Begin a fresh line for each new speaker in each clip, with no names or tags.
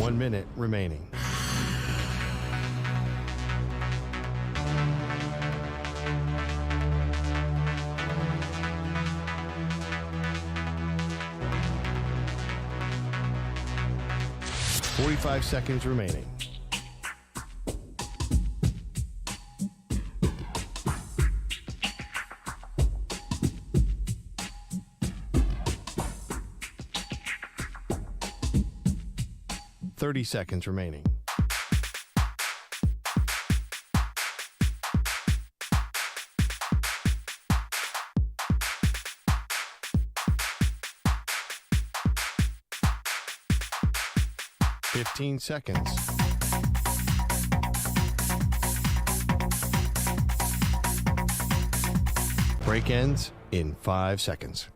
1 minute remaining. "45 seconds remaining. "30 seconds remaining. "15 seconds. Break ends in 5 seconds.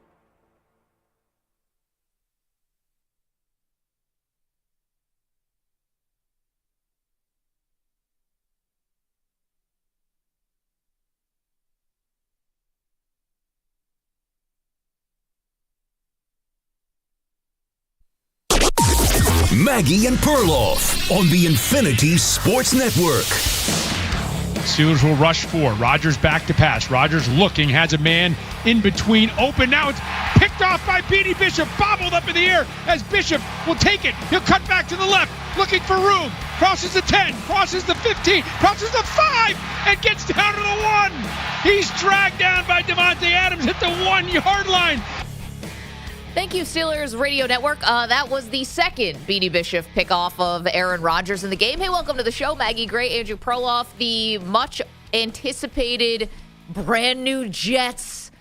Maggie and Perloff on the Infinity Sports Network.
Steelers will rush 4. Rodgers back to pass. Rodgers looking, has a man in between, open. Now it's picked off by Beanie Bishop, bobbled up in the air as Bishop will take it. He'll cut back to the left, looking for room. Crosses the 10, crosses the 15, crosses the 5, and gets down to the 1. He's dragged down by Devontae Adams at the 1-yard line.
Thank you, Steelers Radio Network. That was the second Beanie Bishop pickoff of Aaron Rodgers in the game. Hey, welcome to the show. Maggie Gray, Andrew Perloff. The much-anticipated brand-new Jets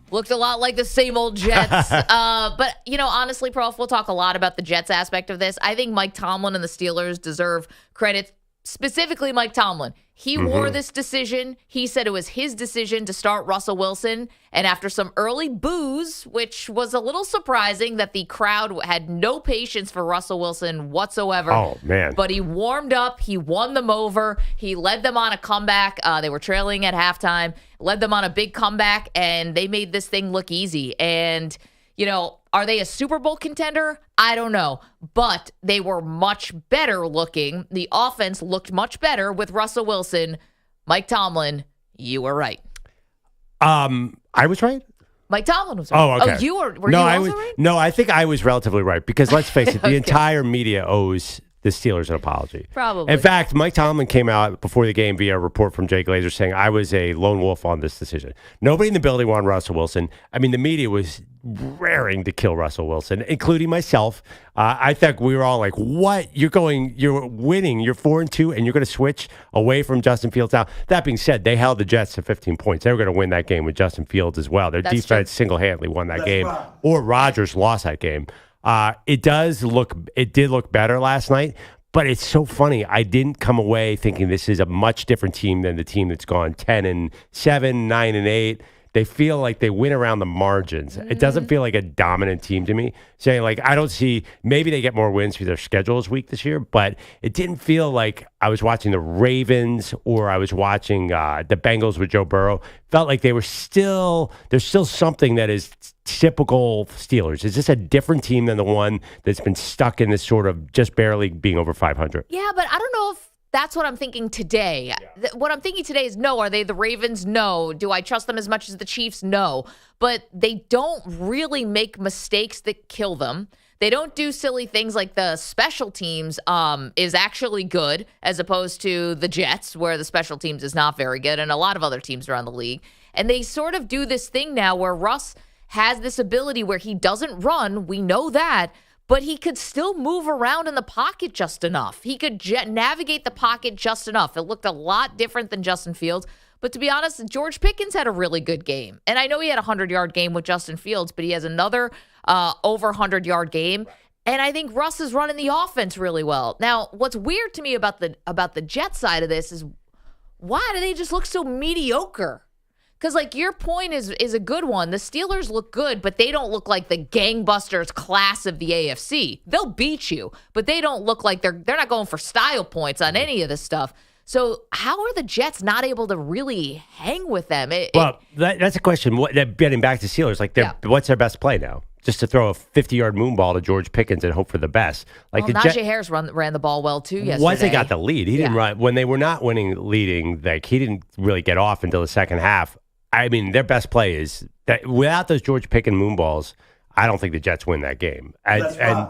looked a lot like the same old Jets. But, honestly, Perloff, we'll talk a lot about the Jets aspect of this. I think Mike Tomlin and the Steelers deserve credit, specifically Mike Tomlin. He wore this decision. He said it was his decision to start Russell Wilson. And after some early boos, which was a little surprising that the crowd had no patience for Russell Wilson whatsoever.
Oh, man.
But he warmed up. He won them over. He led them on a comeback. They were trailing at halftime, led them on a big comeback, and they made this thing look easy. And, are they a Super Bowl contender? I don't know. But they were much better looking. The offense looked much better with Russell Wilson. Mike Tomlin, you were right.
I was right?
Mike Tomlin was right.
Oh, okay.
Oh, you were you also right?
No, I think I was relatively right because let's face it, the entire media owes the Steelers an apology.
Probably.
In fact, Mike Tomlin came out before the game via a report from Jay Glazer saying, I was a lone wolf on this decision. Nobody in the building wanted Russell Wilson. I mean, the media was raring to kill Russell Wilson, including myself. I think we were all like, what? You're winning. You're 4-2, and you're going to switch away from Justin Fields now. That being said, they held the Jets to 15 points. They were going to win that game with Justin Fields as well. Their defense single-handedly won that game. Right. Or Rodgers lost that game. It did look better last night, but it's so funny. I didn't come away thinking this is a much different team than the team that's gone 10-7, 9-8. They feel like they win around the margins. It doesn't feel like a dominant team to me. Saying I don't see, maybe they get more wins because their schedule is weak this year, but it didn't feel like I was watching the Ravens or I was watching the Bengals with Joe Burrow. Felt like there's still something that is typical Steelers. Is this a different team than the one that's been stuck in this sort of just barely being over 500?
Yeah, but I don't know if that's what I'm thinking today. Yeah. What I'm thinking today is no. Are they the Ravens? No. Do I trust them as much as the Chiefs? No. But they don't really make mistakes that kill them. They don't do silly things like the special teams is actually good as opposed to the Jets where the special teams is not very good and a lot of other teams around the league. And they sort of do this thing now where Russ has this ability where he doesn't run. We know that. But he could still move around in the pocket just enough. He could navigate the pocket just enough. It looked a lot different than Justin Fields. But to be honest, George Pickens had a really good game. And I know he had a 100-yard game with Justin Fields, but he has another over 100-yard game. And I think Russ is running the offense really well. Now, what's weird to me about the Jets side of this is why do they just look so mediocre? Because, your point is a good one. The Steelers look good, but they don't look like the gangbusters class of the AFC. They'll beat you, but they don't look like they're not going for style points on any of this stuff. So how are the Jets not able to really hang with them?
That's a question. Getting back to Steelers, what's their best play now? just to throw a 50-yard moon ball to George Pickens and hope for the best. Like
Najee Harris ran the ball well too yesterday.
Once they got the lead, he didn't run. When they were not leading, like he didn't really get off until the second half. I mean, their best play is that without those George Pickens moon balls, I don't think the Jets win that game. And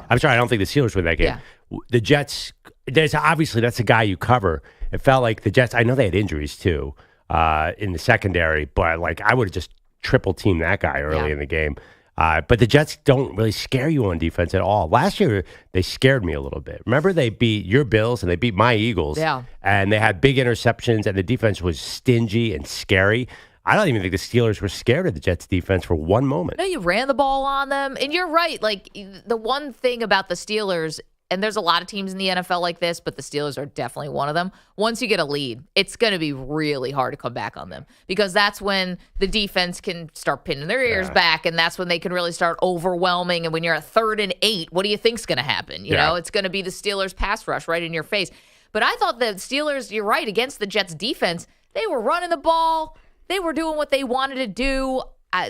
I'm sorry, I don't think the Steelers win that game.
Yeah.
The Jets, that's a guy you cover. It felt like the Jets, I know they had injuries too in the secondary, but like I would have just triple teamed that guy early in the game. But the Jets don't really scare you on defense at all. Last year, they scared me a little bit. Remember, they beat your Bills and they beat my Eagles.
Yeah.
And they had big interceptions, and the defense was stingy and scary. I don't even think the Steelers were scared of the Jets' defense for one moment.
No, you ran the ball on them. And you're right. Like, the one thing about the Steelers, and there's a lot of teams in the NFL like this, but the Steelers are definitely one of them. Once you get a lead, it's going to be really hard to come back on them because that's when the defense can start pinning their ears back, and that's when they can really start overwhelming. And when you're at 3rd and 8, what do you think's going to happen? You know, it's going to be the Steelers pass rush right in your face. But I thought the Steelers, you're right, against the Jets defense, they were running the ball. They were doing what they wanted to do.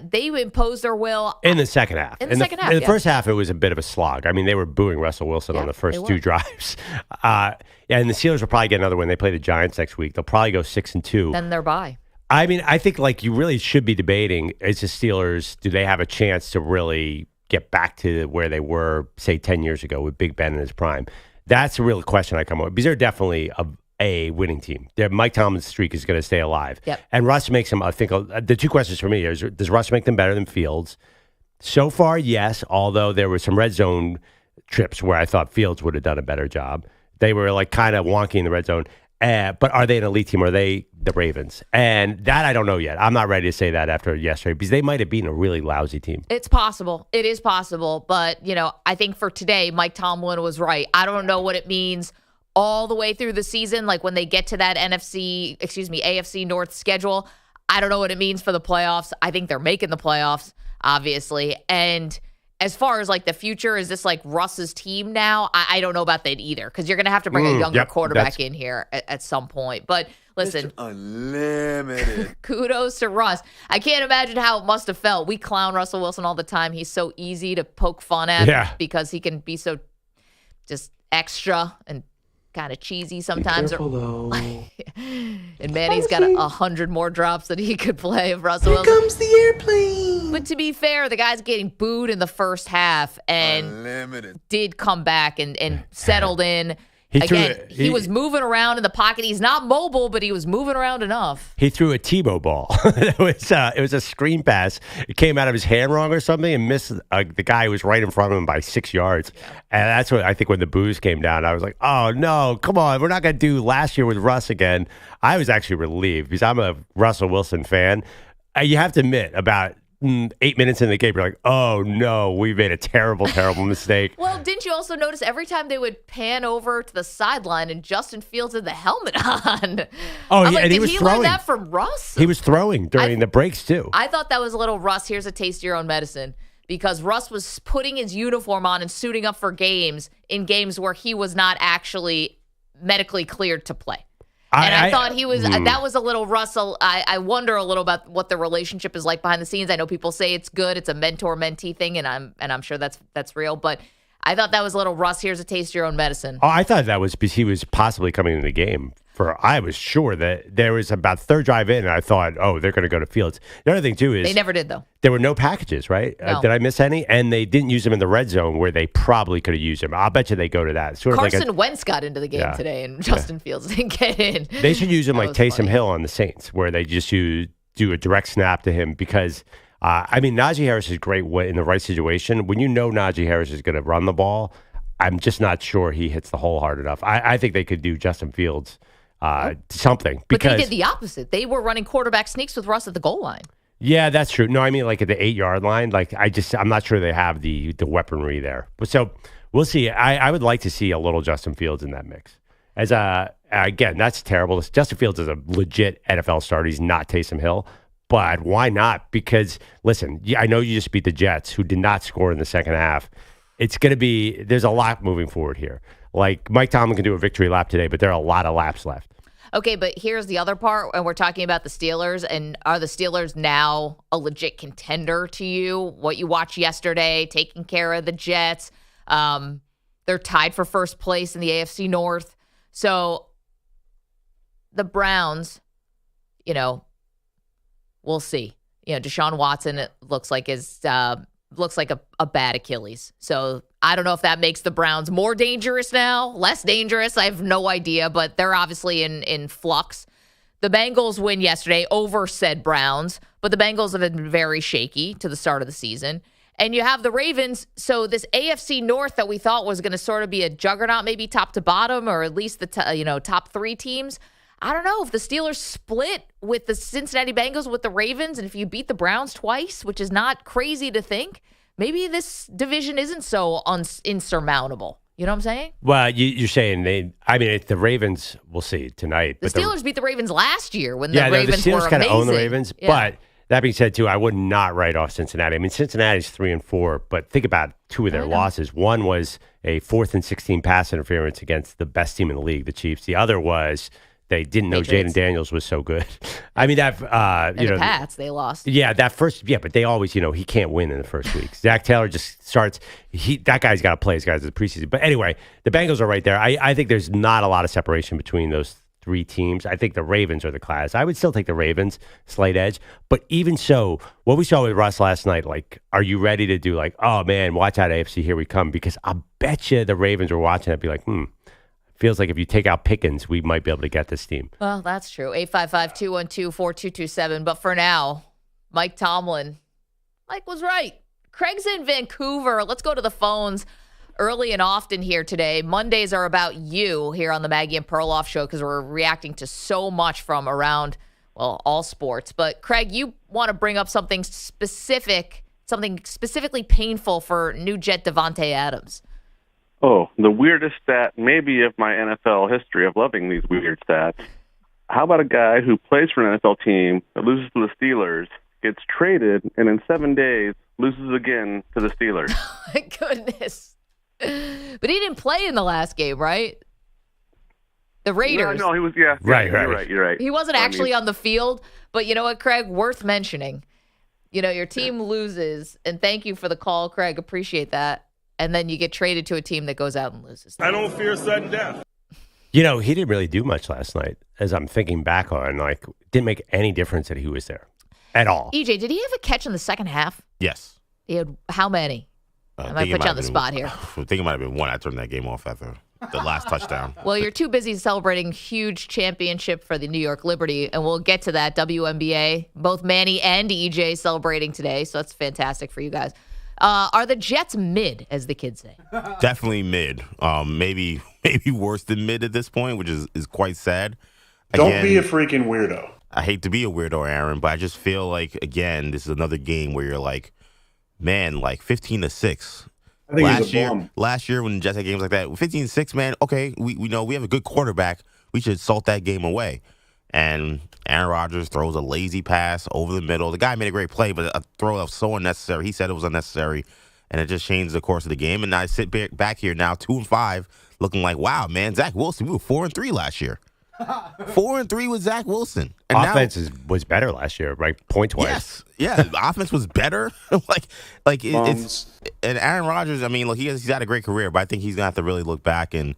They imposed their will.
In the second half.
In the
first half, it was a bit of a slog. I mean, they were booing Russell Wilson on the first 2 drives. And the Steelers will probably get another one. They play the Giants next week. They'll probably go 6-2.
Then they're bye.
I mean, I think like you really should be debating, is the Steelers, do they have a chance to really get back to where they were, say, 10 years ago with Big Ben in his prime? That's a real question I come up with because they're definitely a winning team. Mike Tomlin's streak is going to stay alive.
Yep. And
Russ makes them, I think, the 2 questions for me is, does Russ make them better than Fields? So far, yes, although there were some red zone trips where I thought Fields would have done a better job. They were like kind of wonky in the red zone. But are they an elite team or are they the Ravens? And that I don't know yet. I'm not ready to say that after yesterday because they might have been a really lousy team.
It's possible. It is possible. But, you know, I think for today, Mike Tomlin was right. I don't know what it means all the way through the season, like when they get to that AFC North schedule. I don't know what it means for the playoffs. I think they're making the playoffs, obviously. And as far as like the future, is this like Russ's team now? I don't know about that either because you're going to have to bring a younger quarterback in here at some point. But listen,
Mr. Unlimited.
Kudos to Russ. I can't imagine how it must have felt. We clown Russell Wilson all the time. He's so easy to poke fun at because he can be so just extra and kind of cheesy sometimes. And Manny's got 100 more drops that he could play of Russell Wilson.
Here comes the airplane.
But to be fair, the guy's getting booed in the first half and did come back and settled in. He was moving around in the pocket. He's not mobile, but he was moving around enough.
He threw a Tebow ball. It was a screen pass. It came out of his hand wrong or something and missed the guy who was right in front of him by 6 yards. Yeah. And that's what I think when the boos came down, I was like, oh, no, come on. We're not going to do last year with Russ again. I was actually relieved because I'm a Russell Wilson fan. You have to admit, about 8 minutes in the game, you're like, oh, no, we made a terrible, terrible mistake.
Well, didn't you also notice every time they would pan over to the sideline and Justin Fields had the helmet on?
Oh,
I'm like,
and he
did
was
he
throwing.
learn that from Russ?
He was throwing during the breaks, too.
I thought that was a little Russ, here's a taste of your own medicine. Because Russ was putting his uniform on and suiting up for games in games where he was not actually medically cleared to play. And I thought he was, that was a little Russell. I wonder a little about what the relationship is like behind the scenes. I know people say it's good. It's a mentor-mentee thing, and I'm sure that's real. But I thought that was a little Russ, here's a taste of your own medicine.
Oh, I thought that was because he was possibly coming into the game. I was sure that there was about third drive in, and I thought, oh, they're going to go to Fields. The other thing, too, is
they never did, though.
There were no packages, right?
No.
Did I miss any? And they didn't use them in the red zone where they probably could have used them. I'll bet you they go to that.
Carson Wentz got into the game today, and Justin Fields didn't get in.
They should use him like Taysom Hill on the Saints, where they just do a direct snap to him because, Najee Harris is great in the right situation. When you know Najee Harris is going to run the ball, I'm just not sure he hits the hole hard enough. I think they could do Justin Fields something.
But they did the opposite. They were running quarterback sneaks with Russ at the goal line.
Yeah, that's true. No, I mean like at the 8-yard line. Like I'm not sure they have the weaponry there. But so we'll see. I would like to see a little Justin Fields in that mix. Again, that's terrible. Justin Fields is a legit NFL starter. He's not Taysom Hill. But why not? Because listen, I know you just beat the Jets, who did not score in the second half. It's going to be, there's a lot moving forward here. Like Mike Tomlin can do a victory lap today, but there are a lot of laps left.
Okay, but here's the other part, and we're talking about the Steelers, and are the Steelers now a legit contender to you? What you watched yesterday, taking care of the Jets. They're tied for first place in the AFC North. So the Browns, we'll see. Deshaun Watson, it looks like a bad Achilles. So I don't know if that makes the Browns more dangerous now, less dangerous. I have no idea, but they're obviously in flux. The Bengals win yesterday over said Browns, but the Bengals have been very shaky to the start of the season. And you have the Ravens. So this AFC North that we thought was going to sort of be a juggernaut, maybe top to bottom, or at least the top three teams. I don't know if the Steelers split with the Cincinnati Bengals with the Ravens, and if you beat the Browns twice, which is not crazy to think, maybe this division isn't so insurmountable. You know what I'm saying?
Well, you're saying the Ravens, we'll see tonight.
The Steelers beat the Ravens last year when
the
Ravens
the
were
Steelers kind of own the
amazing.
Ravens,
Yeah.
but that being said, too, I would not write off Cincinnati. I mean, Cincinnati's 3-4, but think about two of their losses. One was a 4th and 16 pass interference against the best team in the league, the Chiefs. The other was they didn't know
Patriots.
Jaden Daniels was so good. I mean, that
The Pats, they lost.
Yeah, but they always, he can't win in the first week. Zach Taylor just starts. That guy's got to play his guys in the preseason. But anyway, the Bengals are right there. I think there's not a lot of separation between those three teams. I think the Ravens are the class. I would still take the Ravens, slight edge. But even so, what we saw with Russ last night, are you ready to do oh, man, watch out, AFC, here we come? Because I bet you the Ravens were watching it be like, feels like if you take out Pickens, we might be able to get this team.
Well, that's true. 855-212-4227. But for now, Mike Tomlin. Mike was right. Craig's in Vancouver. Let's go to the phones early and often here today. Mondays are about you here on the Maggie and Perloff show because we're reacting to so much from around, all sports. But Craig, you want to bring up something specifically painful for new Jet Davante Adams.
Oh, the weirdest stat maybe of my NFL history of loving these weird stats. How about a guy who plays for an NFL team that loses to the Steelers, gets traded, and in 7 days loses again to the Steelers?
My goodness. But he didn't play in the last game, right? The Raiders.
No, he was, yeah.
Right.
You're right.
He wasn't actually on the field. But you know what, Craig? Worth mentioning. Your team loses, and thank you for the call, Craig. Appreciate that. And then you get traded to a team that goes out and loses.
I don't fear sudden death.
He didn't really do much last night, as I'm thinking back on. Didn't make any difference that he was there at all.
EJ, did he have a catch in the second half?
Yes.
He had how many? I might put you on the spot here.
I think it might have been one. I turned that game off after the last touchdown.
Well, you're too busy celebrating huge championship for the New York Liberty, and we'll get to that. WNBA, both Manny and EJ celebrating today, so that's fantastic for you guys. Are the Jets mid, as the kids say?
Definitely mid. Maybe worse than mid at this point, which is quite sad.
Don't be a freaking weirdo.
I hate to be a weirdo, Aaron, but I just feel like, again, this is another game where you're like, man, 15-6.
I think he's a bum.
Last year when the Jets had games like that, 15-6, man, okay, we know we have a good quarterback. We should salt that game away. And Aaron Rodgers throws a lazy pass over the middle. The guy made a great play, but a throw that was so unnecessary. He said it was unnecessary, and it just changed the course of the game. And I sit back here now, 2-5, looking like, wow, man, Zach Wilson, we were 4-3 last year. 4-3 with Zach Wilson. And
offense was better last year, right? Point-wise.
Yes. Yeah, the offense was better. It's and Aaron Rodgers, I mean, look, he's had a great career, but I think he's going to have to really look back and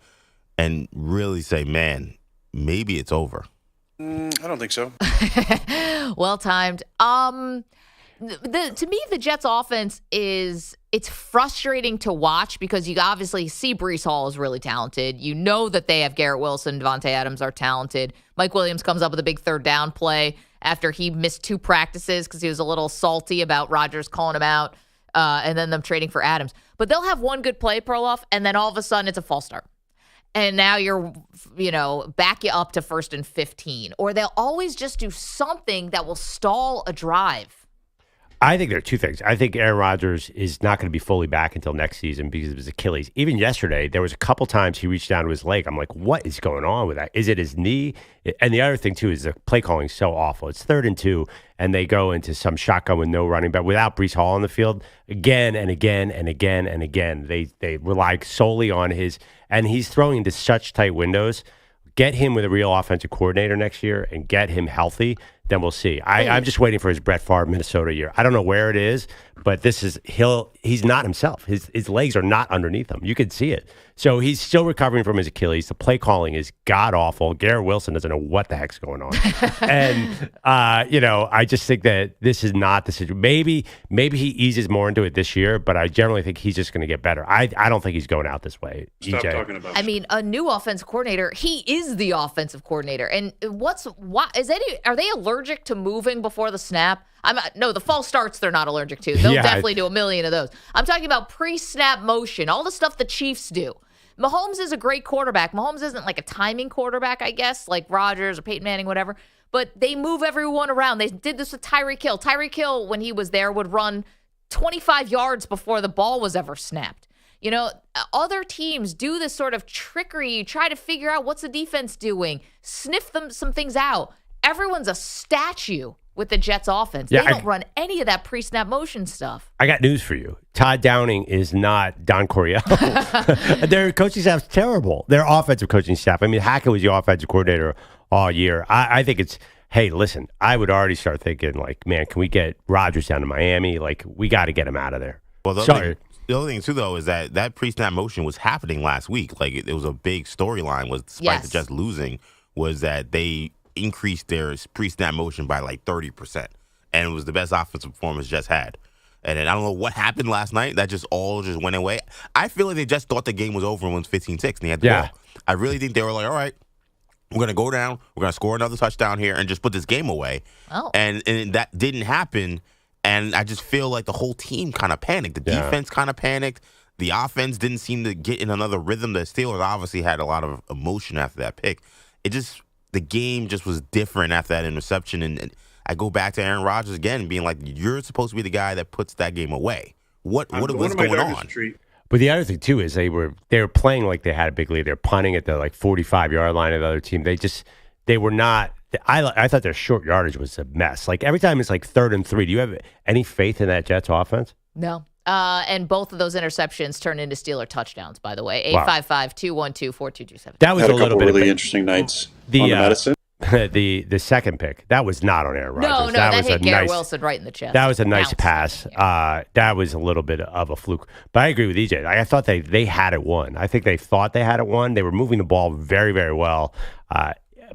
really say, man, maybe it's over.
I don't think so.
Well timed. To me, the Jets offense it's frustrating to watch because you obviously see Breece Hall is really talented. You know that they have Garrett Wilson, Davante Adams are talented. Mike Williams comes up with a big third down play after he missed 2 practices because he was a little salty about Rodgers calling him out and then them trading for Adams. But they'll have one good play, Perloff, and then all of a sudden it's a false start. And now back you up to 1st and 15. Or they'll always just do something that will stall a drive.
I think there are two things. I think Aaron Rodgers is not going to be fully back until next season because of his Achilles. Even yesterday, there was a couple times he reached down to his leg. I'm like, what is going on with that? Is it his knee? And the other thing, too, is the play calling is so awful. It's 3rd and 2, and they go into some shotgun with no running back without Breece Hall on the field again and again and again and again. They rely solely on his – and he's throwing into such tight windows. get him with a real offensive coordinator next year and get him healthy, then we'll see. I'm just waiting for his Brett Favre Minnesota year. I don't know where it is, but he's not himself. His legs are not underneath him. You could see it. So he's still recovering from his Achilles. The play calling is god awful. Garrett Wilson doesn't know what the heck's going on. And I just think that this is not the situation. Maybe he eases more into it this year, but I generally think he's just going to get better. I don't think he's going out this way.
Stop
EJ.
talking about.
I mean, a new offensive coordinator. He is the offensive coordinator. And are they allergic to moving before the snap? No, the false starts they're not allergic to. They'll definitely do a million of those. I'm talking about pre-snap motion, all the stuff the Chiefs do. Mahomes is a great quarterback. Mahomes isn't like a timing quarterback, I guess, like Rodgers or Peyton Manning, whatever. But they move everyone around. They did this with Tyreek Hill. Tyreek Hill, when he was there, would run 25 yards before the ball was ever snapped. Other teams do this sort of trickery, try to figure out what's the defense doing, sniff some things out. Everyone's a statue with the Jets offense. They don't run any of that pre-snap motion stuff.
I got news for you. Todd Downing is not Don Coryell. Their coaching staff's terrible. Their offensive coaching staff. I mean, Hackett was the offensive coordinator all year. I think it's, hey, listen, I would already start thinking, like, man, can we get Rodgers down to Miami? Like, we got to get him out of there.
Well, the other thing, too, though, is that pre-snap motion was happening last week. Like, it was a big storyline, despite the Jets losing, was that they increased their pre-snap motion by like 30%. And it was the best offensive performance Jets had. And then I don't know what happened last night. That just went away. I feel like they just thought the game was over when it was 15-6 and they had the ball. I really think they were like, all right, we're going to go down. We're going to score another touchdown here and just put this game away.
Oh.
And that didn't happen. And I just feel like the whole team kind of panicked. The defense kind of panicked. The offense didn't seem to get in another rhythm. The Steelers obviously had a lot of emotion after that pick. The game just was different after that interception. And I go back to Aaron Rodgers again, being like, you're supposed to be the guy that puts that game away. What's going on?
But the other thing, too, is they were playing like they had a big lead. They're punting at the 45-yard line of the other team. They were not. I thought their short yardage was a mess. Like every time it's like 3rd and 3. Do you have any faith in that Jets offense?
No. And both of those interceptions turned into Steeler touchdowns, by the way. 855-212-4227.
That was
had
a little
couple
bit
really interesting nights on the medicine.
The second pick, that was not on Aaron Rodgers.
No, that hit Garrett Wilson right in the chest.
That was a nice pass. That was a little bit of a fluke. But I agree with EJ. I thought they had it won. I think they thought they had it won. They were moving the ball very, very well.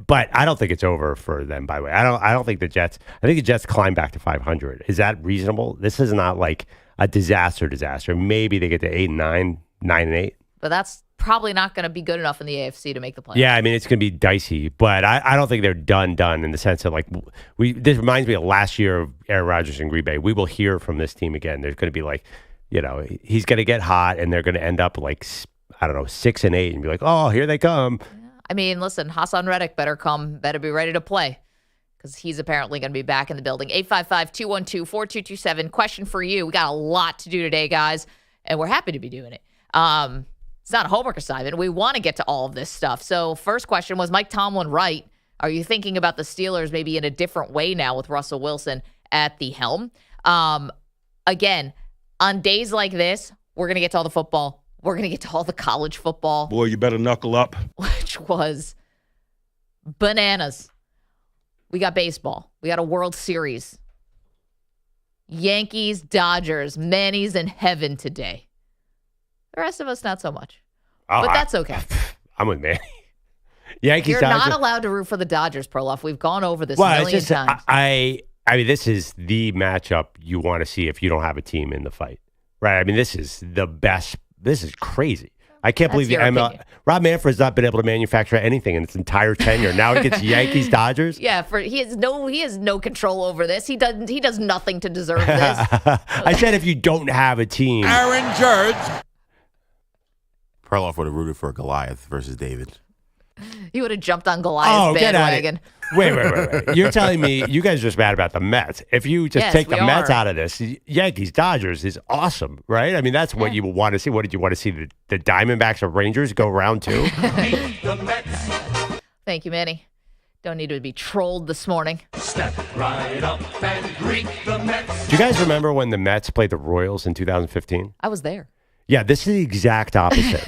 But I don't think it's over for them, by the way. I don't think the Jets. I think the Jets climb back to 500. Is that reasonable? This is not like a disaster. Maybe they get to 8-9, 9-8.
But that's probably not going to be good enough in the AFC to make the playoffs.
Yeah, I mean, it's going to be dicey, but I don't think they're done in the sense of like this reminds me of last year of Aaron Rodgers in Green Bay. We will hear from this team again. There's going to be like, he's going to get hot and they're going to end up like, I don't know, 6-8 and be like, oh, here they come.
I mean, listen, Hassan Reddick better be ready to play because he's apparently going to be back in the building. 855-212-4227. Question for you. We got a lot to do today, guys, and we're happy to be doing it. It's not a homework assignment. We want to get to all of this stuff. So first question, was Mike Tomlin right? Are you thinking about the Steelers maybe in a different way now with Russell Wilson at the helm? Again, on days like this, we're going to get to all the football. We're going to get to all the college football.
Boy, you better knuckle up.
Which was bananas. We got baseball. We got a World Series. Yankees, Dodgers, Manny's in heaven today. The rest of us, not so much. But that's okay.
I'm with Manny. Yankees,
You're
Dodgers.
not allowed to root for the Dodgers, Perloff. We've gone over this a million times.
I mean, this is the matchup you want to see if you don't have a team in the fight. Right? I mean, this is the best. This is crazy. I can't believe Rob Manfred's not been able to manufacture anything in its entire tenure. Now he gets Yankees, Dodgers.
Yeah, he has no control over this. He does nothing to deserve this.
I said if you don't have a team.
Aaron Judge.
Perloff would have rooted for Goliath versus David.
He would have jumped on Goliath's bandwagon.
Wait. You're telling me you guys are just mad about the Mets. If you just take the Mets out of this, Yankees, Dodgers is awesome, right? I mean, that's what you want to see. What did you want to see? The Diamondbacks or Rangers go round 2?
Thank you, Manny. Don't need to be trolled this morning.
Step right up and greet the Mets.
Do you guys remember when the Mets played the Royals in 2015?
I was there.
Yeah, this is the exact opposite.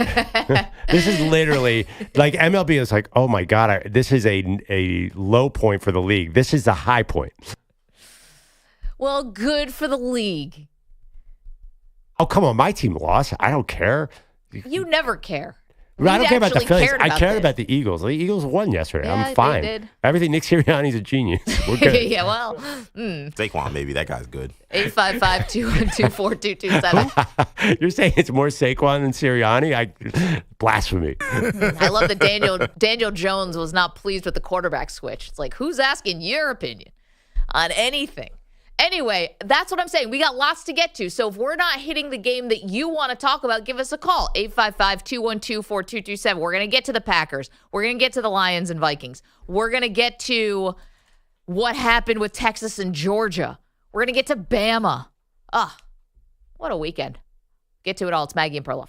This is literally like MLB is like, oh my God, this is a low point for the league. This is the high point.
Well, good for the league.
Oh, come on. My team lost. I don't care.
You never care.
I don't care about the Phillies. I cared
this.
about the Eagles. The Eagles won yesterday.
Yeah,
I'm fine.
they did.
Everything. Nick Sirianni's a genius. We're good.
Yeah, well.
Saquon, maybe. That guy's good.
855-212-4227.
You're saying it's more Saquon than Sirianni? Blasphemy.
I love that Daniel Jones was not pleased with the quarterback switch. It's like, who's asking your opinion on anything? Anyway, that's what I'm saying. We got lots to get to. So if we're not hitting the game that you want to talk about, give us a call. 855-212-4227. We're going to get to the Packers. We're going to get to the Lions and Vikings. We're going to get to what happened with Texas and Georgia. We're going to get to Bama. What a weekend. Get to it all. It's Maggie and Perloff.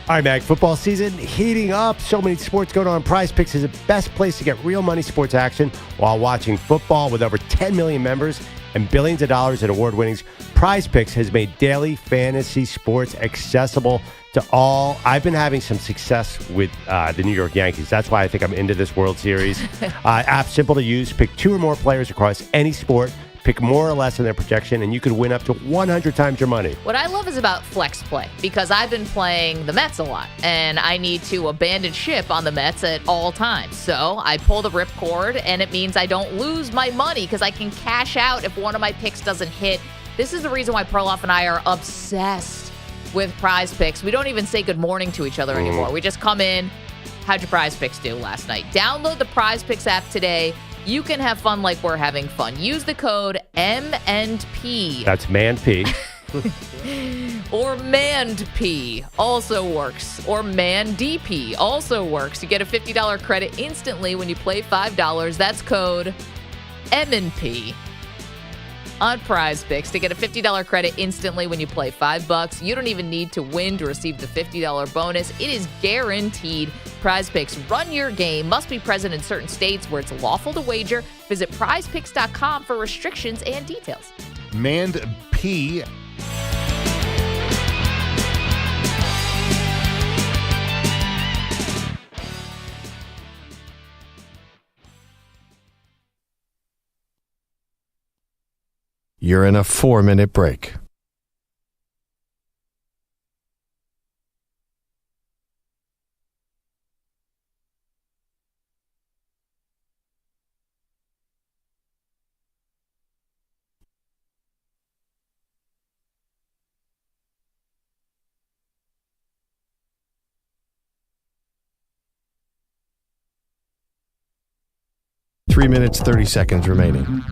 All right, Mag, football season heating up. So many sports going on. Prize Picks is the best place to get real money sports action while watching football. With over 10 million members and billions of dollars in award winnings, Prize Picks has made daily fantasy sports accessible to all. I've been having some success with the New York Yankees. That's why I think I'm into this World Series. App simple to use. Pick 2 or more players across any sport. Pick more or less in their projection, and you could win up to 100 times your money.
What I love is about flex play, because I've been playing the Mets a lot, and I need to abandon ship on the Mets at all times. So I pull the ripcord, and it means I don't lose my money because I can cash out if one of my picks doesn't hit. This is the reason why Perloff and I are obsessed with Prize Picks. We don't even say good morning to each other anymore. We just come in. How'd your Prize Picks do last night? Download the Prize Picks app today. You can have fun like we're having fun. Use the code M&P.
That's MANP.
Or MANDP also works. Or MANDP also works. You get a $50 credit instantly when you play $5. That's code M&P on Prize Picks to get a $50 credit instantly when you play $5. You don't even need to win to receive the $50 bonus. It is guaranteed. Prize Picks, run your game. Must be present in certain states where it's lawful to wager. Visit prizepicks.com for restrictions and details.
Mand P. You're in a 4-minute break. Three minutes, 30 seconds remaining.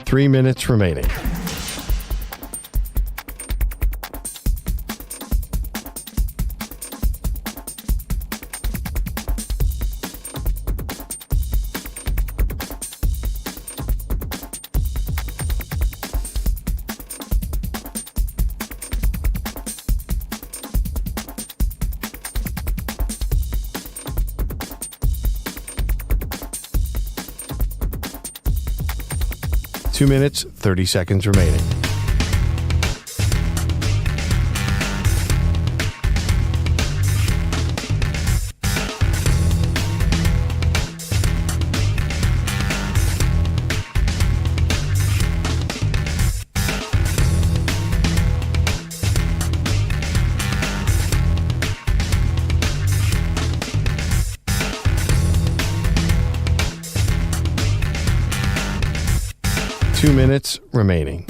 Three minutes remaining. Two minutes, 30 seconds remaining. Two minutes remaining.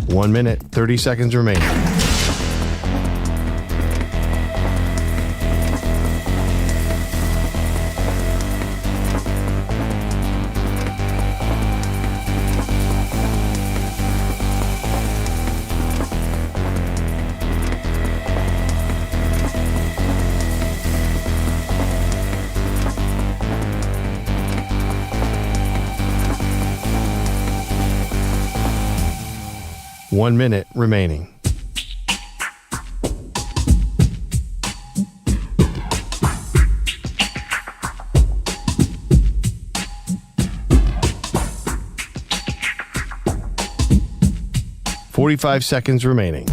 1 minute, 30 seconds remaining. One minute remaining. "45 seconds remaining.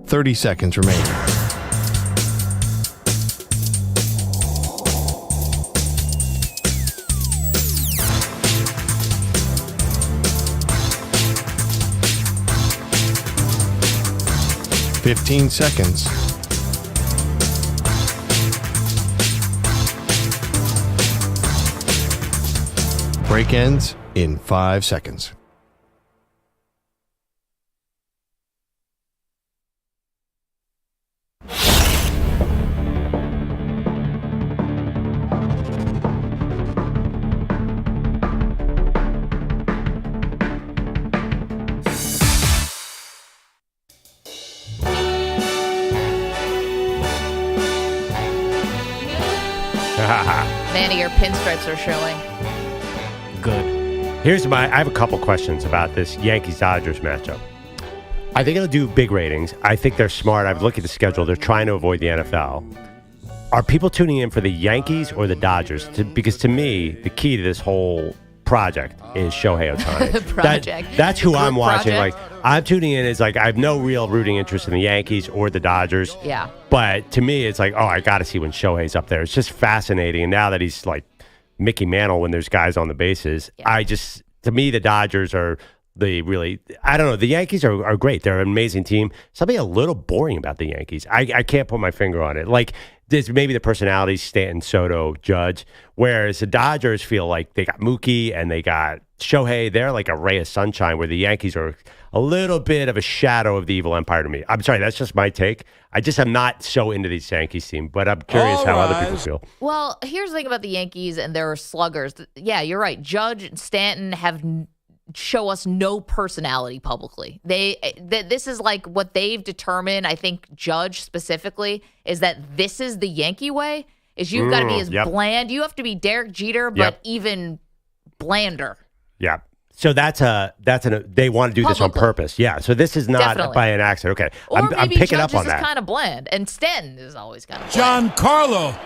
"30 seconds remaining. "15 seconds. Break ends in 5 seconds.
Manny, your pinstripes are showing.
Good. I have a couple questions about this Yankees-Dodgers matchup. I think it'll do big ratings. I think they're smart. I've looked at the schedule. They're trying to avoid the NFL. Are people tuning in for the Yankees or the Dodgers? Because to me, the key to this whole project is Shohei Ohtani. That's who I'm watching.
Project.
Like, I'm tuning in as like I have no real rooting interest in the Yankees or the Dodgers.
Yeah.
But to me, it's like, oh, I got to see when Shohei's up there. It's just fascinating. And now that he's like Mickey Mantle when there's guys on the bases, to me, the Dodgers are I don't know. The Yankees are great. They're an amazing team. Something a little boring about the Yankees. I can't put my finger on it. Like, there's maybe the personalities, Stanton, Soto, Judge, whereas the Dodgers feel like they got Mookie and they got Shohei. They're like a ray of sunshine, where the Yankees are a little bit of a shadow of the evil empire to me. I'm sorry, that's just my take. I just am not so into these Yankees team, but I'm curious how other people feel.
Well, here's the thing about the Yankees and their sluggers. Yeah, you're right. Judge and Stanton show us no personality publicly. This is like what they've determined. I think Judge specifically is that this is the Yankee way. Is you've got to be as bland. You have to be Derek Jeter, but even blander.
Yeah. So they want to do this on purpose. Yeah. So this is not by an accident. Okay. I'm picking
Judge
up on
is
that.
kind of bland, and Stanton is always kind of bland.
Giancarlo,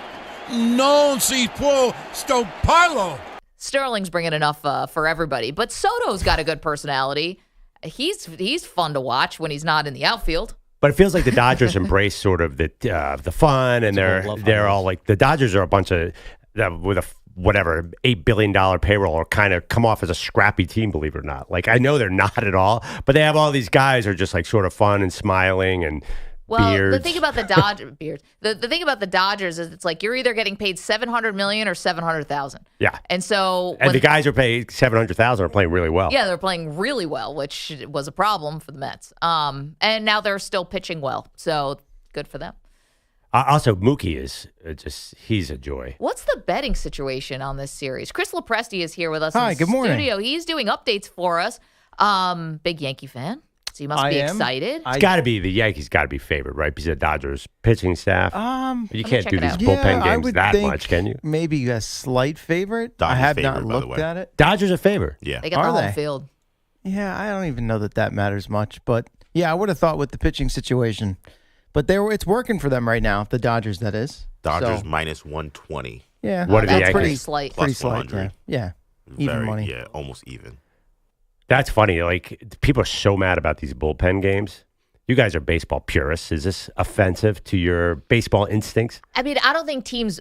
non si può stopparlo.
Sterling's bringing enough for everybody, but Soto's got a good personality. He's fun to watch when he's not in the outfield.
But it feels like the Dodgers embrace sort of the fun, and they're all like, the Dodgers are a bunch of with a $8 billion payroll, or kind of come off as a scrappy team, believe it or not. Like, I know they're not at all, but they have all these guys who are just like sort of fun and smiling and beards.
The thing about the Dodgers, the thing about the Dodgers is it's like you're either getting paid $700 million or $700,000.
Yeah,
and so
the guys who are paid $700,000 are playing really well.
Yeah, they're playing really well, which was a problem for the Mets. And now they're still pitching well, so good for them.
Also, Mookie is he's a joy.
What's the betting situation on this series? Chris Lopresti is here with us
in
the
good morning.
studio. He's doing updates for us. Big Yankee fan, so you must be excited.
It's got to be, the Yankees got to be favored, right? Because of the Dodgers pitching staff. You can't do these bullpen games that much, can you?
Maybe a slight favorite.
Dodgers
I have
favorite,
not looked at it.
Dodgers are favored.
Yeah.
They got the home field.
Yeah, I don't even know that matters much. But, yeah, I would have thought with the pitching situation. But it's working for them right now, the Dodgers, that is.
Dodgers minus 120.
Yeah.
What are the Yankees?
Pretty slight.
Pretty slight, yeah. Even money.
Yeah, almost even.
That's funny. Like, people are so mad about these bullpen games. You guys are baseball purists. Is this offensive to your baseball instincts?
I mean, I don't think teams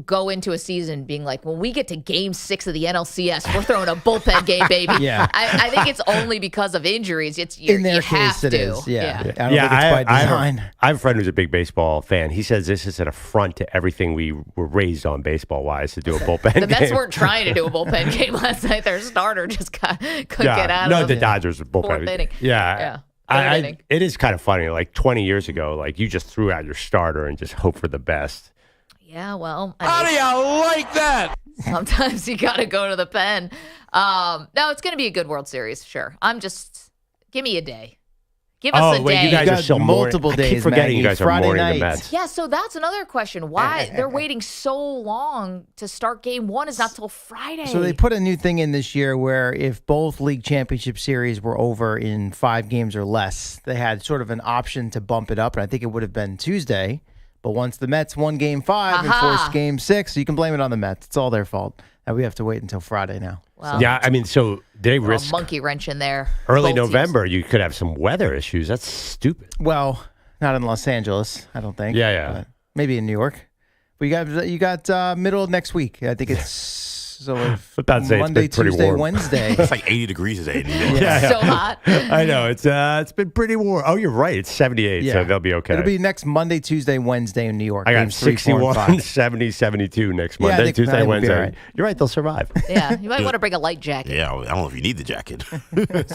go into a season being like, when we get to game 6 of the NLCS, we're throwing a bullpen game, baby.
Yeah.
I think it's only because of injuries.
In their case, it is. Yeah. I don't think it's by design.
I have a friend who's a big baseball fan. He says this is an affront to everything we were raised on baseball-wise to do a bullpen game.
The Mets weren't trying to do a bullpen game last night. Their starter just couldn't get out of
the Dodgers bullpen.
Fourth inning.
Yeah. It is kind of funny. Like 20 years ago, like you just threw out your starter and just hope for the best.
Yeah, well.
How do you like that?
Sometimes you got to go to the pen. No, it's going to be a good World Series, sure. Give me a day. Give us a day.
You guys are still
multiple days.
I keep forgetting
Maggie.
you guys are
Friday
mourning
night.
the Mets.
Yeah, so that's another question. Why they're waiting so long to start game 1 is not till Friday.
So they put a new thing in this year where if both league championship series were over in 5 games or less, they had sort of an option to bump it up, and I think it would have been Tuesday. But once the Mets won game 5 and forced game 6, so you can blame it on the Mets. It's all their fault. And we have to wait until Friday now.
Well,
yeah, I mean, so they risk
a monkey wrench in there.
Early November, you could have some weather issues. That's stupid.
Well, not in Los Angeles, I don't think.
Yeah.
But maybe in New York. But you got middle of next week. I think it's Monday, Tuesday,
warm.
Wednesday.
It's like 80 degrees today.
Yeah.
So hot.
I know. It's been pretty warm. Oh, you're right. It's 78, so they'll be okay.
It'll be next Monday, Tuesday, Wednesday in New York.
I got
Games 3, 4, and
61, 70, 72 next Monday, Tuesday, Wednesday. Right. You're right. They'll survive.
Yeah. You might want to bring a light jacket.
Yeah. I don't know if you need the jacket. 71,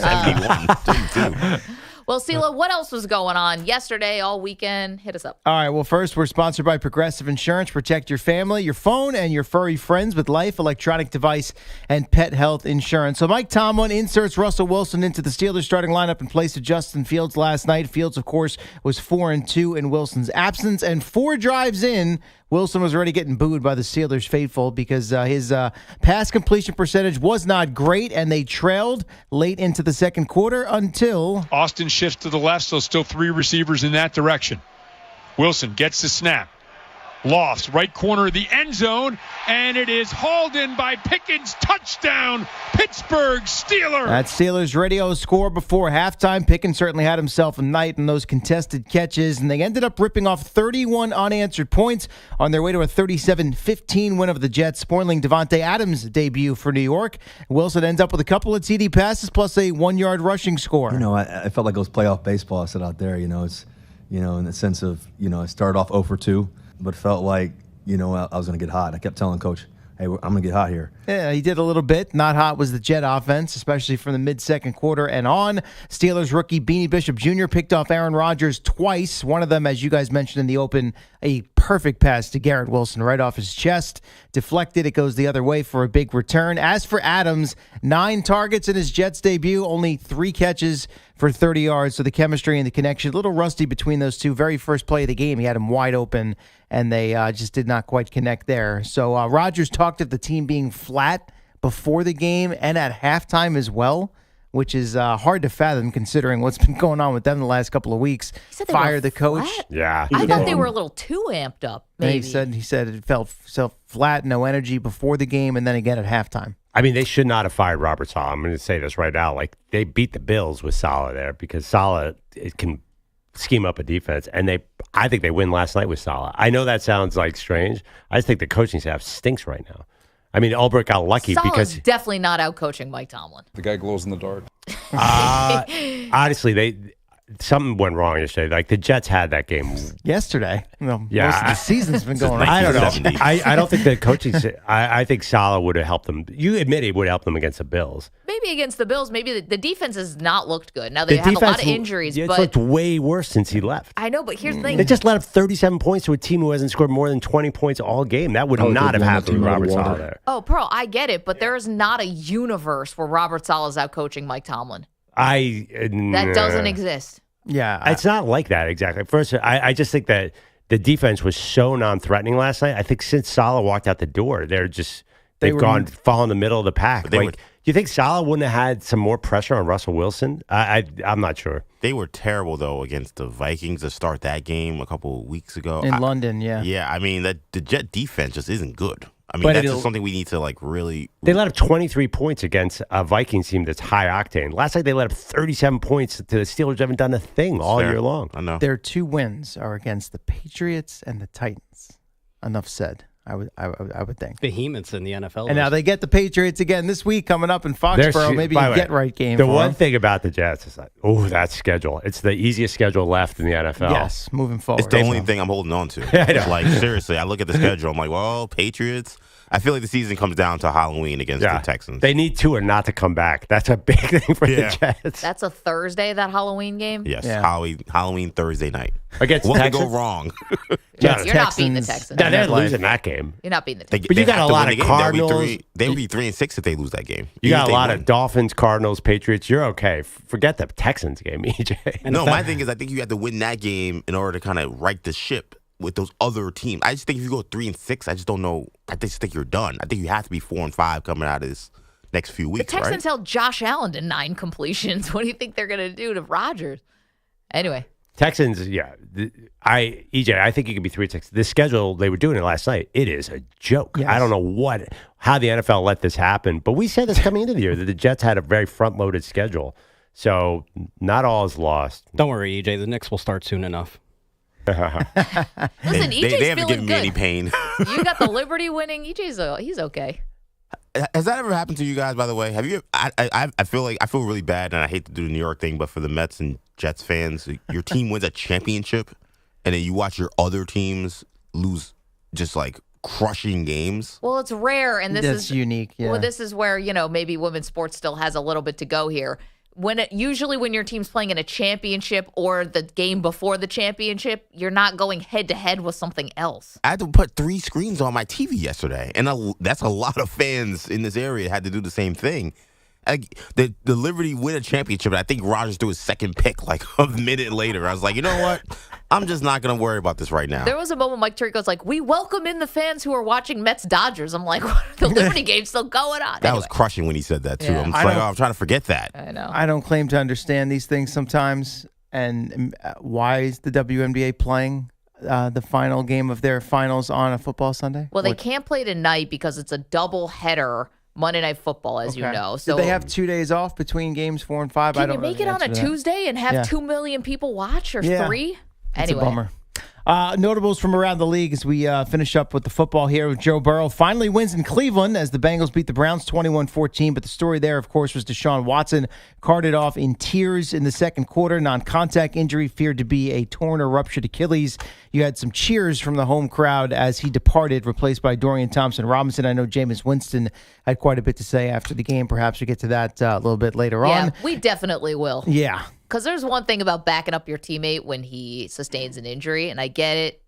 72.
Well, Sela, what else was going on yesterday, all weekend? Hit us up.
All right. Well, first, we're sponsored by Progressive Insurance. Protect your family, your phone, and your furry friends with life, electronic device, and pet health insurance. So Mike Tomlin inserts Russell Wilson into the Steelers starting lineup in place of Justin Fields last night. Fields, of course, was 4-2 in Wilson's absence, and 4 drives in, Wilson was already getting booed by the Steelers faithful because his pass completion percentage was not great, and they trailed late into the second quarter until
Austin shifts to the left, so still 3 receivers in that direction. Wilson gets the snap. Lofts, right corner of the end zone, and it is hauled in by Pickens. Touchdown, Pittsburgh Steelers.
That Steelers radio score before halftime. Pickens certainly had himself a night in those contested catches, and they ended up ripping off 31 unanswered points on their way to a 37-15 win over the Jets, spoiling Devontae Adams' debut for New York. Wilson ends up with a couple of TD passes plus a 1-yard rushing score.
I felt like it was playoff baseball. I said out there, it's, in the sense of, I started off 0-for-2. But felt like, I was going to get hot. I kept telling Coach, hey, I'm going to get hot here.
Yeah, he did a little bit. Not hot was the Jet offense, especially from the mid-second quarter and on. Steelers rookie Beanie Bishop Jr. picked off Aaron Rodgers twice. One of them, as you guys mentioned in the open, a perfect pass to Garrett Wilson right off his chest. Deflected. It goes the other way for a big return. As for Adams, 9 targets in his Jets debut, only 3 catches for 30 yards. So the chemistry and the connection, a little rusty between those two. Very first play of the game, he had him wide open, and they just did not quite connect there. So Rodgers talked of the team being flat before the game and at halftime as well, which is hard to fathom considering what's been going on with them the last couple of weeks. Fire the coach.
Flat?
Yeah.
I thought they were a little too amped up, maybe.
He said it felt so flat, no energy before the game, and then again at halftime.
I mean, they should not have fired Robert Saleh. I'm going to say this right now. Like, they beat the Bills with Saleh there because Saleh can scheme up a defense, and I think they win last night with Saleh. I know that sounds like strange. I just think the coaching staff stinks right now. I mean, Ulbrich got lucky because
definitely not out-coaching Mike Tomlin.
The guy glows in the dark.
Honestly, something went wrong yesterday. Like, the Jets had that game
yesterday. Most of the season's been going on.
I don't know. I don't think the coaching. I think Saleh would have helped them. You admit he would have helped them against the Bills.
Maybe against the Bills. Maybe the defense has not looked good. Now they have a lot of injuries.
It's
but
looked way worse since he left.
I know, but here's the thing.
They just let up 37 points to a team who hasn't scored more than 20 points all game. That would not have happened with Robert Saleh there.
Oh, Pearl, I get it, but there is not a universe where Robert Saleh is out coaching Mike Tomlin. That doesn't exist.
Yeah.
It's not like that exactly. First, I just think that the defense was so non-threatening last night. I think since Saleh walked out the door, they've fallen in the middle of the pack. Do you think Saleh wouldn't have had some more pressure on Russell Wilson? I'm not sure.
They were terrible, though, against the Vikings to start that game a couple of weeks ago.
In London, yeah.
Yeah, I mean, the Jet defense just isn't good. I mean, that's just something we need to, really...
They let up 23 points against a Vikings team that's high octane. Last night, they let up 37 points to the Steelers. Haven't done a thing all year long.
I know.
Their 2 wins are against the Patriots and the Titans. Enough said. I would think.
Behemoths in the NFL.
And now they get the Patriots again this week coming up in Foxborough. Maybe a get-right game.
The
for
one
them.
thing about the Jets is that, that schedule. It's the easiest schedule left in the NFL.
Yes, moving forward.
It's the only thing I'm holding on to. Like, seriously, I look at the schedule. I'm like, well, Patriots. I feel like the season comes down to Halloween against the Texans.
They need Tua not to come back. That's a big thing for the Jets.
That's a Thursday, that Halloween game?
Yes, Halloween Thursday night.
Against
what
Texans?
could go wrong?
You're not beating the Texans.
No, they're losing that game.
You're not beating the Texans.
But you got a lot of Cardinals.
They would be 3-6 if they lose that game.
You got a lot of Dolphins, Cardinals, Patriots. You're okay. forget the Texans game, EJ.
No, my thing is I think you have to win that game in order to kind of right the ship with those other teams. I just think if you go 3-6, I just don't know. I just think you're done. I think you have to be 4-5 coming out of this next few weeks.
The Texans held Josh Allen to 9 completions. What do you think they're going to do to Rodgers? Anyway.
Texans, yeah. EJ, I think you could be 3-6. The schedule, they were doing it last night. It is a joke.
Yes.
I don't know how the NFL let this happen, but we said this coming into the year that the Jets had a very front-loaded schedule. So not all is lost.
Don't worry, EJ. The Knicks will start soon enough.
Listen, EJ's
they haven't
feeling
given me
good.
any pain.
You got the Liberty winning. He's okay.
Has that ever happened to you guys, by the way? Have you? I feel really bad, and I hate to do the New York thing, but for the Mets and Jets fans, your team wins a championship, and then you watch your other teams lose just like crushing games.
Well, it's rare, and
That's
is
unique. Yeah.
Well, this is where maybe women's sports still has a little bit to go here. Usually when your team's playing in a championship or the game before the championship, you're not going head to head with something else.
I had to put 3 screens on my TV yesterday, and that's a lot of fans in this area had to do the same thing. The Liberty win a championship, and I think Rodgers threw his second pick like a minute later. I was like, you know what? I'm just not going to worry about this right now.
There was a moment Mike Tirico's like, we welcome in the fans who are watching Mets-Dodgers. I'm like, what, the Liberty game's still going on.
That was crushing when he said that, too.
Yeah.
I'm just like, I'm trying to forget that.
I know.
I don't claim to understand these things sometimes. And why is the WNBA playing the final game of their finals on a football Sunday?
Well, they can't play tonight because it's a double header Monday Night Football, as you know. So
did they have 2 days off between games 4 and 5?
Can you make it on a Tuesday and have 2 million people watch or 3?
It's
anyway.
a bummer. Notables from around the league as we finish up with the football here. Joe Burrow finally wins in Cleveland as the Bengals beat the Browns 21-14. But the story there, of course, was Deshaun Watson carted off in tears in the second quarter. Non-contact injury feared to be a torn or ruptured Achilles. You had some cheers from the home crowd as he departed, replaced by Dorian Thompson-Robinson. I know Jameis Winston had quite a bit to say after the game. Perhaps we get to that a little bit later on.
Yeah, we definitely will.
Yeah.
Because there's one thing about backing up your teammate when he sustains an injury, and I get it,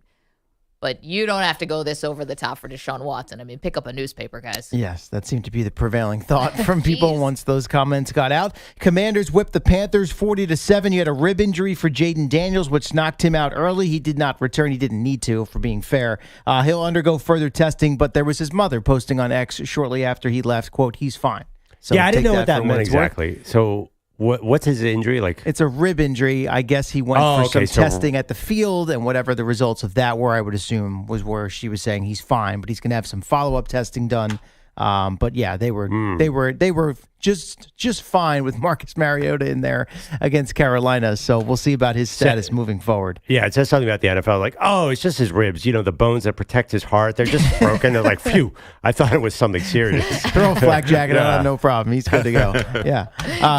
but you don't have to go this over the top for Deshaun Watson. I mean, pick up a newspaper, guys.
Yes, that seemed to be the prevailing thought from people once those comments got out. Commanders whipped the Panthers 40-7. You had a rib injury for Jaden Daniels, which knocked him out early. He did not return. He didn't need to, for being fair. He'll undergo further testing, but there was his mother posting on X shortly after he left, quote, he's fine. So
yeah, I didn't know what that meant exactly. So what's his injury like?
It's a rib injury. I guess he went for some testing at the field, and whatever the results of that were, I would assume was where she was saying he's fine, but he's going to have some follow-up testing done. But yeah, they were just fine with Marcus Mariota in there against Carolina. So we'll see about his status moving forward.
Yeah, it says something about the NFL, like, oh, it's just his ribs. You know, the bones that protect his heart, they're just broken. They're like, phew, I thought it was something serious.
Throw a flak jacket on, no problem. He's good to go. Yeah.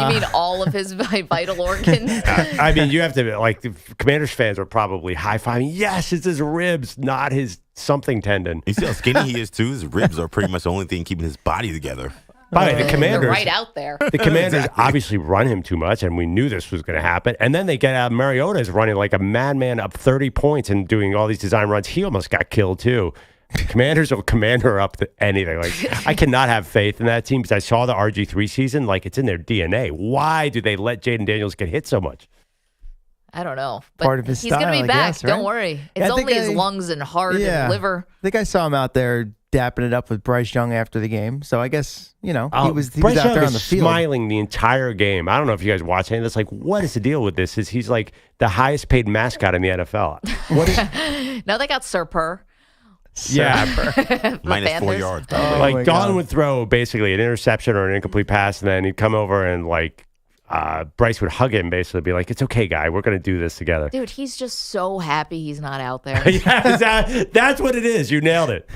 You mean all of his vital organs?
I mean, you have to, like, the Commanders fans are probably high-fiving. Yes, it's his ribs, not his something tendon.
You see how skinny he is, too? His ribs are pretty much the only thing keeping his body together.
By the way, the Commanders,
they're right out there.
The Commanders obviously run him too much, and we knew this was going to happen. And then they get out. Mariota is running like a madman up 30 points and doing all these design runs. He almost got killed too. Commanders will commander up to anything. Like, I cannot have faith in that team because I saw the RG3 season. Like, it's in their DNA. Why do they let Jaden Daniels get hit so much?
I don't know. But
part of his
he's
style,
going to be back.
guess, right?
Don't worry. It's only his lungs and heart and liver.
I think I saw him out there dapping it up with Bryce Young after the game. So I guess, he was
Bryce
out
Young
there on the
is
field.
smiling the entire game. I don't know if you guys watch any of this. Like, what is the deal with this? He's like the highest paid mascot in the NFL. What is
Now they got Serper.
Yeah.
Minus 4 yards.
Like, Don would throw basically an interception or an incomplete pass, and then he'd come over and, like, Bryce would hug him, basically be like, "It's okay, guy. We're going to do this together."
Dude, he's just so happy he's not out there.
That's what it is. You nailed it.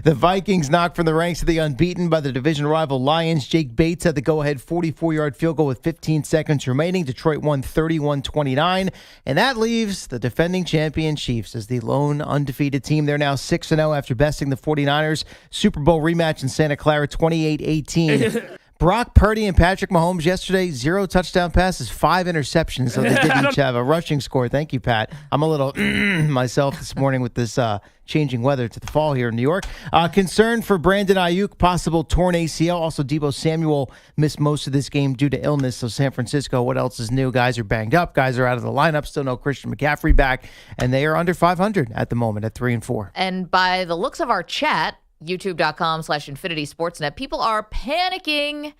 The Vikings knocked from the ranks of the unbeaten by the division rival Lions. Jake Bates had the go-ahead 44-yard field goal with 15 seconds remaining. Detroit won 31-29, and that leaves the defending champion Chiefs as the lone undefeated team. They're now 6-0 after besting the 49ers. Super Bowl rematch in Santa Clara, 28-18. Brock Purdy and Patrick Mahomes yesterday, 0 touchdown passes, 5 interceptions. So they did each have a rushing score. Thank you, Pat. I'm a little myself this morning with this changing weather to the fall here in New York. Concern for Brandon Aiyuk, possible torn ACL. Also, Deebo Samuel missed most of this game due to illness. So San Francisco, what else is new? Guys are banged up. Guys are out of the lineup. Still no Christian McCaffrey back. And they are under 500 at the moment at 3-4.
And by the looks of our chat, youtube.com/Infinity Sportsnet, people are panicking.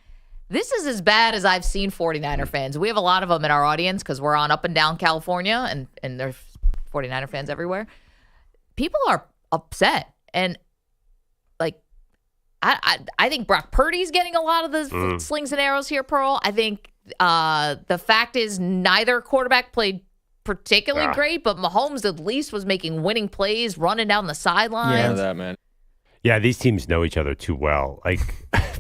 This is as bad as I've seen 49er fans. We have a lot of them in our audience because we're on up and down California, and there's 49er fans everywhere. People are upset. And, like, I think Brock Purdy's getting a lot of the slings and arrows here, Pearl. I think the fact is neither quarterback played particularly great, but Mahomes at least was making winning plays, running down the sidelines.
Yeah, that, man.
Yeah, these teams know each other too well. Like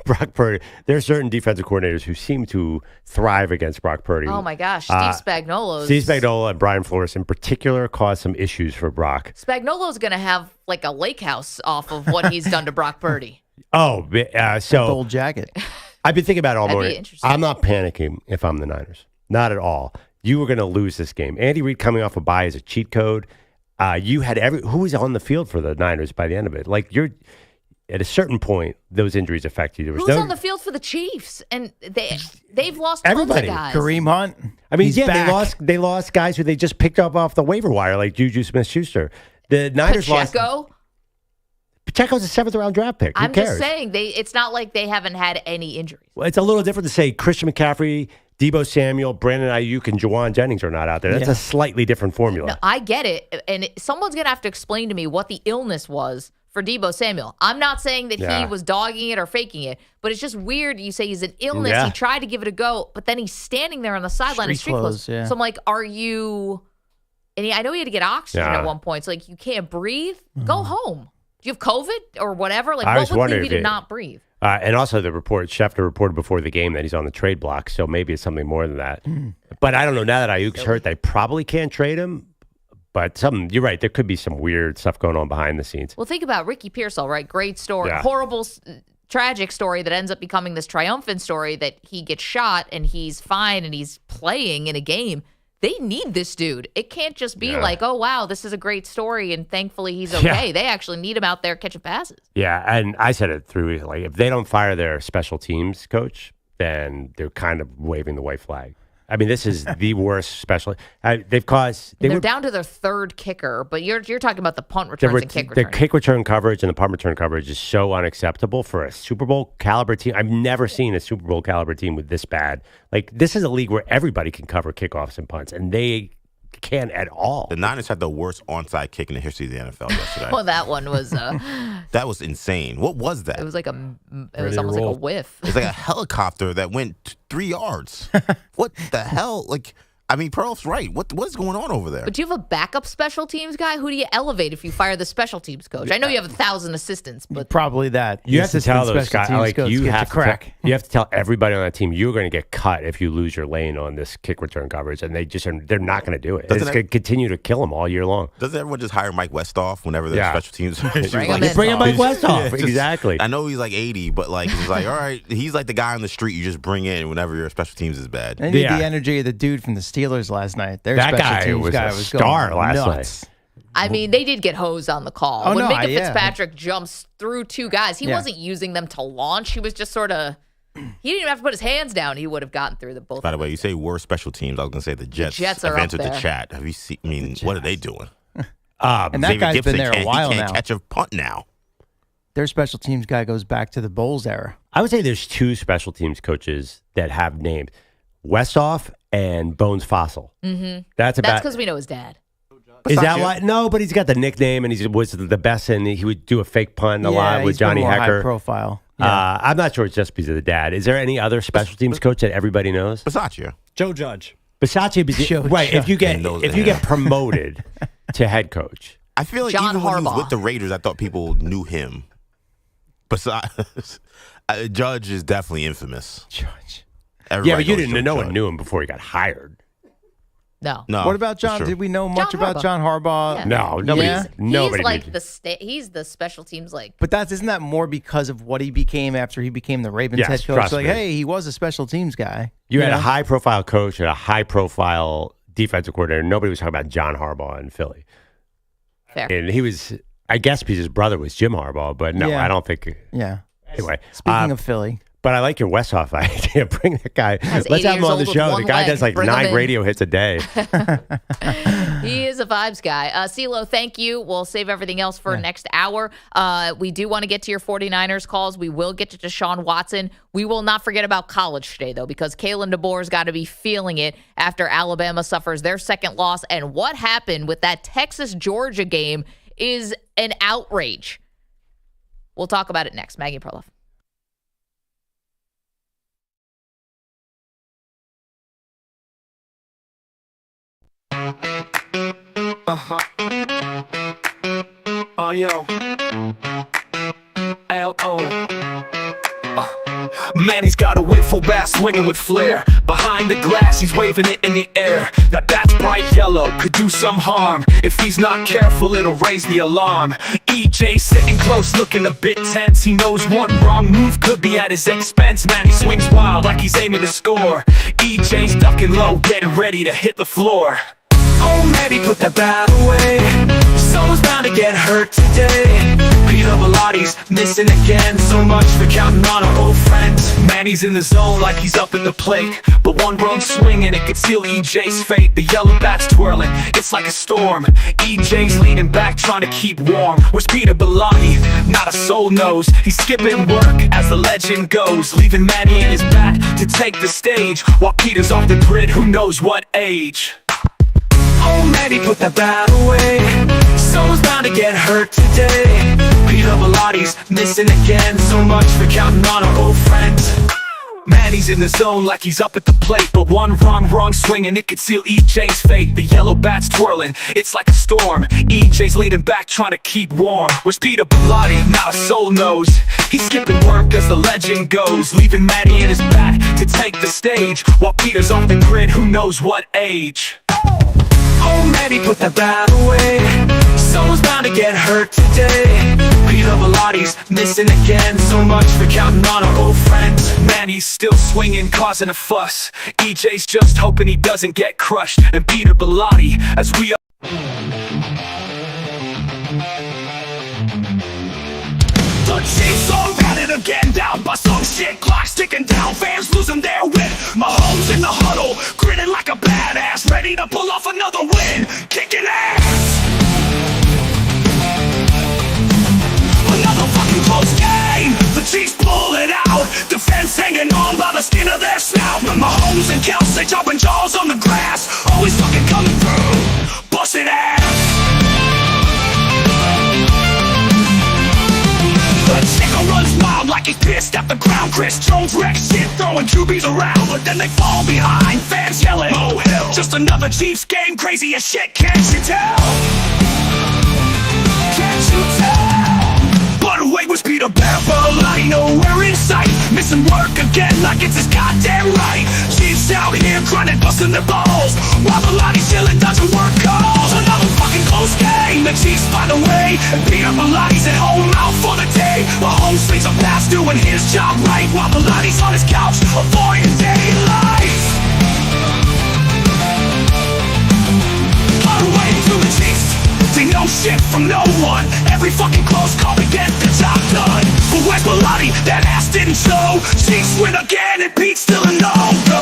Brock Purdy, there are certain defensive coordinators who seem to thrive against Brock Purdy.
Oh my gosh, Steve Spagnuolo.
Steve Spagnuolo and Brian Flores in particular caused some issues for Brock.
Spagnuolo's going to have like a lake house off of what he's done to Brock Purdy.
So
gold jacket.
I've been thinking about it all
That'd be
morning.
interesting.
I'm not panicking if I'm the Niners. Not at all. You were going to lose this game. Andy Reid coming off a bye is a cheat code. You had who was on the field for the Niners by the end of it. Like at a certain point, those injuries affect you. There was
Who's on the field for the Chiefs? And they've lost
everybody.
Tons of guys.
Kareem Hunt.
I mean,
He's back.
they lost guys who they just picked up off the waiver wire, like Juju Smith-Schuster. The Niners
Pacheco?
lost. Pacheco's a 7th-round draft pick. Who
I'm
cares?
just saying, it's not like they haven't had any injuries.
Well, it's a little different to say Christian McCaffrey, Deebo Samuel, Brandon Aiyuk, and Jawan Jennings are not out there. That's a slightly different formula.
No, I get it. And someone's going to have to explain to me what the illness was for Deebo Samuel. I'm not saying that he was dogging it or faking it, but it's just weird. You say he's an illness.
Yeah.
He tried to give it a go, but then he's standing there on the sideline in street clothes.
Yeah.
So I'm like, are you... And I know he had to get oxygen at one point. So, like, you can't breathe? Go home. Do you have COVID or whatever? Like, what would leave you to not breathe?
And also the Schefter reported before the game that he's on the trade block, so maybe it's something more than that. But I don't know. Now that Ayuk's hurt, they probably can't trade him. But you're right, there could be some weird stuff going on behind the scenes.
Well, think about Ricky Pearsall, right? Great story.
Yeah.
Horrible, tragic story that ends up becoming this triumphant story that he gets shot and he's fine and he's playing in a game. They need this dude. It can't just be like, oh, wow, this is a great story, and thankfully he's okay. Yeah. They actually need him out there catching passes.
Yeah, and I said it through, like, if they don't fire their special teams coach, then they're kind of waving the white flag. I mean, this is the worst special. They're
down to their third kicker, but you're talking about the punt returns and kick return.
The kick return coverage and the punt return coverage is so unacceptable for a Super Bowl caliber team. I've never seen a Super Bowl caliber team with this bad. Like, this is a league where everybody can cover kickoffs and punts, and they can't at all.
The Niners had the worst onside kick in the history of the NFL yesterday.
Well, that one was
that was insane. What was that?
It was almost like a whiff.
It's like a helicopter that went 3 yards. What the hell? Like, I mean, Perloff's right. What's going on over there?
But do you have a backup special teams guy? Who do you elevate if you fire the special teams coach? I know you have 1,000 assistants, but
probably that.
You have to tell those guys, like, you have to tell everybody on that team you're going to get cut if you lose your lane on this kick return coverage, and they're not going to do it. It's going to continue to kill them all year long.
Doesn't everyone just hire Mike Westhoff whenever there's special teams?
Bring
him Mike Westhoff. Exactly.
I know he's like 80, but like he's like, all right, he's like the guy on the street you just bring in whenever your special teams is bad.
They need the energy of the dude from the Steelers last night.
That guy was a star last night.
I mean, they did get hosed on the call. When Minka Fitzpatrick jumps through two guys, he wasn't using them to launch. He was just sort of... He didn't even have to put his hands down. He would have gotten through the both.
By the way, you say worst special teams. I was going to say the Jets.
The Jets are
have entered
up there.
the chat. Have you seen? I mean, what are they doing?
And that
David
guy's
Gibson
been there a while
he can't
now.
catch a punt now.
Their special teams guy goes back to the Bowles era.
I would say there's two special teams coaches that have names: Westhoff and Bones Fossil.
Mm-hmm.
That's
because we know his dad.
Is that why? No, but he's got the nickname, and he was the best, and he would do a fake punt a lot with Johnny
Hecker.
Hecker.
High profile.
I'm not sure it's just because of the dad. Is there any other special teams coach that everybody knows?
Bisaccia.
Joe Judge.
Bisaccia, right? If you get promoted to head coach,
I feel like
John
even when he was
Harbaugh.
with the Raiders, I thought people knew him. Besides, Judge is definitely infamous.
Judge.
But you didn't. No one knew him before he got hired.
No.
What about John?
sure.
Did we know much
John
about
Harbaugh.
John Harbaugh?
Yeah.
No, nobody. Nobody.
He's like
knew.
he's the special teams like.
But isn't that more because of what he became after he became the Ravens
Yes,
head coach?
trust
Like,
me.
hey, he was a special teams guy.
You had
know?
a high-profile coach and a high-profile defensive coordinator. Nobody was talking about John Harbaugh in Philly.
Fair.
And he was, I guess, because his brother was Jim Harbaugh. But no,
Yeah.
I don't think.
Yeah.
Anyway,
Speaking of Philly.
But I like your Westhoff idea. Bring that guy.
He's
Let's
80
have him
years
on the
old with
show.
one
The guy
leg.
does like
Bring him
9
in.
radio hits a day.
He is a vibes guy. CeeLo, thank you. We'll save everything else for next hour. We do want to get to your 49ers calls. We will get to Deshaun Watson. We will not forget about college today, though, because Kaelin DeBoer's got to be feeling it after Alabama suffers their second loss. And what happened with that Texas-Georgia game is an outrage. We'll talk about it next. Maggie Perloff.
Oh, yo. L-O. Man, he's got a whip full bass swinging with flair. Behind the glass, he's waving it in the air. Now that's bright yellow, could do some harm. If he's not careful, it'll raise the alarm. EJ sitting close, looking a bit tense. He knows one wrong move could be at his expense. Man, he swings wild like he's aiming to score. EJ's ducking low, getting ready to hit the floor. Oh man, he put that bat away. Someone's bound to get hurt today. Peter Belotti's missing again. So much for counting on our old friends. Man, he's in the zone like he's up in the plate. But one wrong swing and it could seal EJ's fate. The yellow bat's twirling, it's like a storm. EJ's leaning back trying to keep warm. Where's Peter Bellotti? Not a soul knows. He's skipping work as the legend goes, leaving Manny and his bat to take the stage. While Peter's off the grid, who knows what age. Oh man, he put that bat away. Someone's bound to get hurt today. Peter Belotti's missing again. So much for counting on our old friends. Man, he's in the zone like he's up at the plate. But one wrong swing and it could seal EJ's fate. The yellow bat's twirling, it's like a storm. EJ's leaning back trying to keep warm. Where's Peter Bellotti? Not a soul knows. He's skipping work as the legend goes, leaving Manny and his bat to take the stage. While Peter's off the grid, who knows what age. Oh man, he put that bat away. Someone's bound to get hurt today. Peter Belotti's missing again. So much for counting on our old friends. Man, he's still swinging, causing a fuss. EJ's just hoping he doesn't get crushed. And Peter Bellotti, as we the Chiefs are running again, down by some shit. Clock's ticking down, fans losing their wit. Mahomes in the huddle, grinning like a badass, ready to pull off another win, kicking ass. Another fucking close game, the Chiefs pull it out. Defense hanging on by the skin of their snout. But Mahomes and Kelsey dropping jaws on the grass, always fucking coming through, busting ass. The chicken runs wild like he's pissed at the ground. Chris Jones wrecks shit, throwing QBs around. But then they fall behind, fans yelling, oh hell. Just another Chiefs game, crazy as shit, can't you tell? Can't you tell? But away was Peter Bellotti, nowhere in sight. Missing work again like it's his goddamn right. Chiefs out here grinding, busting their balls, while Bellotti chilling, dodging work calls. Another fucking close game, the Chiefs find a way. And Peter Bellotti's at home out for the day. Mahomes swings a pass, doing his job right, while Bellotti's on his couch, avoiding daylight. Cut away to the Chiefs, they know shit from no one. Every fucking close call to get the job done. But where's Bellotti? That ass didn't show. Chiefs win again and Pete's still a no-go.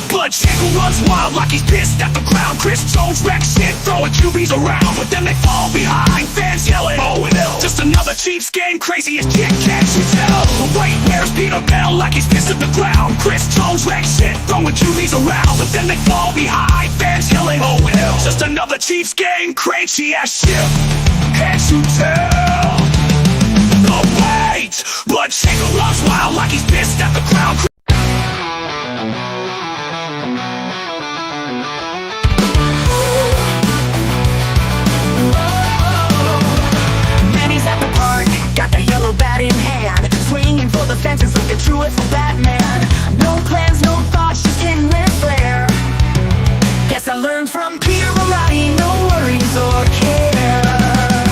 But Chico runs wild like he's pissed at the ground. Chris Jones wrecks shit, throwing QBs around. But then they fall behind, fans yelling, oh hell. Just another Chiefs game, crazy as shit, can't you tell? But wait, where's Peter Bell like he's pissed at the ground. Chris Jones wreck shit, throwing Julies around, but then they fall behind. Fans yelling, oh hell, just another Chiefs game, crazy ass shit. Can't you tell? No wait, but Shaker loves wild like he's pissed at the ground.
Manny's at the park, got the yellow bat in hand, swinging for the fences like a truest Batman. No plans, no thoughts, just endless flair. Guess I learned from Peter Marotti, no worries or care.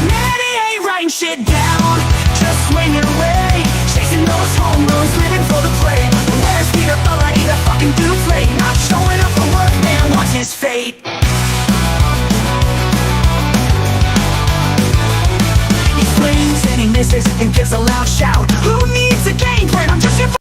Manny ain't writing shit down, just swinging away, chasing those home runs, living for the play. Where's Peter Marotti, the fucking souffle? Not showing up for work, man, what's his fate? He swings and he misses and gives a loud shout. Who needs a game plan? I'm just here for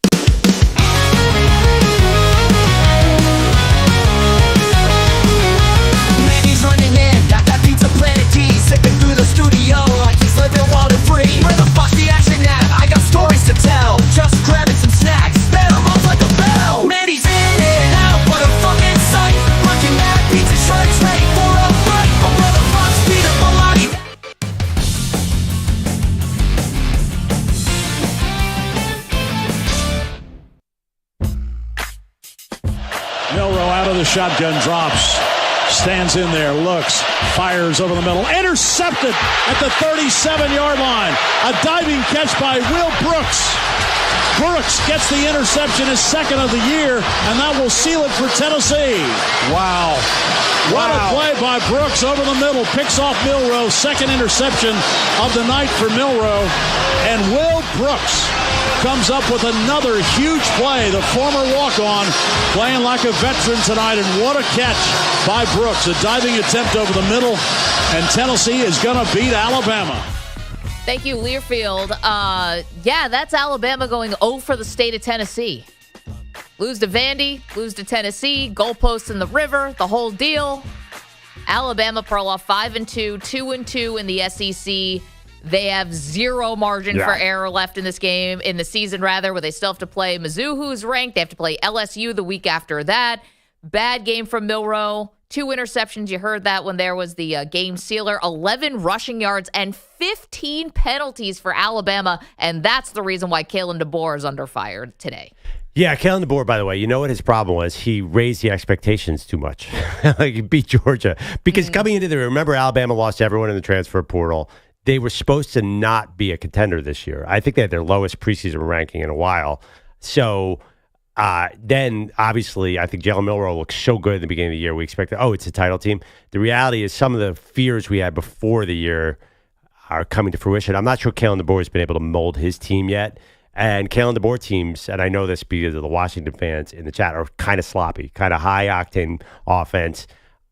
Manny's running in, got that pizza Planet D, sipping through the studio like he's living wild and free. Where the fuck's the action at? I got stories to tell. Just grabbing some snacks, spam them off like a bell. Manny's in and out, what a fucking sight. Looking at pizza shirts, ready for a fight. But where the fuck's Peter Marotti?
Milroe out of the shotgun, drops, stands in there, looks, fires over the middle, intercepted at the 37-yard line. A diving catch by Will Brooks. Brooks gets the interception, his second of the year, and that will seal it for Tennessee. Wow. What a play by Brooks over the middle, picks off Milroe, second interception of the night for Milroe. And Will Brooks comes up with another huge play, the former walk-on playing like a veteran tonight, and what a catch by Brooks, a diving attempt over the middle, and Tennessee is going to beat Alabama.
Thank you, Learfield. Yeah, that's Alabama going 0 for the state of Tennessee. Lose to Vandy, lose to Tennessee, goalposts in the river, the whole deal. Alabama, Perloff, 5-2, 2-2 in the SEC. They have zero margin for error left in this game, in the season rather, where they still have to play Mizzou, who's ranked. They have to play LSU the week after that. Bad game from Milroe. 2 interceptions. You heard that when there was the game sealer. 11 rushing yards and 15 penalties for Alabama. And that's the reason why Kaelin DeBoer is under fire today.
Yeah, Kaelin DeBoer, by the way, you know what his problem was? He raised the expectations too much. Like, he beat Georgia. Because coming into remember, Alabama lost everyone in the transfer portal. They were supposed to not be a contender this year. I think they had their lowest preseason ranking in a while. So then, obviously, I think Jalen Milroe looks so good at the beginning of the year. We expected, it's a title team. The reality is some of the fears we had before the year are coming to fruition. I'm not sure Kaelin DeBoer has been able to mold his team yet. And Kaelin DeBoer teams, and I know this because of the Washington fans in the chat, are kind of sloppy, kind of high-octane offense.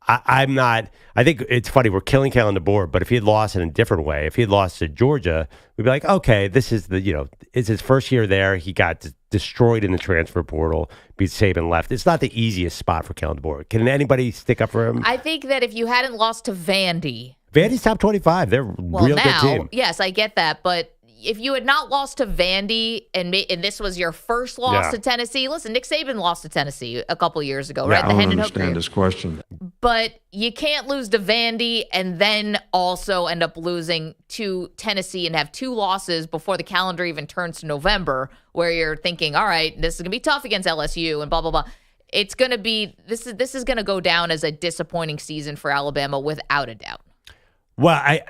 I think it's funny, we're killing Kaelin DeBoer, but if he had lost in a different way, if he had lost to Georgia, we'd be like, okay, this is it's his first year there. He got destroyed in the transfer portal, beat Saban left. It's not the easiest spot for Kaelin DeBoer. Can anybody stick up for him?
I think that if you hadn't lost to
Vandy's top 25. They're real good team.
Yes, I get that, but if you had not lost to Vandy and this was your first loss to Tennessee, listen, Nick Saban lost to Tennessee a couple years ago, right?
I don't understand this question.
But you can't lose to Vandy and then also end up losing to Tennessee and have 2 losses before the calendar even turns to November, where you're thinking, all right, this is going to be tough against LSU and blah, blah, blah. It's going to be this is going to go down as a disappointing season for Alabama without a doubt.
Well,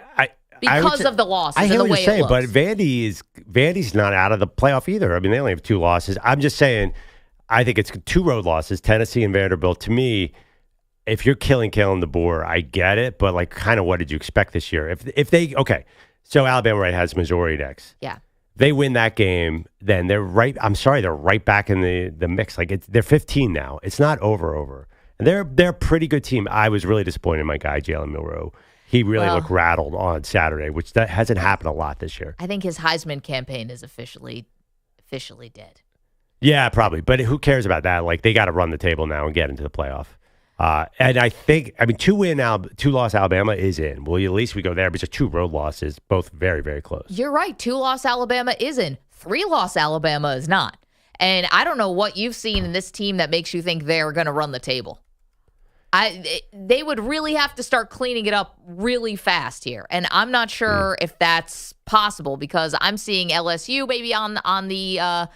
because of the losses
I hear
and the
what
way
you're saying,
it looks.
but Vandy's not out of the playoff either. I mean, they only have 2 losses. I'm just saying, I think it's 2 road losses, Tennessee and Vanderbilt. To me, if you're killing Kaelin DeBoer, I get it, but like, kind of what did you expect this year? So Alabama has Missouri next.
Yeah.
They win that game, then they're right back in the mix. Like, they're 15 now. It's not over. And they're a pretty good team. I was really disappointed in my guy, Jalen Milroe. He really looked rattled on Saturday, which that hasn't happened a lot this year.
I think his Heisman campaign is officially dead.
Yeah, probably. But who cares about that? Like, they got to run the table now and get into the playoff. And I think, 2-loss Alabama is in. Well, at least we go there because 2 road losses, both very, very close.
You're right. 2-loss Alabama is in. 3-loss Alabama is not. And I don't know what you've seen in this team that makes you think they're going to run the table. They would really have to start cleaning it up really fast here. And I'm not sure if that's possible because I'm seeing LSU maybe on the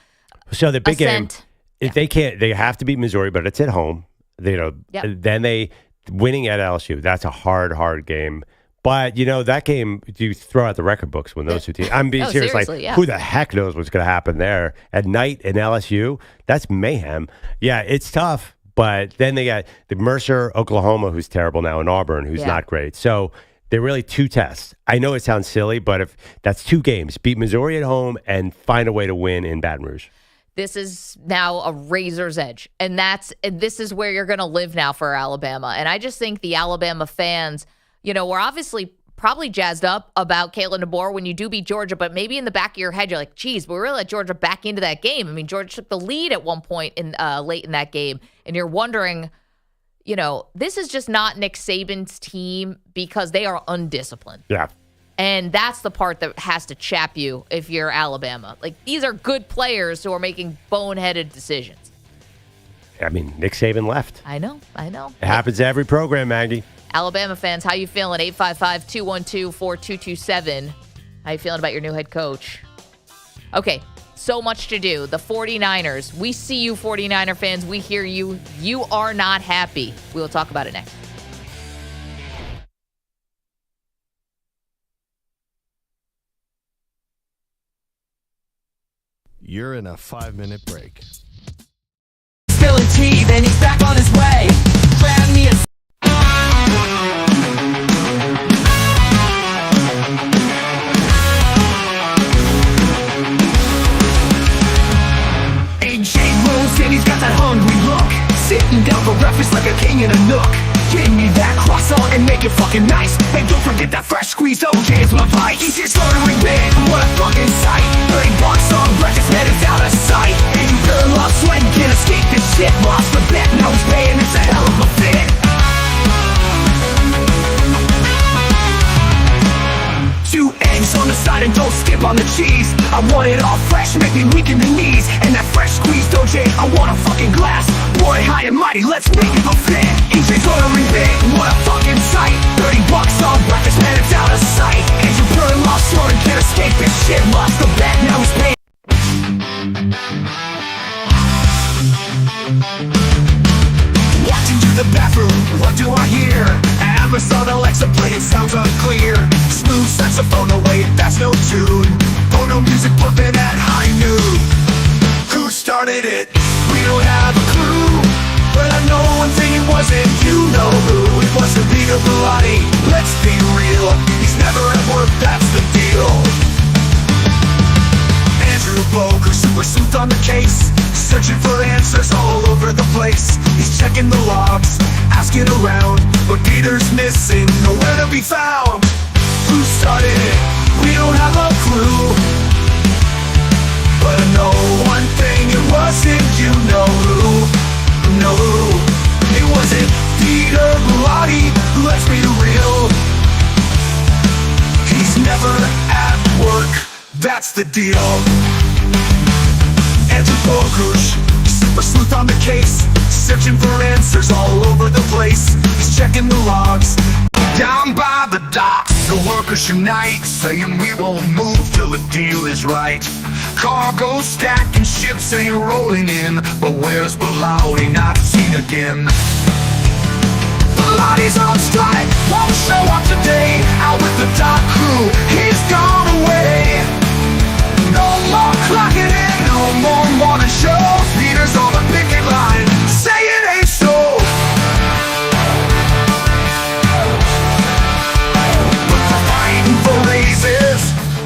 So the big
ascent.
game, if they have to beat Missouri, but it's at home. Then they winning at LSU. That's a hard game. But that game, you throw out the record books when those two teams. I'm being serious. Like, who the heck knows what's going to happen there at night in LSU? That's mayhem. Yeah, it's tough. But then they got the Mercer, Oklahoma, who's terrible now, and Auburn, who's not great. So they're really 2 tests. I know it sounds silly, but if that's 2 games, beat Missouri at home and find a way to win in Baton Rouge.
This is now a razor's edge, and this is where you're going to live now for Alabama. And I just think the Alabama fans, we're obviously probably jazzed up about Kaelin DeBoer when you do beat Georgia, but maybe in the back of your head, you're like, geez, we really let Georgia back into that game. I mean, Georgia took the lead at one point late in that game, and you're wondering, this is just not Nick Saban's team because they are undisciplined.
Yeah.
And that's the part that has to chap you if you're Alabama. Like, these are good players who are making boneheaded decisions.
Nick Saban left.
I know.
It happens to every program, Maggie.
Alabama fans, how you feeling? 855-212-4227. How you feeling about your new head coach? Okay, so much to do. The 49ers. We see you, 49er fans. We hear you. You are not happy. We will talk about it next.
You're in a 5-minute break.
Spilling tea, then he's back on his way. Grab me a AJ Rose, and he's got that hungry look. Sitting down for breakfast like a king in a nook. Give me that croissant and make it fucking nice. And don't forget that fresh squeezed OJ is my vice. He's just ordering big, what a fucking sight. $30 on breakfast, man, it's out of sight. And you really love sweating, can't escape this shit. Lost the bet, now he's paying, it's a hell of a fit. 2 eggs on the side and don't skip on the cheese. I want it all fresh, make me weak in the knees. And that fresh squeezed OJ, I want a fucking glass. Boy, high and mighty, let's make it a fit. AJ's ordering big, what a fucking sight. $30 on breakfast, man, it's out of sight. And you're pure lost, snorting, can't escape this shit. Lost the bet, now he's paying. Walking to the bathroom, what do I hear? Amazon Alexa playing sounds unclear. Smooth saxophone, no wait, that's no tune. Oh no, music pumping at high noon. Who started it? We don't have a clue. But I know one thing, it wasn't you know who. It wasn't Peter Bellotti, let's be real. He's never at work, that's the deal. Andrew Boker, super sleuth on the case. Searching for answers all over the place. He's checking the logs, asking around, but Peter's missing, nowhere to be found. Who started it? We don't have a clue. But I know one thing, it wasn't you know who. No, it wasn't Peter Bellotti, let's be real. He's never at work, that's the deal. Andrew Bogush, super sleuth on the case. Searching for answers all over the place. He's checking the logs down by the docks. The workers unite, saying we won't move till the deal is right. Cargo stacking, ships ain't rolling in. But where's Bellotti, not seen again? Bellotti's on strike, won't show up today. Out with the dock crew, he's gone away. No more clocking in, no more morning shows. Peter's on the picket line, say it ain't so. But they're fighting for raises,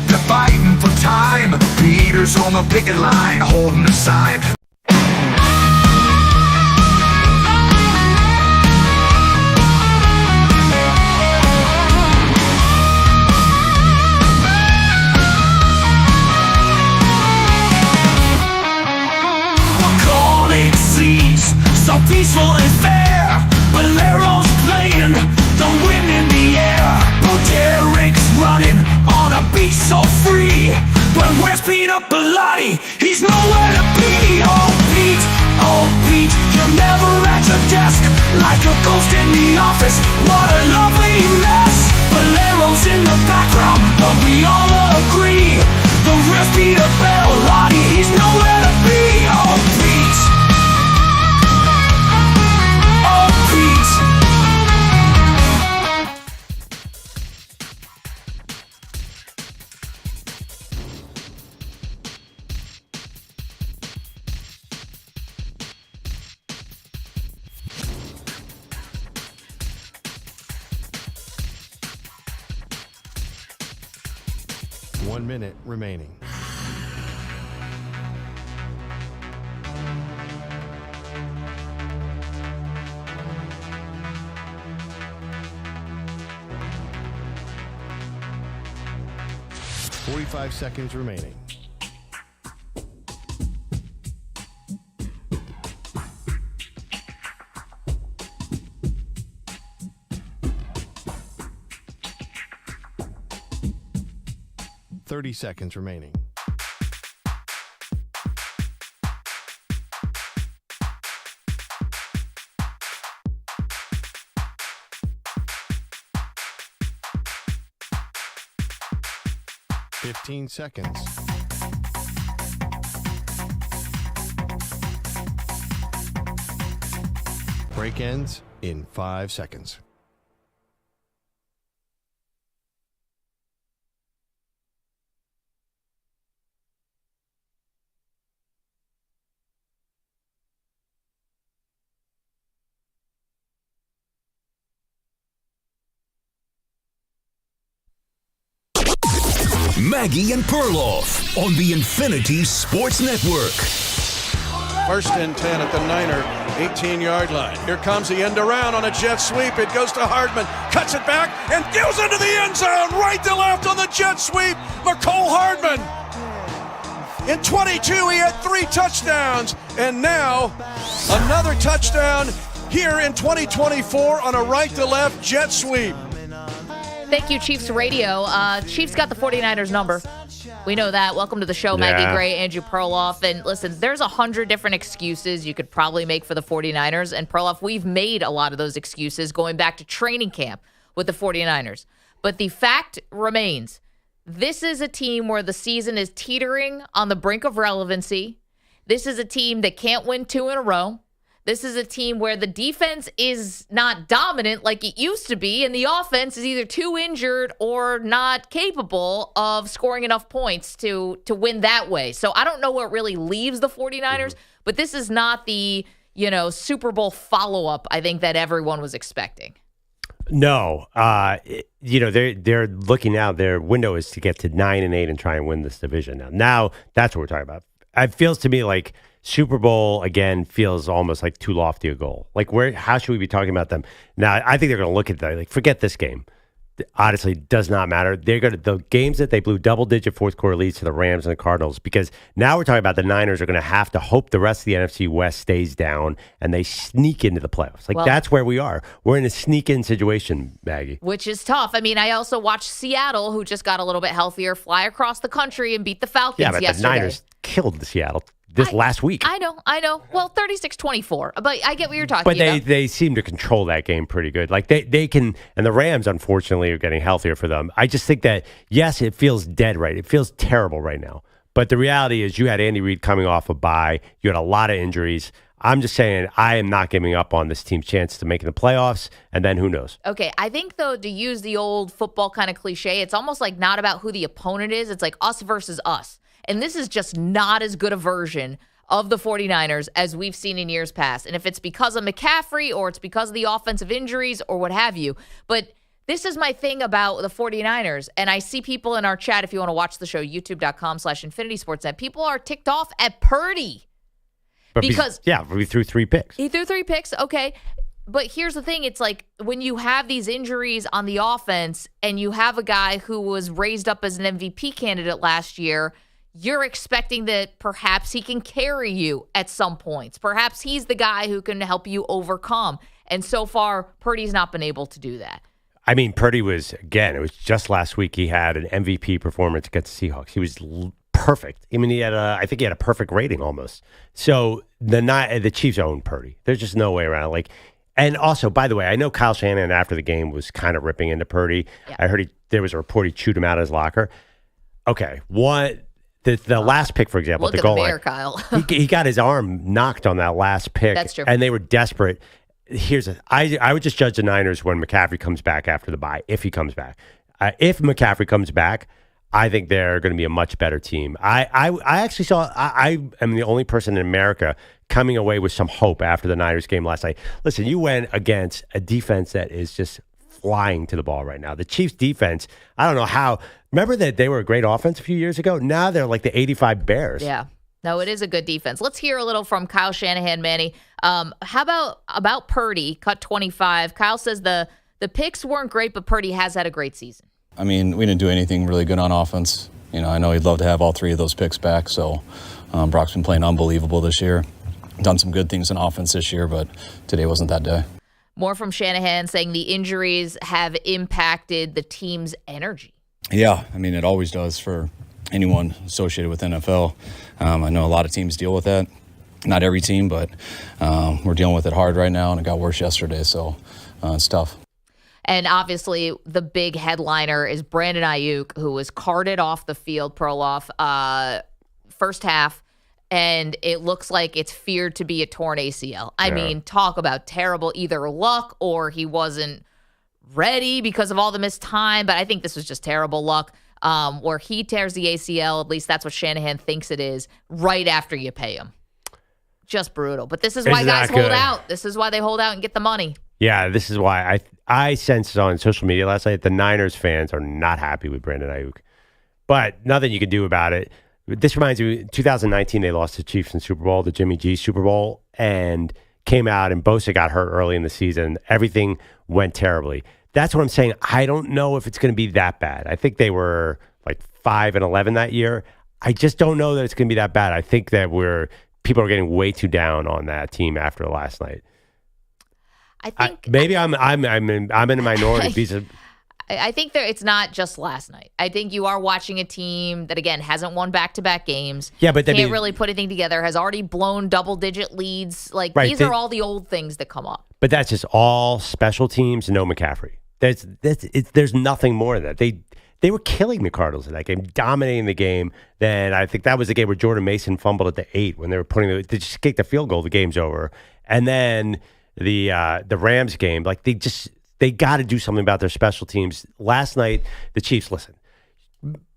they're fighting for time. Peter's on the picket line, holding the sign. So peaceful and fair, but
But where's Peter Bellotti? He's nowhere to be. Oh Pete, you're never at your desk, like a ghost in the office. What a lovely mess. Valero's in the background, but we all agree the real Peter Bellotti, he's nowhere to be. Oh Pete, oh Pete.
1 minute remaining. $45 seconds remaining. $30 seconds remaining. $15 seconds. Break ends in 5 seconds.
Maggie and Perloff on the Infinity Sports Network.
First and 10 at the Niner 18-yard line. Here comes the end around on a jet sweep. It goes to Hardman, cuts it back, and goes into the end zone. Right to left on the jet sweep. McCole Hardman. In 22, he had 3 touchdowns. And now, another touchdown here in 2024 on a right to left jet sweep.
Thank you, Chiefs Radio. Chiefs got the 49ers number. We know that. Welcome to the show, Maggie Gray, Andrew Perloff. And listen, there's 100 different excuses you could probably make for the 49ers. And Perloff, we've made a lot of those excuses going back to training camp with the 49ers. But the fact remains, this is a team where the season is teetering on the brink of relevancy. This is a team that can't win 2 in a row. This is a team where the defense is not dominant like it used to be, and the offense is either too injured or not capable of scoring enough points to win that way. So I don't know what really leaves the 49ers, but this is not the, Super Bowl follow-up, I think, that everyone was expecting.
No. They're looking now. Their window is to get to 9-8 and try and win this division. Now that's what we're talking about. It feels to me like Super Bowl, again, feels almost like too lofty a goal. Like, how should we be talking about them? Now, I think they're going to look at that. Like, forget this game. Honestly, does not matter. They're going to, the games that they blew double-digit fourth-quarter leads to the Rams and the Cardinals, because now we're talking about the Niners are going to have to hope the rest of the NFC West stays down and they sneak into the playoffs. Like, that's where we are. We're in a sneak-in situation, Maggie.
Which is tough. I mean, I also watched Seattle, who just got a little bit healthier, fly across the country and beat the Falcons yesterday.
Yeah, but the Niners killed Seattle last week.
I know. Well, 36-24. But I get what you're talking about.
But they seem to control that game pretty good. Like they can, and the Rams, unfortunately, are getting healthier for them. I just think that, yes, it feels dead right. It feels terrible right now. But the reality is you had Andy Reid coming off a bye. You had a lot of injuries. I'm just saying I am not giving up on this team's chance to making the playoffs, and then who knows?
Okay, I think, though, to use the old football kind of cliche, it's almost like not about who the opponent is. It's like us versus us. And this is just not as good a version of the 49ers as we've seen in years past. And if it's because of McCaffrey or it's because of the offensive injuries or what have you. But this is my thing about the 49ers. And I see people in our chat, if you want to watch the show, youtube.com/infinitysportsnet, people are ticked off at Purdy. Because
we threw 3 picks.
He threw 3 picks, okay. But here's the thing. It's like when you have these injuries on the offense and you have a guy who was raised up as an MVP candidate last year, you're expecting that perhaps he can carry you at some points. Perhaps he's the guy who can help you overcome. And so far, Purdy's not been able to do that.
I mean, Purdy was, again, it was just last week he had an MVP performance against the Seahawks. He was perfect. I mean, I think he had a perfect rating almost. So the Chiefs own Purdy. There's just no way around it. And also, by the way, I know Kyle Shanahan after the game was kind of ripping into Purdy. Yeah. I heard there was a report he chewed him out of his locker. Okay, the last pick, for example,
look
the
at
goal
the bear,
line,
Kyle.
he got his arm knocked on that last pick.
That's true.
And they were desperate. I would just judge the Niners when McCaffrey comes back after the bye, if he comes back. If McCaffrey comes back, I think they're going to be a much better team. I actually saw, I am the only person in America coming away with some hope after the Niners game last night. Listen, you went against a defense that is just flying to the ball right now. The Chiefs defense, I don't know how. Remember that they were a great offense a few years ago? Now they're like the 85 Bears.
Yeah. No, it is a good defense. Let's hear a little from Kyle Shanahan, Manny. How about Purdy, cut 25? Kyle says the picks weren't great, but Purdy has had a great season.
I mean, we didn't do anything really good on offense. I know he'd love to have all three of those picks back. So Brock's been playing unbelievable this year. Done some good things in offense this year, but today wasn't that day.
More from Shanahan saying the injuries have impacted the team's energy.
Yeah, I mean, it always does for anyone associated with NFL. I know a lot of teams deal with that. Not every team, but we're dealing with it hard right now, and it got worse yesterday, so it's tough.
And obviously, the big headliner is Brandon Aiyuk, who was carted off the field, Perloff, first half, and it looks like it's feared to be a torn ACL. I mean, talk about terrible either luck or he wasn't ready because of all the missed time, but I think this was just terrible luck. Where he tears the ACL, at least that's what Shanahan thinks it is, right after you pay him. Just brutal. But this is why guys hold out. This is why they hold out and get the money.
Yeah, this is why I sensed on social media last night the Niners fans are not happy with Brandon Aiyuk. But nothing you can do about it. This reminds me, 2019, they lost to the Chiefs in Super Bowl, the Jimmy G Super Bowl, and came out and Bosa got hurt early in the season. Everything went terribly. That's what I'm saying. I don't know if it's going to be that bad. I think they were like 5-11 that year. I just don't know that it's going to be that bad. I think that people are getting way too down on that team after last night.
I think
maybe I'm in a minority.
I think it's not just last night. I think you are watching a team that, again, hasn't won back-to-back games.
Yeah, but
can't really put anything together, has already blown double-digit leads. These are all the old things that come up.
But that's just all special teams, no McCaffrey. There's nothing more than that. They were killing the Cardinals in that game, dominating the game. Then I think that was the game where Jordan Mason fumbled at the 8 when they were they just kicked the field goal. The game's over. And then the Rams game, they got to do something about their special teams. Last night, the Chiefs, listen,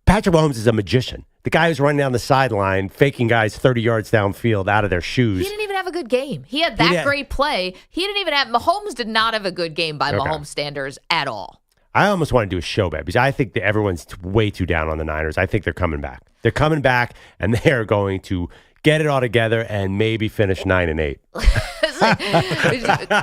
Patrick Mahomes is a magician. The guy who's running down the sideline, faking guys 30 yards downfield out of their shoes.
He didn't even have a good game. He had great play. Mahomes did not have a good game by Mahomes standards at all.
I almost want to do a show bet because I think that everyone's way too down on the Niners. I think they're coming back. They're coming back, and they're going to get it all together and maybe finish 9-8.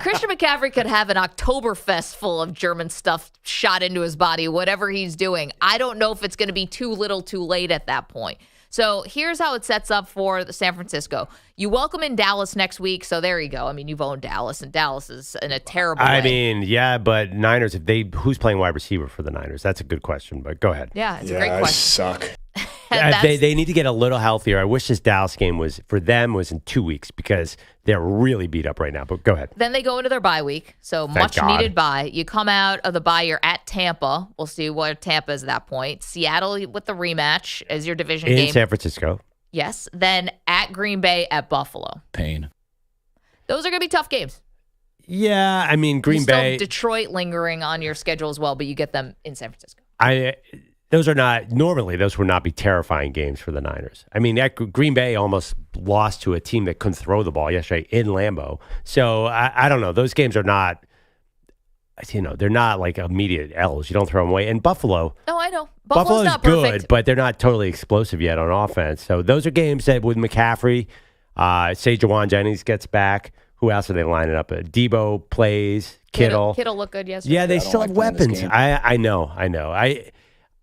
Christian McCaffrey could have an Oktoberfest full of German stuff shot into his body, whatever he's doing. I don't know if it's going to be too little too late at that point. So here's how it sets up for San Francisco. You welcome in Dallas next week, so there you go. I mean, you've owned Dallas, and Dallas is in a terrible way.
I mean, yeah, but Niners, who's playing wide receiver for the Niners? That's a good question, but go ahead.
Yeah, it's a great question.
Suck.
They need to get a little healthier. I wish this Dallas game was in 2 weeks because they're really beat up right now. But go ahead.
Then they go into their bye week, so much needed bye. You come out of the bye, you're at Tampa. We'll see where Tampa is at that point. Seattle with the rematch as your division game.
In San Francisco.
Yes. Then at Green Bay, at Buffalo.
Pain.
Those are going to be tough games.
Yeah, I mean, Green Bay.
Detroit lingering on your schedule as well, but you get them in San Francisco.
Those would not be terrifying games for the Niners. I mean, Green Bay almost lost to a team that couldn't throw the ball yesterday in Lambeau. So I don't know. Those games are not, they're not like immediate L's. You don't throw them away. And Buffalo.
Oh, I know.
Buffalo's
not
good,
perfect.
but they're not totally explosive yet on offense. So those are games that with McCaffrey, say Jawan Jennings gets back. Who else are they lining up? Debo plays. Kittle
looked good yesterday.
Yeah, they still have weapons. I know.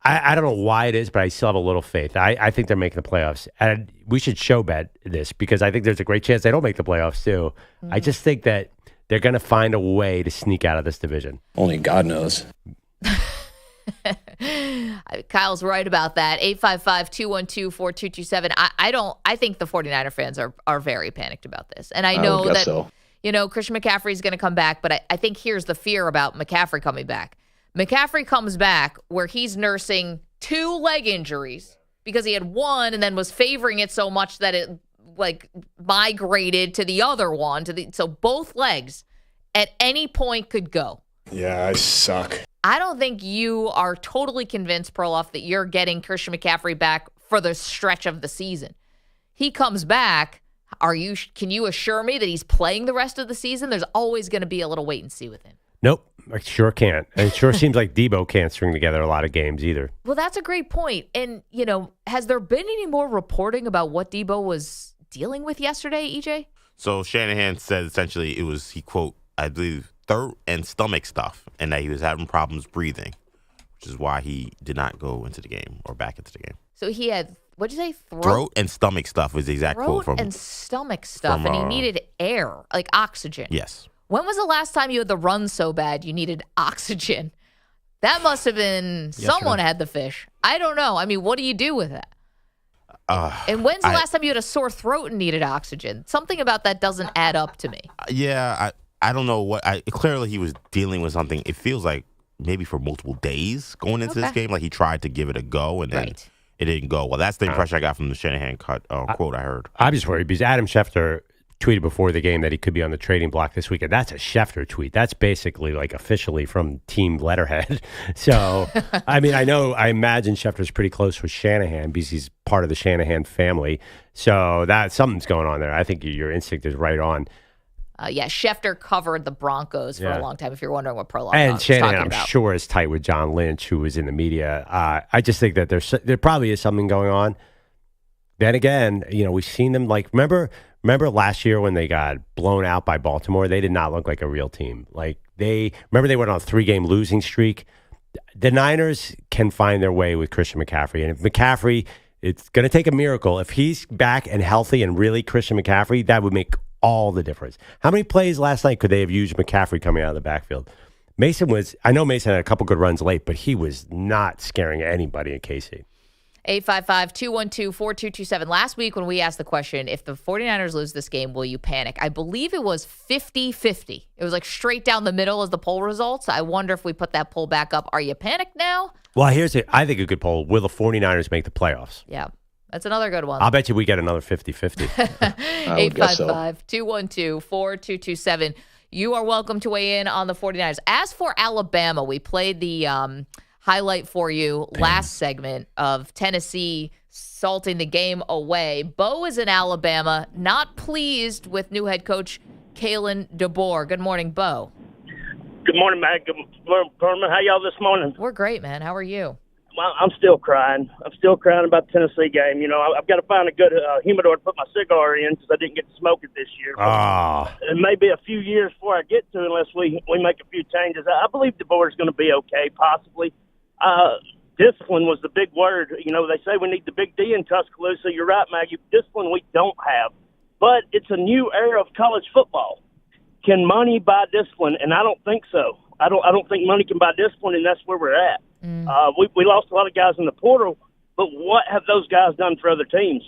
I don't know why it is, but I still have a little faith. I think they're making the playoffs. And we should show bet this because I think there's a great chance they don't make the playoffs too. Mm-hmm. I just think that they're going to find a way to sneak out of this division.
Only God knows.
Kyle's right about that. 855-212-4227. I think the 49er fans are very panicked about this. And I know that, Christian McCaffrey is going to come back, but I think here's the fear about McCaffrey coming back. McCaffrey comes back where he's nursing 2 leg injuries because he had one and then was favoring it so much that it migrated to the other one. So both legs at any point could go.
Yeah, I suck.
I don't think you are totally convinced, Perloff, that you're getting Christian McCaffrey back for the stretch of the season. He comes back. Can you assure me that he's playing the rest of the season? There's always going to be a little wait and see with him.
Nope, I sure can't. And it sure seems like Daboll can't string together a lot of games either.
Well, that's a great point. And, has there been any more reporting about what Daboll was dealing with yesterday, EJ?
So Shanahan said essentially it was, he quote, I believe, throat and stomach stuff, and that he was having problems breathing, which is why he did not go into the game or back into the game.
So he had, what'd you say?
Throat and stomach stuff was the exact quote from.
Throat and stomach stuff, and he needed air, like oxygen.
Yes.
When was the last time you had the run so bad you needed oxygen? That must have been someone had the fish. I don't know. I mean, what do you do with that? And when's the last time you had a sore throat and needed oxygen? Something about that doesn't add up to me.
Yeah, I don't know what. Clearly, he was dealing with something. It feels like maybe for multiple days going into this game. Like he tried to give it a go, and then it didn't go. Well, that's the impression I got from the Shanahan quote I heard.
I'm just worried because Adam Schefter tweeted before the game that he could be on the trading block this weekend. That's a Schefter tweet. That's basically like officially from team letterhead. So, I mean, I imagine Schefter's pretty close with Shanahan because he's part of the Shanahan family. So something's going on there. I think your instinct is right on.
Schefter covered the Broncos for a long time, if you're wondering what Perloff
and
was
Shanahan,
talking about.
I'm sure, is tight with John Lynch, who was in the media. I just think that there probably is something going on. Then again, we've seen them remember last year when they got blown out by Baltimore? They did not look like a real team. They went on a 3-game losing streak. The Niners can find their way with Christian McCaffrey. And if McCaffrey, it's going to take a miracle. If he's back and healthy and really Christian McCaffrey, that would make all the difference. How many plays last night could they have used McCaffrey coming out of the backfield? I know Mason had a couple good runs late, but he was not scaring anybody in KC.
855-212-4227. Last week when we asked the question, if the 49ers lose this game, will you panic? I believe it was 50-50. It was straight down the middle as the poll results. I wonder if we put that poll back up. Are you panicked now?
Well, I think a good poll. Will the 49ers make the playoffs?
Yeah, that's another good one.
I'll bet you we get another 50-50.
855-212-4227. You are welcome to weigh in on the 49ers. As for Alabama, we played the highlight for you last segment of Tennessee salting the game away. Bo is in Alabama, not pleased with new head coach Kaelin DeBoer. Good morning, Bo.
Good morning, Matt. Good morning, Perman. How y'all this morning?
We're great, man. How are you?
Well, I'm still crying. I'm still crying about the Tennessee game. I've got to find a good humidor to put my cigar in because I didn't get to smoke it this year. It may be a few years before I get to unless we make a few changes. I believe DeBoer is going to be okay, possibly. Discipline was the big word. They say we need the big D in Tuscaloosa. You're right, Maggie. Discipline we don't have. But it's a new era of college football. Can money buy discipline? And I don't think so. I don't think money can buy discipline, and that's where we're at. We lost a lot of guys in the portal, but what have those guys done for other teams?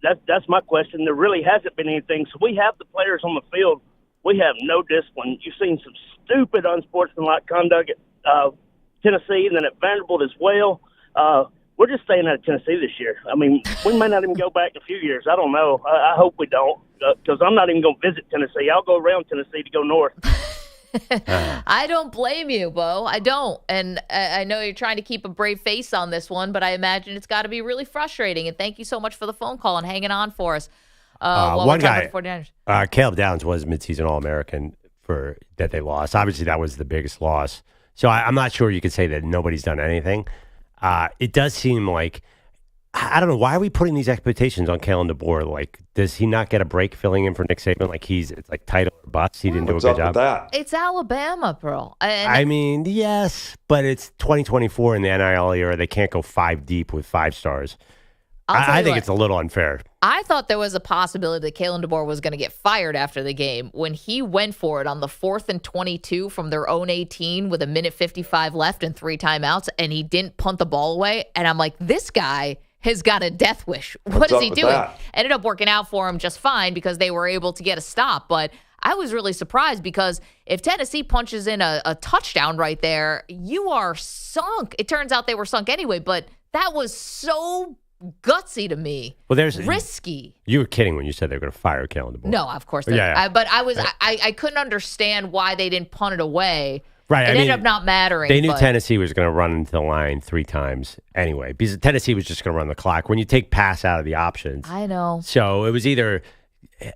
That's my question. There really hasn't been anything. So we have the players on the field. We have no discipline. You've seen some stupid, unsportsmanlike conduct at Tennessee and then at Vanderbilt as well. We're just staying out of Tennessee this year. I mean, we may not even go back in a few years. I don't know. I hope we don't because I'm not even going to visit Tennessee. I'll go around Tennessee to go north.
I don't blame you, Bo. I don't. And I know you're trying to keep a brave face on this one, but I imagine it's got to be really frustrating. And thank you so much for the phone call and hanging on for us.
One guy,
49ers.
Caleb Downs was midseason All-American that they lost. Obviously, that was the biggest loss. So I'm not sure you could say that nobody's done anything. It does seem like, I don't know, why are we putting these expectations on Kaelin DeBoer? Does he not get a break filling in for Nick Saban? It's like title or bust. He didn't do a good job.
It's Alabama, bro.
I mean, yes, but it's 2024 in the NIL era. They can't go 5 deep with 5 stars. I think it's a little unfair.
I thought there was a possibility that Kaelin DeBoer was going to get fired after the game when he went for it on the 4th and 22 from their own 18 with 1:55 left and 3 timeouts, and he didn't punt the ball away. And I'm like, this guy has got a death wish. What is he doing? Ended up working out for him just fine because they were able to get a stop. But I was really surprised because if Tennessee punches in a touchdown right there, you are sunk. It turns out they were sunk anyway, but that was so gutsy to me.
Well, there's
risky.
You were kidding when you said they were going to fire Kaelin DeBoer.
No, of course not.
Yeah.
But I couldn't understand why they didn't punt it away.
Right.
It ended up not mattering.
They knew Tennessee was going to run into the line 3 times anyway, because Tennessee was just going to run the clock. When you take pass out of the options.
I know.
So it was either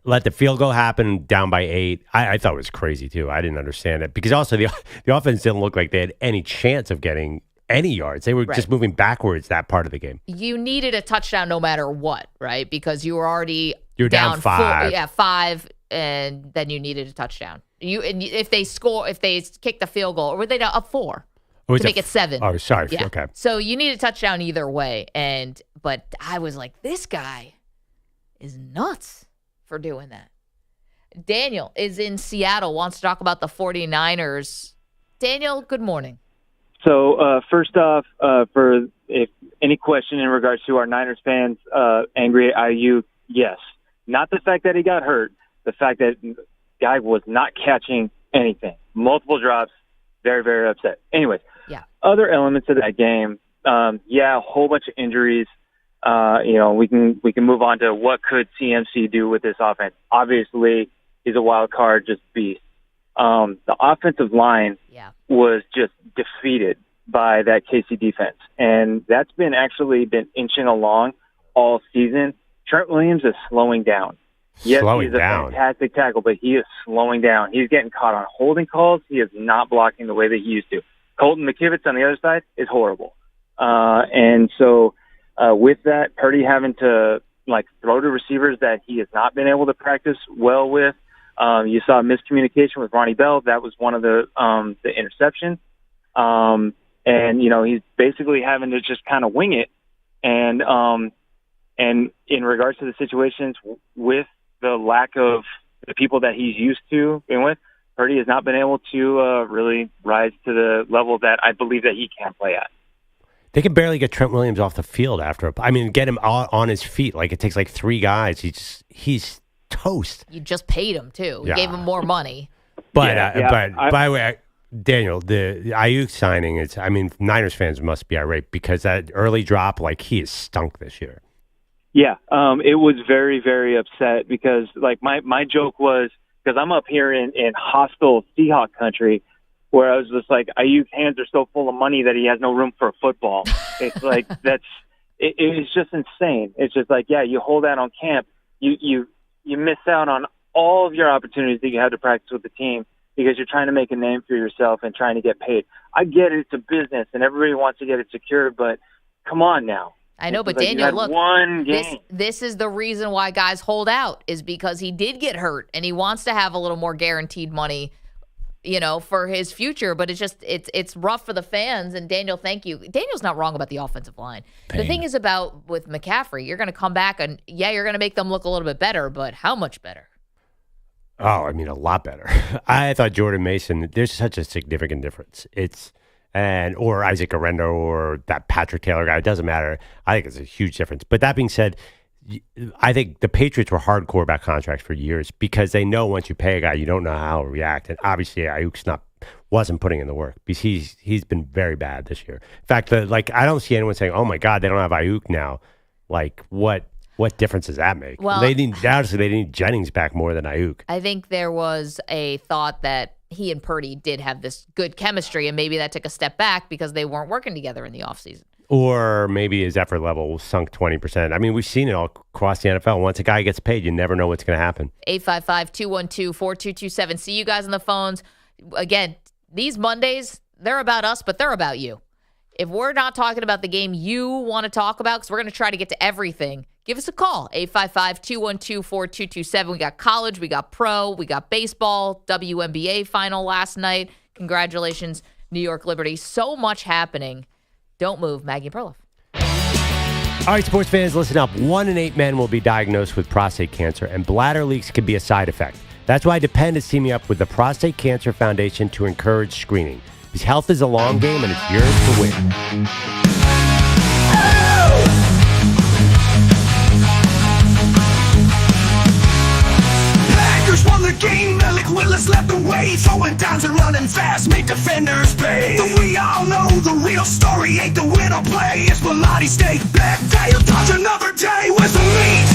let the field goal happen down by 8. I thought it was crazy too. I didn't understand it because also the offense didn't look like they had any chance of getting any yards. They were just moving backwards that part of the game.
You needed a touchdown no matter what, right? Because you were already
down 5.
5, and then you needed a touchdown. If they kick the field goal, or were they up 4 to make it 7?
Oh, sorry.
Yeah.
Okay.
So you need a touchdown either way. But I was like, this guy is nuts for doing that. Daniel is in Seattle, wants to talk about the 49ers. Daniel, good morning.
So first off, for if any question in regards to our Niners fans angry at Aiyuk, yes. Not the fact that he got hurt, the fact that guy was not catching anything. Multiple drops, very, very upset. Anyways, other elements of that game, a whole bunch of injuries. We can move on to what could CMC do with this offense. Obviously, he's a wild card, just beast. The offensive line was just defeated by that KC defense, and that's been inching along all season. Trent Williams is slowing down. Yes, he's a fantastic tackle, but he is slowing down. He's getting caught on holding calls. He is not blocking the way that he used to. Colton McKivitz on the other side is horrible. And so with that, Purdy having to throw to receivers that he has not been able to practice well with. You saw miscommunication with Ronnie Bell. That was one of the interceptions. And he's basically having to just kind of wing it. And in regards to the situations with the lack of the people that he's used to being with, Purdy has not been able to really rise to the level that I believe that he can play at.
They can barely get Trent Williams off the field get him on his feet. It takes 3 guys. He's toast.
You just paid him too. You gave him more money.
But by the way, Daniel, the Aiyuk signing Niners fans must be irate because that early drop, he has stunk this year.
Yeah, it was very, very upset because my joke was, because I'm up here in hostile Seahawk country, where I was just like, Aiyuk's hands are so full of money that he has no room for a football. It's it's just insane. It's just you hold out on camp, you miss out on all of your opportunities that you have to practice with the team because you're trying to make a name for yourself and trying to get paid. I get it, it's a business and everybody wants to get it secured, but come on now.
I know, but
Daniel,
look,
one game.
This is the reason why guys hold out is because he did get hurt and he wants to have a little more guaranteed money, for his future. But it's rough for the fans. And Daniel, thank you. Daniel's not wrong about the offensive line. The thing is with McCaffrey, you're going to come back and you're going to make them look a little bit better, but how much better?
Oh, a lot better. I thought Jordan Mason, there's such a significant difference. Or Isaac Arendo or that Patrick Taylor guy. It doesn't matter. I think it's a huge difference. But that being said, I think the Patriots were hardcore about contracts for years because they know once you pay a guy, you don't know how to react. And obviously, Aiyuk's wasn't putting in the work because he's been very bad this year. In fact, I don't see anyone saying, "Oh my God, they don't have Aiyuk now." What difference does that make?
Well,
they need Jennings back more than Aiyuk.
I think there was a thought that he and Purdy did have this good chemistry, and maybe that took a step back because they weren't working together in the offseason.
Or maybe his effort level sunk 20%. We've seen it all across the NFL. Once a guy gets paid, you never know what's going to happen.
855-212-4227. See you guys on the phones. Again, these Mondays, they're about us, but they're about you. If we're not talking about the game you want to talk about, because we're going to try to get to everything, give us a call, 855-212-4227. We got college, we got pro, we got baseball, WNBA final last night. Congratulations, New York Liberty. So much happening. Don't move. Maggie and Perloff.
All right, sports fans, listen up. 1 in 8 men will be diagnosed with prostate cancer, and bladder leaks can be a side effect. That's why Depend is teaming up with the Prostate Cancer Foundation to encourage screening. Because health is a long game, and it's yours to win.
Won the game, Malik Willis led the way, throwing downs and running fast, made defenders pay. But we all know the real story ain't the win or play. It's Bilotti steak, back day, dodge another day. Where's the meat?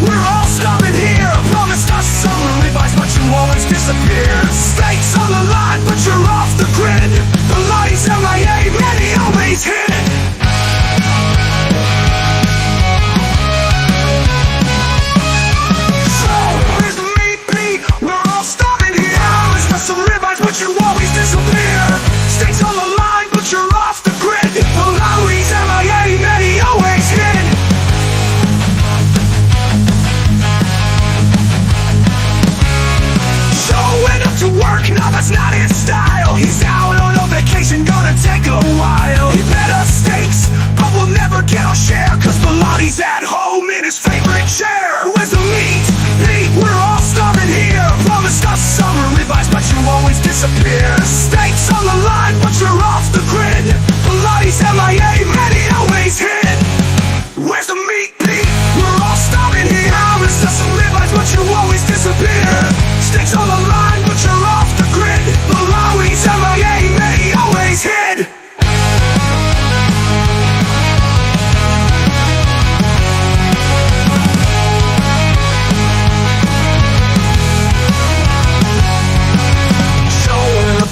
We're all stopping here. Promised us summer ribeyes, but you always disappear. Stakes on the line, but you're off the grid. Bilotti's MIA, many always hit. Some ribeyes, but you always disappear. Stakes on the line, but you're off the grid. The Lowry's MIA, many always hit. Showing up to work, no, that's not his style. He's out on a vacation, gonna take a while. He bet us stakes, but we'll never get our share. Cause Bilotti's at home in his favorite chair. Where's the meat? We're all starving here. Promised us summer ribeyes, but you always disappear. Stakes on the line, but you're off the grid. Bilotti's MIA, many always hit. Where's the meat, Pete? We're all starving here. Promised us some ribeyes, but you always disappear. Stakes on the line, but you're off the grid. Bilotti's MIA, many always hit.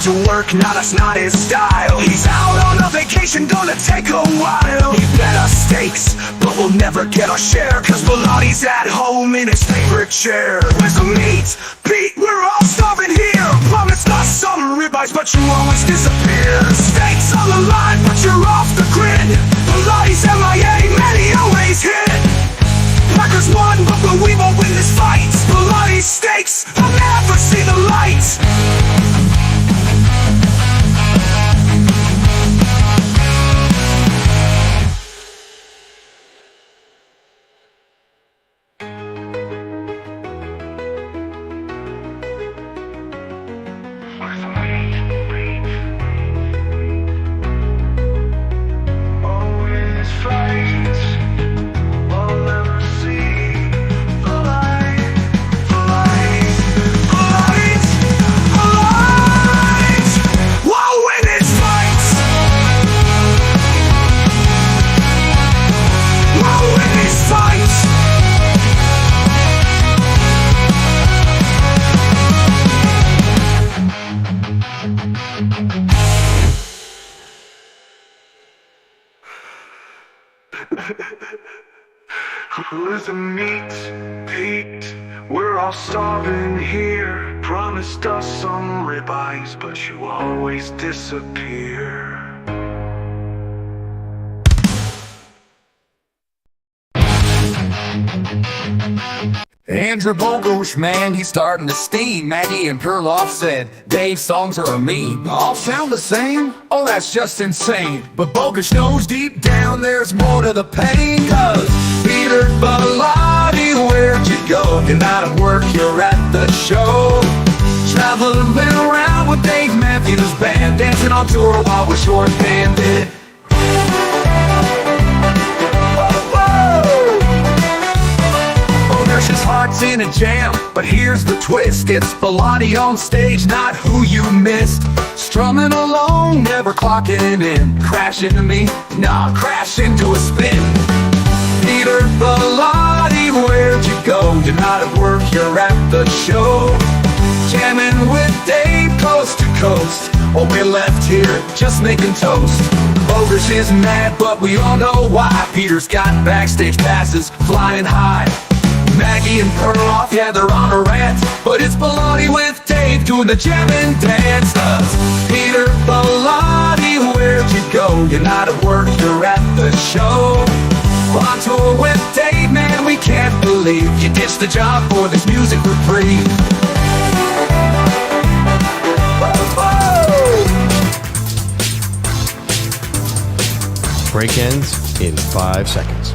To work, now that's not his style. He's out on a vacation, gonna take a while. He bet us stakes, but we'll never get our share. Cause Bilotti's at home in his favorite chair. Where's the meat? Pete, we're all starving here. Promised us some ribeyes, but you always disappear. Stakes on the line, but you're off the grid. Bilotti's MIA, many always hit. Packers won, but we won't win this fight. Bilotti's stakes, I'll never see the light. Where's the meat, Pete? We're all starving here. Promised us some ribeyes, but you always disappear. Andrew Bogusch, man, he's starting to steam. Maggie and Perloff said Dave's songs are a meme. All sound the same? Oh, that's just insane. But Bogusch knows deep down there's more to the pain. Cause Peter Bilotti, where'd you go? You're not at work, you're at the show. Traveling around with Dave Matthews Band, dancing on tour while we're short-handed. His heart's in a jam, but here's the twist. It's Bilotti on stage, not who you missed. Strumming along, never clocking in. Crash into me, nah, crash into a spin. Peter Bilotti, where'd you go? You're not at work, you're at the show. Jamming with Dave coast to coast. Oh, we're left here, just making toast. Bogusch is mad, but we all know why. Peter's got backstage passes, flying high. Maggie and Perloff, yeah, they're on a rant. But it's Bilotti with Dave doing the jamming dance. Peter Bilotti, where'd you go? You're not at work, you're at the show. On tour with Dave, man, we can't believe you ditched the job for this music for free.
Break ends in 5 seconds.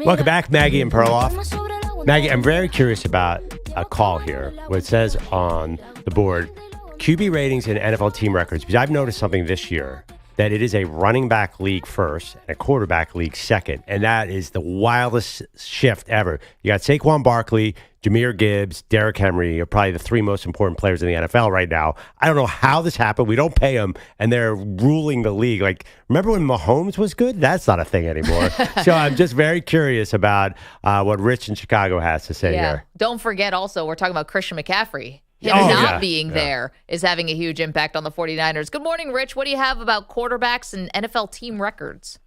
Welcome back, Maggie and Perloff. Maggie, I'm very curious about a call here where it says on the board, QB ratings and NFL team records, because I've noticed something this year, that it is a running back league first and a quarterback league second, and that is the wildest shift ever. You got Saquon Barkley, Jahmyr Gibbs, Derrick Henry are probably the three most important players in the NFL right now. I don't know how this happened. We don't pay them, and they're ruling the league. Like, remember when Mahomes was good? That's not a thing anymore. So I'm just very curious about what Rich in Chicago has to say here.
Don't forget also, we're talking about Christian McCaffrey. Him not being there is having a huge impact on the 49ers. Good morning, Rich. What do you have about quarterbacks and NFL team records?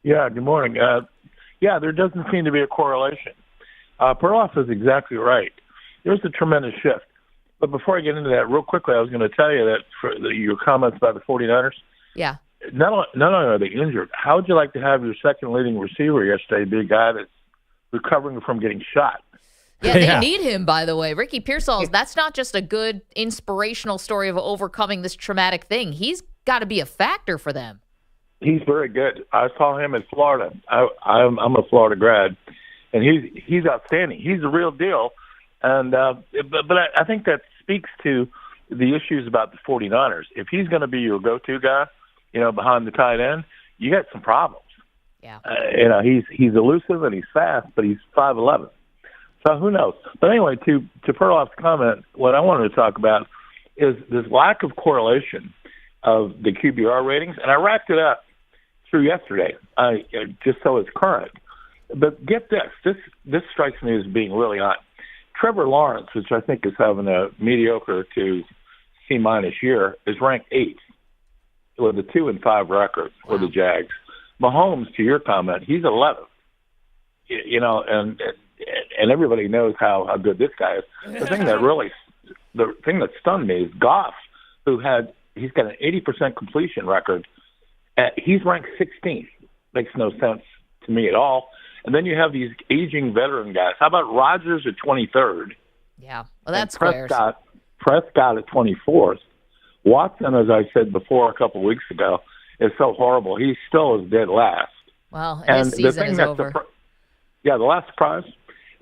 Yeah, good morning. There doesn't seem to be a correlation. Perloff is exactly right. There's a tremendous shift. But before I get into that, real quickly, I was going to tell you that for your comments about the 49ers, not only are they injured, how would you like to have your second leading receiver yesterday be a guy that's recovering from getting shot?
Yeah, they need him, by the way. Ricky Pearsall, that's not just a good inspirational story of overcoming this traumatic thing. He's got to be a factor for them.
He's very good. I saw him in Florida. I'm a Florida grad, and he's outstanding. He's the real deal. And but I think that speaks to the issues about the 49ers. If he's going to be your go-to guy, behind the tight end, you got some problems.
Yeah.
He's elusive and he's fast, but he's 5'11". So who knows? But anyway, to Perloff's comment, what I wanted to talk about is this lack of correlation of the QBR ratings, and I racked it up through yesterday, just so it's current. But get this strikes me as being really odd. Trevor Lawrence, which I think is having a mediocre to C- year, is ranked 8th with a 2-5 record for the Jags. Mahomes, to your comment, he's 11th. And everybody knows how good this guy is. The thing that stunned me is Goff, he's got an 80% completion record. He's ranked 16th. Makes no sense to me at all. And then you have these aging veteran guys. How about Rodgers at 23rd?
Yeah, well, that's
Prescott at 24th. Watson, as I said before a couple of weeks ago, is so horrible. He still is dead last.
Well, his season is over.
The last surprise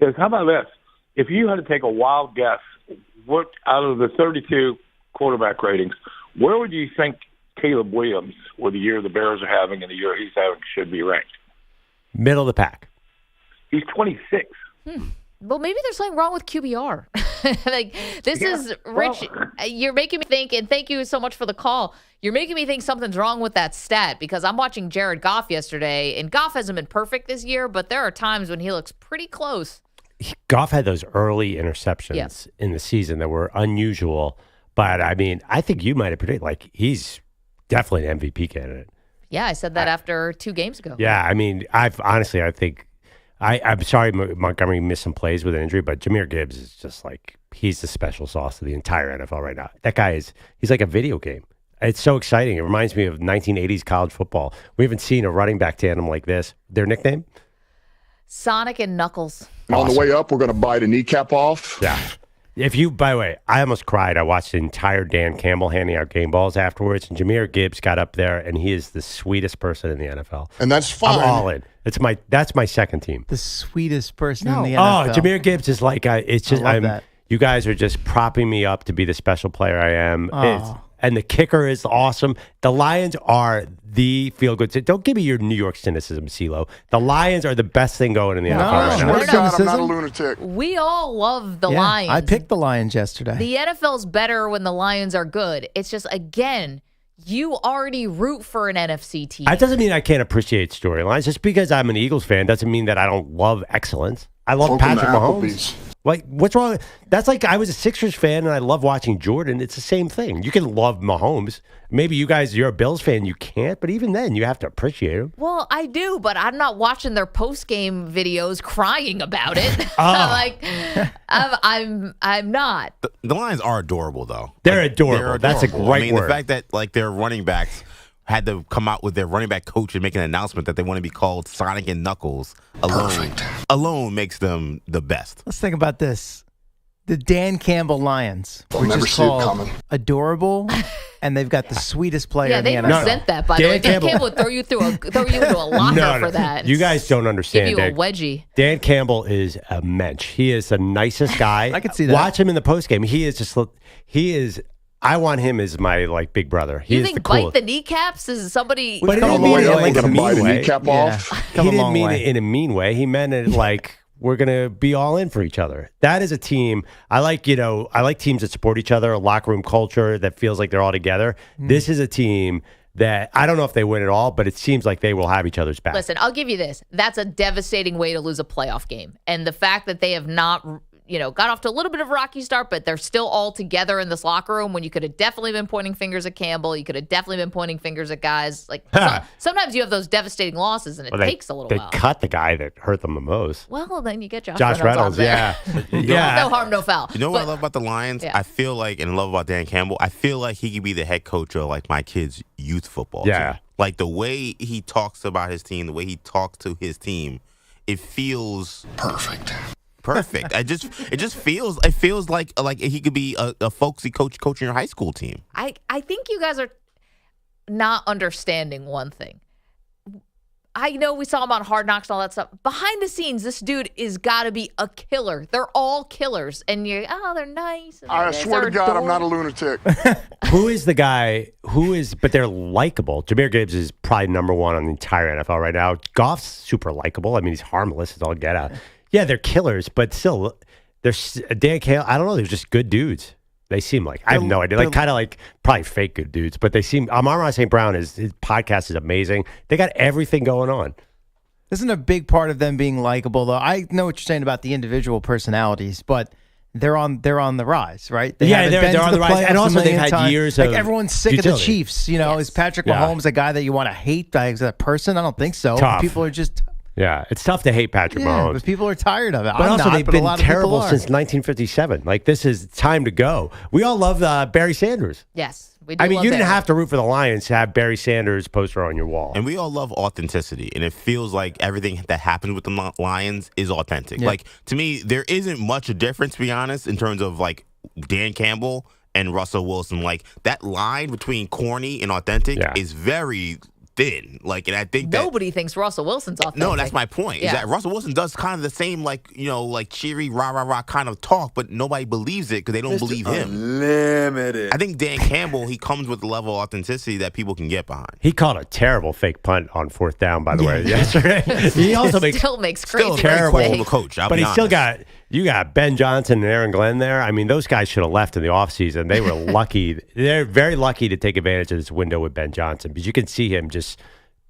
is, how about this? If you had to take a wild guess, what out of the 32 quarterback ratings, where would you think Caleb Williams, with the year the Bears are having and the year he's having, should be ranked?
Middle of the pack.
He's 26.
Well, maybe there's something wrong with QBR. Rich, you're making me think, and thank you so much for the call. You're making me think something's wrong with that stat, because I'm watching Jared Goff yesterday, and Goff hasn't been perfect this year, but there are times when he looks pretty close.
Goff had those early interceptions in the season that were unusual, but I mean, I think you might have predicted, he's definitely an MVP candidate.
Yeah, I said that after 2 games ago.
Yeah, I mean, I think I'm sorry Montgomery missed some plays with an injury, but Jahmyr Gibbs is just he's the special sauce of the entire NFL right now. That guy he's like a video game. It's so exciting. It reminds me of 1980s college football. We haven't seen a running back tandem like this. Their nickname?
Sonic and Knuckles.
On the way up, we're going to bite a kneecap off.
Yeah. By the way, I almost cried. I watched the entire Dan Campbell handing out game balls afterwards, and Jahmyr Gibbs got up there, and he is the sweetest person in the NFL.
And that's fine.
I'm all in. That's my second team.
The sweetest person in the NFL.
Oh, Jahmyr Gibbs is it's just,
that.
You guys are just propping me up to be the special player I am. And the kicker is awesome. The Lions are the feel-good team. Don't give me your New York cynicism, CeeLo. The Lions are the best thing going in the NFL right now.
I'm not a lunatic.
We all love the Lions.
I picked the Lions yesterday.
The NFL's better when the Lions are good. It's just, again, you already root for an NFC team.
That doesn't mean I can't appreciate storylines. Just because I'm an Eagles fan doesn't mean that I don't love excellence. I love Patrick Mahomes. What's wrong? That's I was a Sixers fan and I love watching Jordan. It's the same thing. You can love Mahomes. Maybe you're a Bills fan, you can't, but even then, you have to appreciate him.
Well, I do, but I'm not watching their post-game videos crying about it. I'm not.
The Lions are adorable, though.
They're adorable. That's a great word.
The fact that their running backs had to come out with their running back coach and make an announcement that they want to be called Sonic and Knuckles alone makes them the best.
Let's think about this. The Dan Campbell Lions,
They'll
which
never
is
see it
called
coming.
Adorable, and they've got the sweetest player
Yeah,
in the
they
NFL.
resent that, by the way. Dan Campbell would throw you into a locker for that.
You guys don't understand.
Give you a
Dan.
wedgie.
Dan Campbell is a mensch. He is the nicest guy.
I can see that.
Watch him in the postgame. He is. I want him as my big brother. He
You
is
think
the
bite
coolest.
the kneecaps is somebody?
But he
come
didn't
a
mean
long
it
way.
like
We're
a
gonna
bite
mean
a
way.
kneecap off.
He
Come a
didn't
long
mean
way.
it in a mean way. He meant it like we're gonna be all in for each other. That is a team. I like teams that support each other, a locker room culture that feels like they're all together. This is a team that I don't know if they win it all, but it seems like they will have each other's back.
Listen, I'll give you this. That's a devastating way to lose a playoff game. And the fact that they have not, got off to a little bit of a rocky start, but they're still all together in this locker room when you could have definitely been pointing fingers at Campbell. You could have definitely been pointing fingers at guys. Sometimes you have those devastating losses, and it takes a little while.
They cut the guy that hurt them the most.
Well, then you get
Josh Reynolds, yeah.
No harm, no foul.
You know what I love about the Lions?
Yeah.
I feel like, and love about Dan Campbell, I feel like he could be the head coach of my kids' youth football team. Like the way he talks about his team, the way he talks to his team, it feels perfect. It just feels like he could be a folksy coach coaching your high school team.
I think you guys are not understanding one thing. I know we saw him on Hard Knocks and all that stuff. Behind the scenes, this dude is got to be a killer. They're all killers. And they're nice. And
I swear to God, I'm not a lunatic.
Who is the guy but they're likable. Jahmyr Gibbs is probably number one on the entire NFL right now. Goff's super likable. I mean, he's harmless as all get out. Yeah, they're killers, but still, they're Dan Campbell. I don't know. They're just good dudes. They seem like I have no idea. Kind of probably fake good dudes, but they seem. Amon-Ra St. Brown his podcast is amazing. They got everything going on.
Isn't a big part of them being likable, though? I know what you're saying about the individual personalities, but they're on the rise, right? They're
on the rise, and also they've had years of
everyone's sick
utility.
of the Chiefs. Is Patrick Mahomes a guy that you want to hate as a person? I don't think so.
Tough.
People are just.
Yeah, it's tough to hate Patrick Mahomes.
But people are tired of it.
But also, they've been
a lot
terrible
of people
since 1957. This is time to go. We all love Barry Sanders.
Yes, we do.
I mean, you didn't
Barry.
have to root for the Lions to have Barry Sanders poster on your wall.
And we all love authenticity, and it feels like everything that happens with the Lions is authentic.
Yeah.
To me, there isn't much a difference, to be honest, in terms of Dan Campbell and Russell Wilson. That line between corny and authentic is very thin. And I think
Nobody thinks Russell Wilson's authentic.
No, that's my point.
Yeah.
Is that Russell Wilson does kind of the same, cheery, rah kind of talk, but nobody believes it because they don't believe him.
Unlimited.
I think Dan Campbell, he comes with a level of authenticity that people can get behind.
He caught a terrible fake punt on 4th down, by the way, yesterday. He also
makes crazy
terrible
mistakes.
Coach,
but he still got. You got Ben Johnson and Aaron Glenn there. I mean, those guys should have left in the offseason. They were lucky. They're very lucky to take advantage of this window with Ben Johnson because you can see him just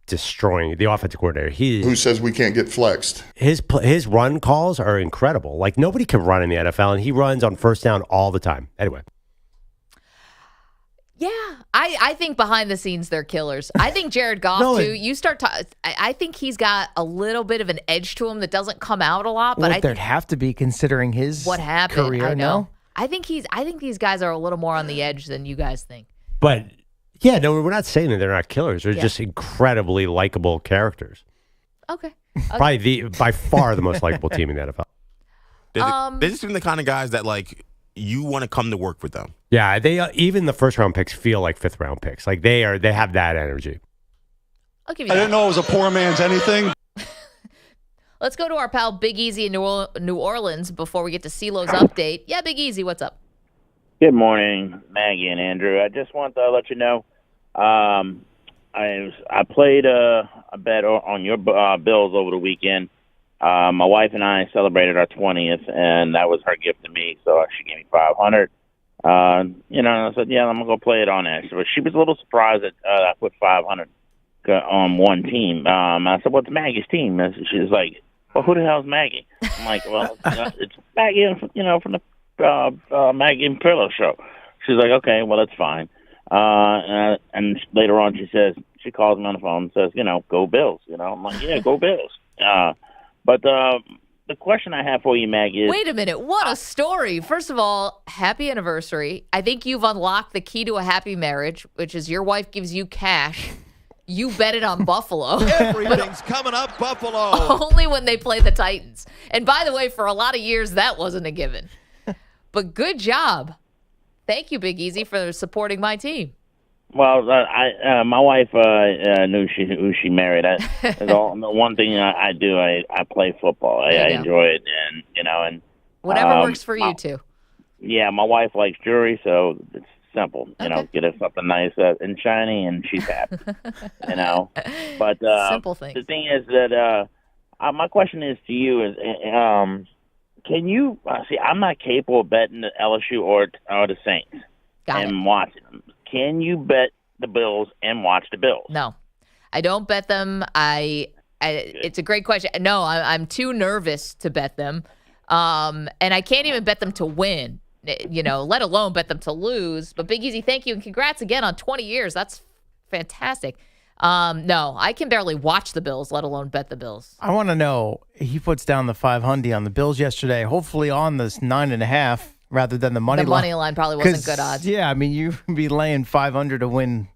destroying the offensive coordinator.
Who says we can't get flexed?
His run calls are incredible. Nobody can run in the NFL, and he runs on 1st down all the time. Anyway.
Yeah, I think behind the scenes they're killers. I think Jared Goff too. You start I think he's got a little bit of an edge to him that doesn't come out a lot. But
there'd have to be considering his
what happened.
career.
I know.
No?
I think these guys are a little more on the edge than you guys think.
But yeah, no, we're not saying that they're not killers. They're just incredibly likable characters.
Okay.
Probably by far the most likable team in the NFL.
They just seem the kind of guys that you want to come to work with them.
Yeah, they even the 1st round picks feel like 5th round picks. They have that energy.
I'll give you
I
that.
didn't know it was a poor man's anything.
Let's go to our pal Big Easy in New Orleans before we get to CeeLo's update. Yeah, Big Easy, what's up?
Good morning, Maggie and Andrew. I just want to let you know I played a bet on your Bills over the weekend. My wife and I celebrated our 20th, and that was her gift to me, so she gave me $500. I said, yeah, I'm going to go play it on that. So she was a little surprised that I put $500 on one team. I said, what's Maggie's team? And she was like, well, who the hell is Maggie? I'm like, well, it's Maggie, from the Maggie and Perloff show. She's like, okay, well, that's fine. And later on, she calls me on the phone and says, go Bills. I'm like, yeah, go Bills. But the question I have for you, Maggie, is...
Wait a minute. What a story. First of all, happy anniversary. I think you've unlocked the key to a happy marriage, which is your wife gives you cash. You bet it on Buffalo.
Everything's coming up, Buffalo.
Only when they play the Titans. And by the way, for a lot of years, that wasn't a given. But good job. Thank you, Big Easy, for supporting my team.
Well, my wife knew who she married. The one thing I do, I play football. I enjoy it, and
whatever works for you too.
Yeah, my wife likes jewelry, so it's simple. Get her something nice and shiny, and she's happy. But
simple things.
The thing is that my question is to you is, can you see? I'm not capable of betting the LSU or the Saints and watching them. Can you bet the Bills and watch the Bills?
No, I don't bet them. It's a great question. No, I'm too nervous to bet them, and I can't even bet them to win. Let alone bet them to lose. But Big Easy, thank you, and congrats again on 20 years. That's fantastic. No, I can barely watch the Bills, let alone bet the Bills.
I want to know, he puts down the 500 on the Bills yesterday, hopefully on this 9.5 rather than the money line.
The money line probably wasn't good odds.
Yeah, I mean, you'd be laying 500 to win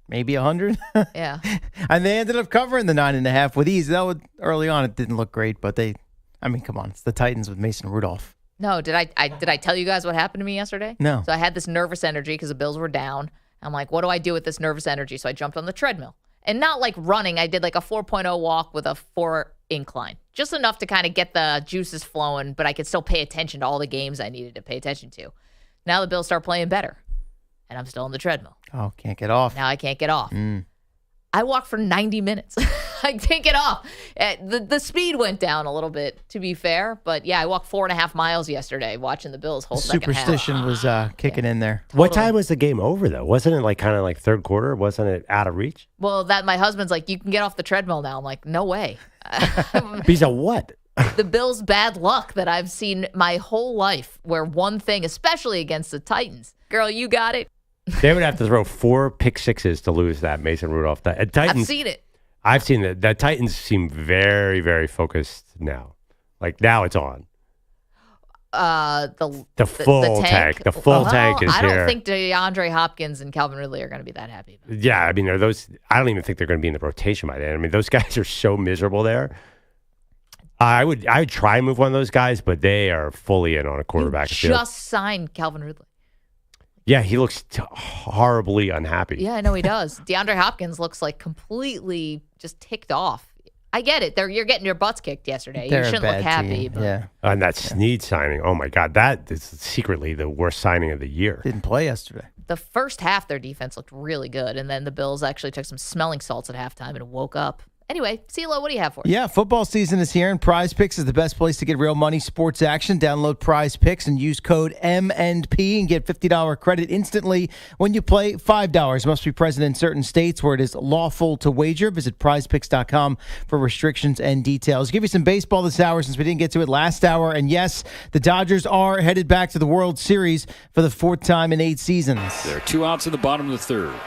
maybe 100.
Yeah.
And they ended up covering the 9.5 with ease. Early on, it didn't look great, but come on, it's the Titans with Mason Rudolph.
No, did I tell you guys what happened to me yesterday?
No.
So I had this nervous energy because the Bills were down. I'm like, what do I do with this nervous energy? So I jumped on the treadmill. And not like running. I did like a 4.0 walk with a 4 incline. Just enough to kind of get the juices flowing, but I could still pay attention to all the games I needed to pay attention to. Now the Bills start playing better, and I'm still on the treadmill.
Oh, can't get off.
Now I can't get off. I walked for 90 minutes. I can't get off. The speed went down a little bit, to be fair. But, yeah, I walked 4.5 miles yesterday watching the Bills whole second half.
Superstition was kicking in there.
Totally. What time was the game over, though? Wasn't it kind of like third quarter? Wasn't it out of reach?
Well, my husband's like, you can get off the treadmill now. I'm like, no way.
Because of what?
The Bills' bad luck that I've seen my whole life, where one thing, especially against the Titans. Girl, you got it.
They would have to throw 4 pick sixes to lose that Mason Rudolph. Titans,
I've seen it.
I've seen it. The Titans seem very, very focused now. Like now it's on.
The
full tank. The full tank is here.
I don't think DeAndre Hopkins and Calvin Ridley are going to be that happy.
Yeah, I mean, I don't even think they're going to be in the rotation by then. I mean, those guys are so miserable there. I would try and move one of those guys, but they are fully in on a quarterback.
Just signed Calvin Ridley.
Yeah, he looks horribly unhappy.
Yeah, I know he does. DeAndre Hopkins looks like completely just ticked off. I get it. You're getting your butts kicked yesterday.
They're
you shouldn't look happy. But
yeah.
And that Snead signing, oh my God, that is secretly the worst signing of the year.
Didn't play yesterday.
The first half, their defense looked really good, and then the Bills actually took some smelling salts at halftime and woke up. Anyway, CeeLo, what do you have for us?
Yeah, football season is here, and Prize Picks is the best place to get real money sports action. Download Prize Picks and use code MNP and get $50 credit instantly when you play $5. Must be present in certain states where it is lawful to wager. Visit prizepicks.com for restrictions and details. Give you some baseball this hour since we didn't get to it last hour. And yes, the Dodgers are headed back to the World Series for the 4th time in 8 seasons.
There are 2 outs in the bottom of the 3rd.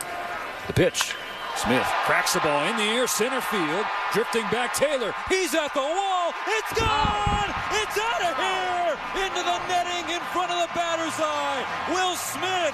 The pitch. Smith cracks the ball in the air, center field, drifting back Taylor. He's at the wall. It's gone. It's out of here. Into the netting in front of the batter's eye. Will Smith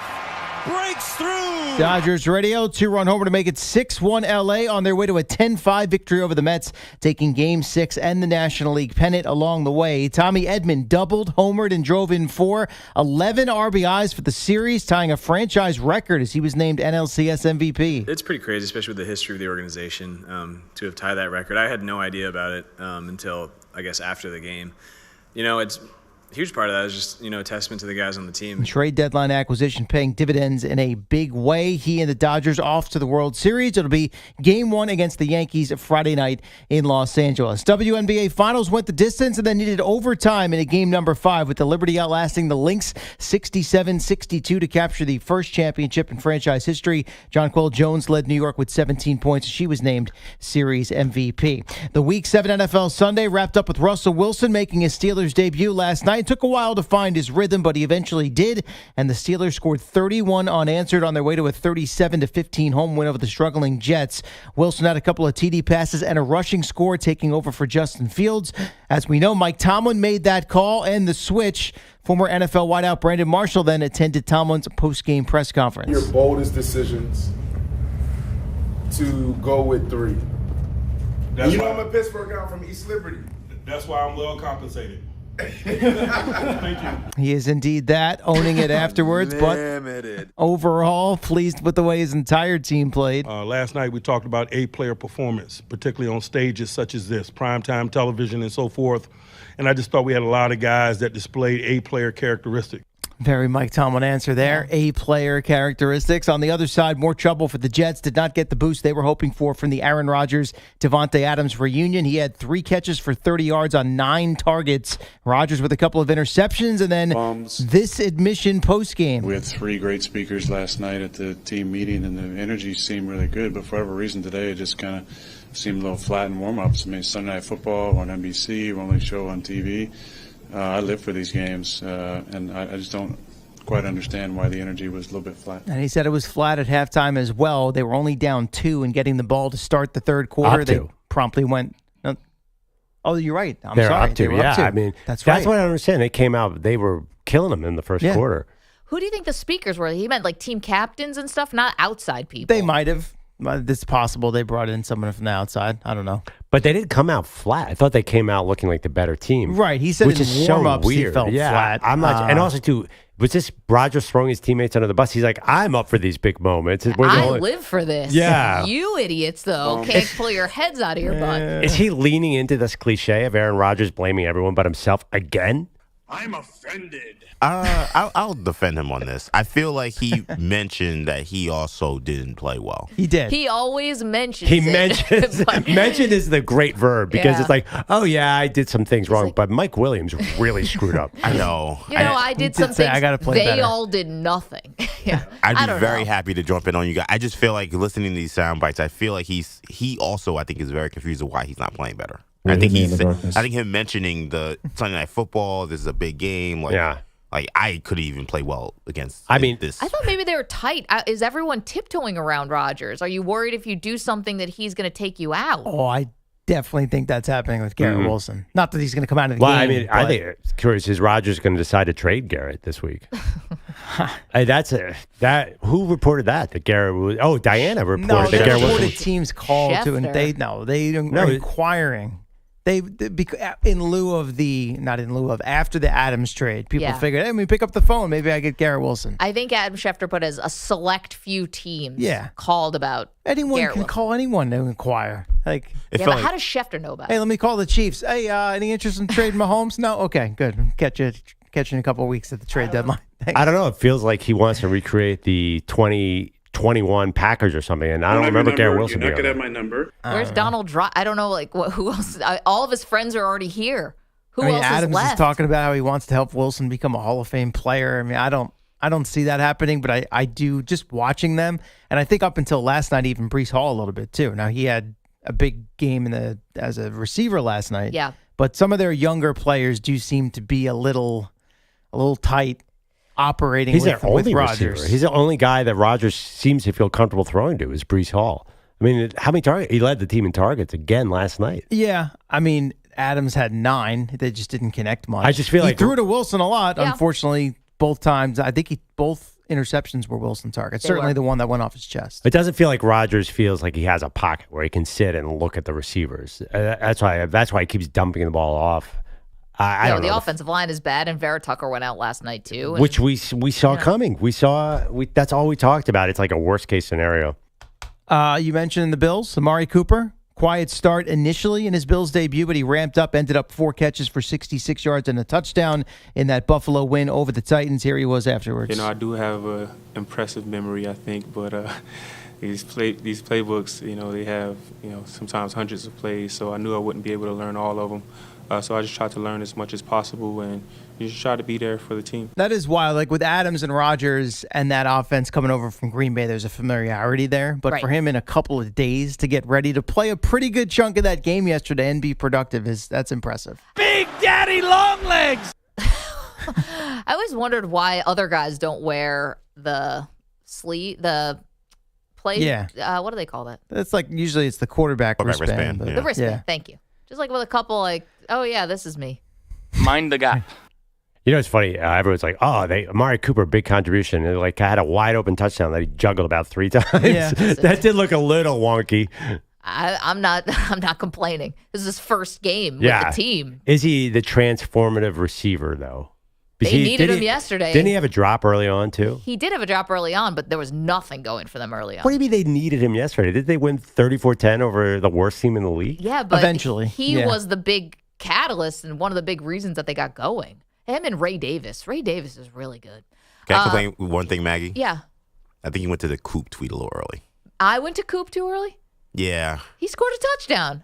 breaks through.
Dodgers radio, 2-run homer to make it 6-1 LA on their way to a 10-5 victory over the Mets, taking Game 6 and the National League pennant along the way. Tommy Edman doubled, homered, and drove in 11 RBIs for the series, tying a franchise record as he was named NLCS MVP.
It's pretty crazy, especially with the history of the organization, to have tied that record. I had no idea about it until, I guess, after the game. It's a huge part of that is just, a testament to the guys on the team.
Trade deadline acquisition paying dividends in a big way. He and the Dodgers off to the World Series. It'll be Game 1 against the Yankees Friday night in Los Angeles. WNBA Finals went the distance and then needed overtime in a game number 5 with the Liberty outlasting the Lynx 67-62 to capture the first championship in franchise history. Jonquel Jones led New York with 17 points. She was named Series MVP. The Week 7 NFL Sunday wrapped up with Russell Wilson making his Steelers debut last night. It took a while to find his rhythm, but he eventually did, and the Steelers scored 31 unanswered on their way to a 37-15 home win over the struggling Jets. Wilson had a couple of TD passes and a rushing score, taking over for Justin Fields. As we know, Mike Tomlin made that call and the switch. Former NFL wideout Brandon Marshall then attended Tomlin's post-game press conference.
Your boldest decisions to go with 3. I'm a Pittsburgh guy from East Liberty.
That's why I'm well compensated.
Thank you.
He is indeed that, owning it afterwards.
Limited.
But overall, pleased with the way his entire team played.
Last night we talked about A-player performance, particularly on stages such as this, primetime television and so forth. And I just thought we had a lot of guys that displayed A-player characteristics.
Very Mike Tomlin answer there. A-player characteristics. On the other side, more trouble for the Jets. Did not get the boost they were hoping for from the Aaron Rodgers, Devontae Adams reunion. He had 3 catches for 30 yards on 9 targets. Rodgers with a couple of interceptions, and then this admission postgame.
We had 3 great speakers last night at the team meeting, and the energy seemed really good. But for whatever reason today, it just kind of seemed a little flat in warm-ups. I mean, Sunday Night Football on NBC, only show on TV. I live for these games, and I just don't quite understand why the energy was a little bit flat.
And he said it was flat at halftime as well. They were only down 2 and getting the ball to start the third quarter. They promptly went, oh, you're right. I'm
They're
sorry.
up to,
They were
yeah.
up 2.
I mean,
that's right.
That's what I understand. They came out, they were killing them in the first quarter.
Who do you think the speakers were? He meant like team captains and stuff, not outside people.
They might have. It's possible they brought in someone from the outside. I don't know.
But they didn't come out flat. I thought they came out looking like the better team.
Right. He said
which
in
is
warm-ups
so
he
weird.
felt flat.
I'm not. And also, too, was this Rodgers throwing his teammates under the bus? He's like, I'm up for these big moments.
I live for this.
Yeah.
You idiots, though, can't pull your heads out of your butt.
Is he leaning into this cliche of Aaron Rodgers blaming everyone but himself again?
I'm offended.
I'll defend him on this. I feel like he mentioned that he also didn't play well.
He did.
He always mentions
He
it.
mentions mention is the great verb because
Yeah.
it's like, oh yeah, I did some things wrong, but Mike Williams really screwed up.
I know.
You know, I did some things.
I gotta play
they
better.
all did nothing. Yeah.
I'd
I
be
don't
very
know.
happy to jump in on you guys. I just feel like listening to these sound bites, I feel like he also I think is very confused of why he's not playing better. I think him mentioning the Sunday Night Football, this is a big game. Like I could even play well against. This.
I thought maybe they were tight. Is everyone tiptoeing around Rodgers? Are you worried if you do something that he's going to take you out?
Oh, I definitely think that's happening with Garrett Wilson. Not that he's going to come out of the game.
I mean, I think it's curious. Is Rodgers going to decide to trade Garrett this week? Who reported that? That Garrett was. Oh, Diana reported
No,
that
they
Garrett
reported
Wilson.
teams called to, and they are inquiring. In lieu of after the Adams trade, people figured, hey, let me pick up the phone. Maybe I get Garrett Wilson.
I think Adam Schefter put as a select few teams
called
about
anyone
Garrett
can
Wilson.
call anyone to inquire. Like,
But how does Schefter know about it?
hey, let me call the Chiefs. Hey, any interest in trading Mahomes? No, okay, good. Catch you in a couple of weeks at the trade deadline.
I don't know. It feels like he wants to recreate the 2021 Packers or something, and I don't remember Garrett Wilson.
You're not gonna have my number.
Where's Donald? I don't know. Like who else? All of his friends are already here. Who else
Adams
is left?
is talking about how he wants to help Wilson become a Hall of Fame player. I mean, I don't see that happening, but I do just watching them, and I think up until last night, even Breece Hall a little bit too. Now he had a big game as a receiver last night.
Yeah.
But some of their younger players do seem to be a little tight operating
He's
with
their only
Rodgers.
receiver. He's the only guy that Rodgers seems to feel comfortable throwing to is Breece Hall. I mean, how many targets? He led the team in targets again last night.
Yeah, I mean, Adams had 9. They just didn't connect much.
I just feel
he
like
threw to Wilson a lot.
Yeah.
Unfortunately, both times. I think both interceptions were Wilson targets.
They
Certainly
were.
the one that went off his chest.
It doesn't feel like Rodgers feels like he has a pocket where he can sit and look at the receivers. That's why he keeps dumping the ball off. I don't know.
The offensive line is bad, and Vera Tucker went out last night too. and-
Which we saw coming. That's all we talked about. It's like a worst case scenario.
You mentioned the Bills, Amari Cooper. Quiet start initially in his Bills debut, but he ramped up, ended up 4 catches for 66 yards and a touchdown in that Buffalo win over the Titans. Here he was afterwards.
You know, I do have an impressive memory, I think, but these playbooks, you know, they have, you know, sometimes hundreds of plays, so I knew I wouldn't be able to learn all of them. So I just tried to learn as much as possible and just try to be there for the team.
That is wild. Like with Adams and Rodgers and that offense coming over from Green Bay, there's a familiarity there. But for him in a couple of days to get ready to play a pretty good chunk of that game yesterday and be productive, that's impressive.
Big Daddy Longlegs!
I always wondered why other guys don't wear the sleeve, the play.
Yeah.
What do they call that?
It's like usually it's the quarterback wristband.
The wristband. Thank you. Just like with a couple, like, oh yeah, this is me.
Mind the gap.
You know, it's funny. Everyone's like, Amari Cooper, big contribution. And like, had a wide open touchdown that he juggled about 3 times.
Yeah.
That did look a little wonky.
I'm not complaining. This is his first game with the team.
Is he the transformative receiver, though?
They needed him yesterday.
Didn't he have a drop early on, too?
He did have a drop early on, but there was nothing going for them early on.
What do you mean they needed him yesterday? Did they win 34-10 over the worst team in the league?
Yeah, but
eventually
he was the big catalyst and one of the big reasons that they got going. Him and Ray Davis. Ray Davis is really good.
Can I complain one thing, Maggie?
Yeah.
I think he went to the Coop tweet a little early.
I went to Coop too early?
Yeah.
He scored a touchdown.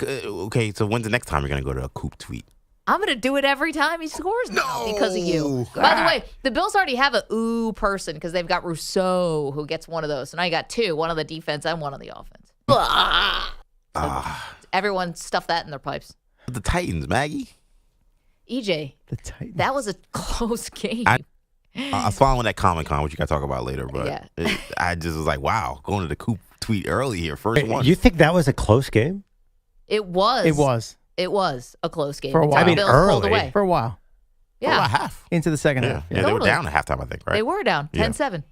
Okay, so when's the next time you're going to go to a Coop tweet?
I'm going to do it every time he scores now because of you. By the way, the Bills already have a person because they've got Rousseau who gets one of those. So now you got two, one on the defense and one on the offense. So everyone stuff that in their pipes.
The Titans, Maggie.
EJ,
the Titans.
That was a close game.
I was following that Comic-Con, which you got to talk about later, but I just was like, wow, going to the Coop tweet early here, first one.
You think that was a close game?
It was.
It was.
It was a close game.
For a while.
I mean,
Bills
early.
pulled away.
For a while.
Yeah.
About half.
Into the second half.
Yeah, they were down at halftime, I think, right?
They were down 10-7.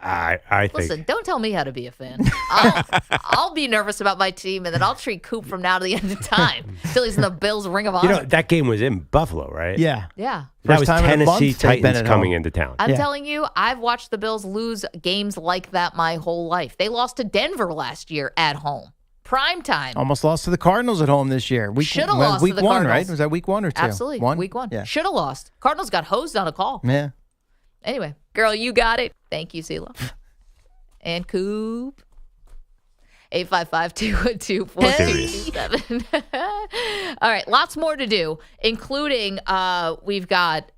I think.
Listen, don't tell me how to be a fan. I'll be nervous about my team, and then I'll treat Coop from now to the end of time until he's in the Bills' Ring of Honor.
You know, that game was in Buffalo, right?
Yeah.
Yeah.
That was
First time in a month
Tennessee
they've been
Titans
at
coming
home.
into town.
I'm telling you, I've watched the Bills lose games like that my whole life. They lost to Denver last year at home. Prime time.
Almost lost to the Cardinals at home this year.
Should have lost
week
to the
one,
Cardinals.
right? Was that week 1 or 2?
Absolutely. Week 1.
Yeah.
Should have lost. Cardinals got hosed on a call.
Yeah.
Anyway, girl, you got it. Thank you, Sela. And Coop. 855-212-4227. All right, lots more to do, including we've got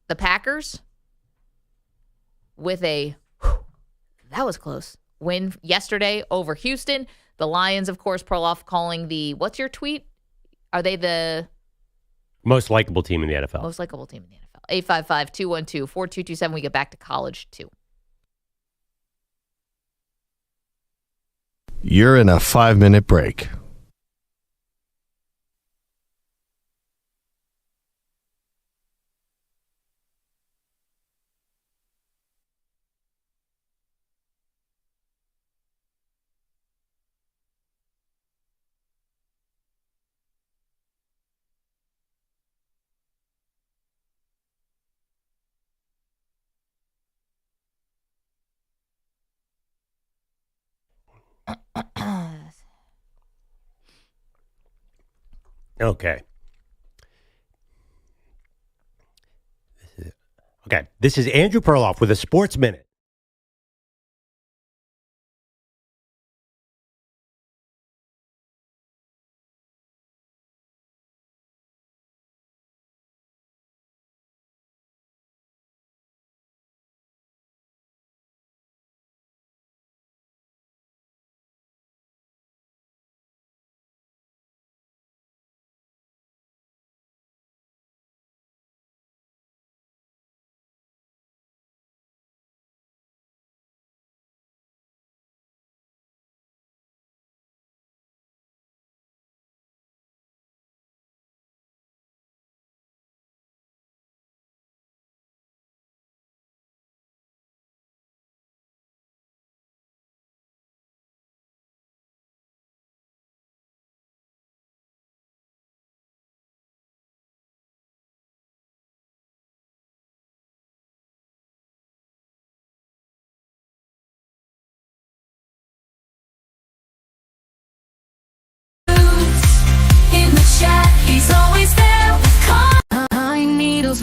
the Packers with that was close, win yesterday over Houston. The Lions, of course, Perloff calling what's your tweet? Are they the
most likable team in the NFL?
Most likable team in the NFL. 855-212-4227. We get back to college, too.
You're in a 5-minute break.
Okay. This is Andrew Perloff with a Sports Minute.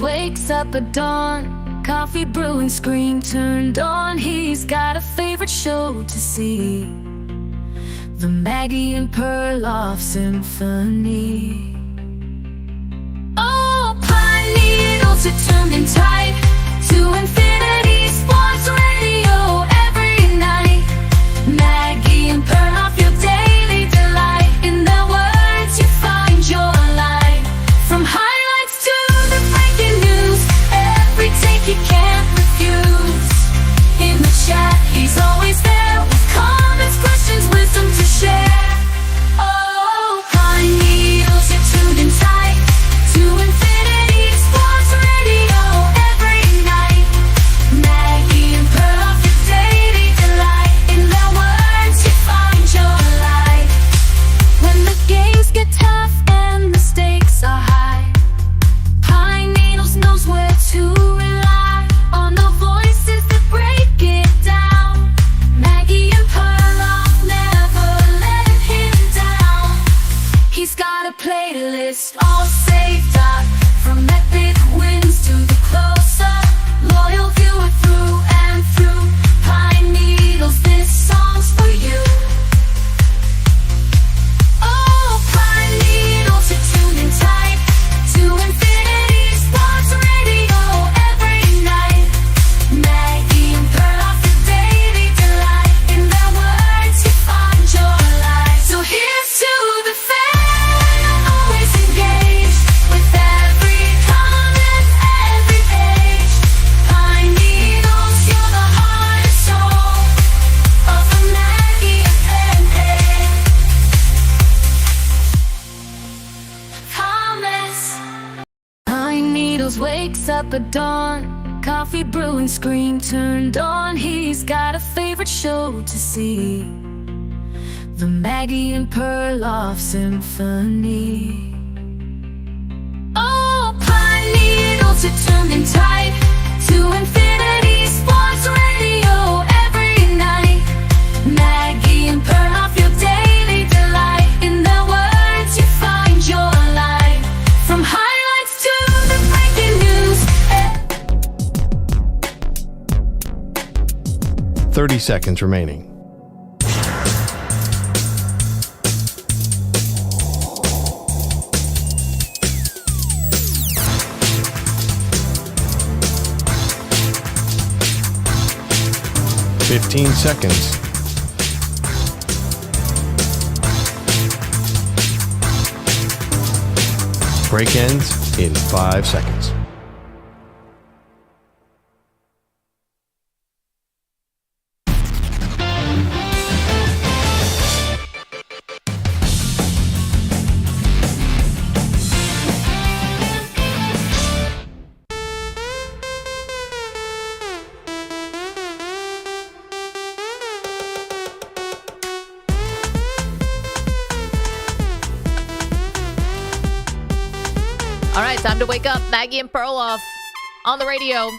Wakes up at dawn, coffee brewing, screen turned on. He's got a favorite show to see, the Maggie and Perloff Symphony. Oh, pine needles are turned in tight to infinity. Sports radio every night. Maggie and Perloff, your daily delight. In their words you find your life. From highlights to the breaking news, every take he can't refuse. In the chat, he's always there with comments, questions, wisdom to share. Oh, pine needles are tuned in tight to infinity. Sports radio every night. up at dawn, coffee brewing, screen turned on. He's got a favorite show to see, the Maggie and Perloff Symphony. Oh, pine needles are turned in tight to infinity. Sports radio every night. Maggie and Perloff, your daily delight. In their words, you find your life. From highlights to the breaking news.
30 seconds remaining. $15 seconds. Break ends in 5 seconds.
All right, time to wake up. Maggie and Perloff on the radio,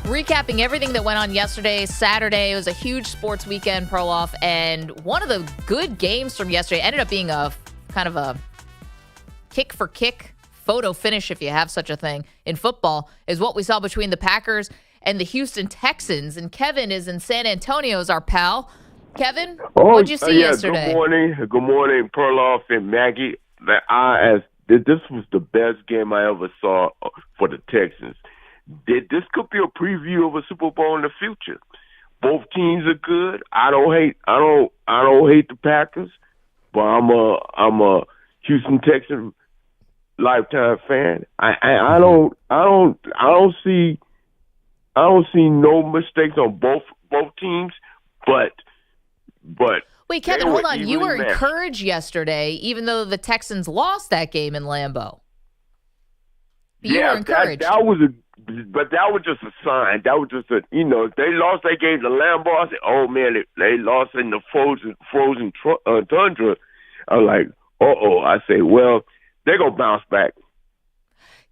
recapping everything that went on yesterday, Saturday. It was a huge sports weekend, Perloff, and one of the good games from yesterday ended up being a kind of a kick-for-kick photo finish, if you have such a thing, in football, is what we saw between the Packers and the Houston Texans. And Kevin is in San Antonio, is our pal. Kevin, what'd you see yesterday?
Good morning, Perloff and Maggie. This was the best game I ever saw for the Texans. This could be a preview of a Super Bowl in the future. Both teams are good. I don't hate the Packers, but I'm a Houston Texans lifetime fan. I don't see no mistakes on both teams, but.
Wait, Kevin, hold on. You were encouraged yesterday, even though the Texans lost that game in Lambeau. You were encouraged.
That was just a sign. That was just if they lost that game to Lambeau, I said, oh man, they lost in the frozen tundra. I was like, I say, well, they're gonna bounce back.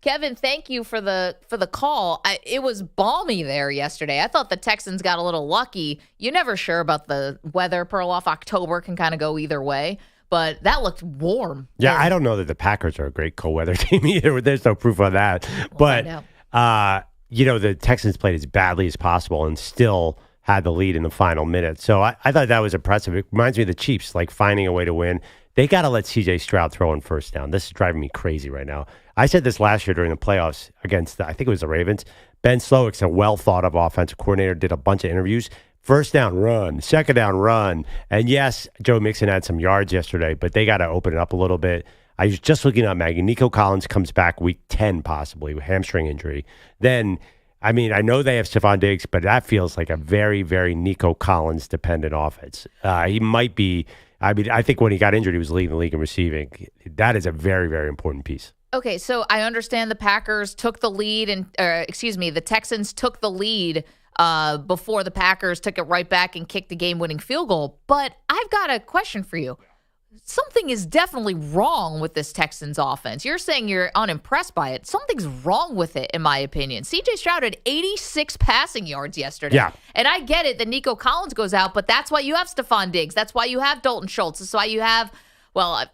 Kevin, thank you for the call. It was balmy there yesterday. I thought the Texans got a little lucky. You're never sure about the weather, Perloff. October can kind of go either way, but that looked warm.
Yeah, I don't know that the Packers are a great cold weather team either. There's no proof on that. But, the Texans played as badly as possible and still had the lead in the final minute. So I thought that was impressive. It reminds me of the Chiefs, like finding a way to win. They got to let C.J. Stroud throw on first down. This is driving me crazy right now. I said this last year during the playoffs against, I think it was the Ravens. Ben Slowick's a well-thought-of offensive coordinator, did a bunch of interviews. First down, run. Second down, run. And yes, Joe Mixon had some yards yesterday, but they got to open it up a little bit. I was just looking at Maggie. Nico Collins comes back week 10 possibly with hamstring injury. Then, I know they have Stephon Diggs, but that feels like a very, very Nico Collins-dependent offense. He might be... I think when he got injured, he was leading the league in receiving. That is a very, very important piece.
Okay, so I understand the Packers took the lead, the Texans took the lead before the Packers took it right back and kicked the game-winning field goal. But I've got a question for you. Something is definitely wrong with this Texans offense. You're saying you're unimpressed by it. Something's wrong with it, in my opinion. C.J. Stroud had 86 passing yards yesterday. Yeah. And I get it that Nico Collins goes out, but that's why you have Stephon Diggs. That's why you have Dalton Schultz. That's why you have,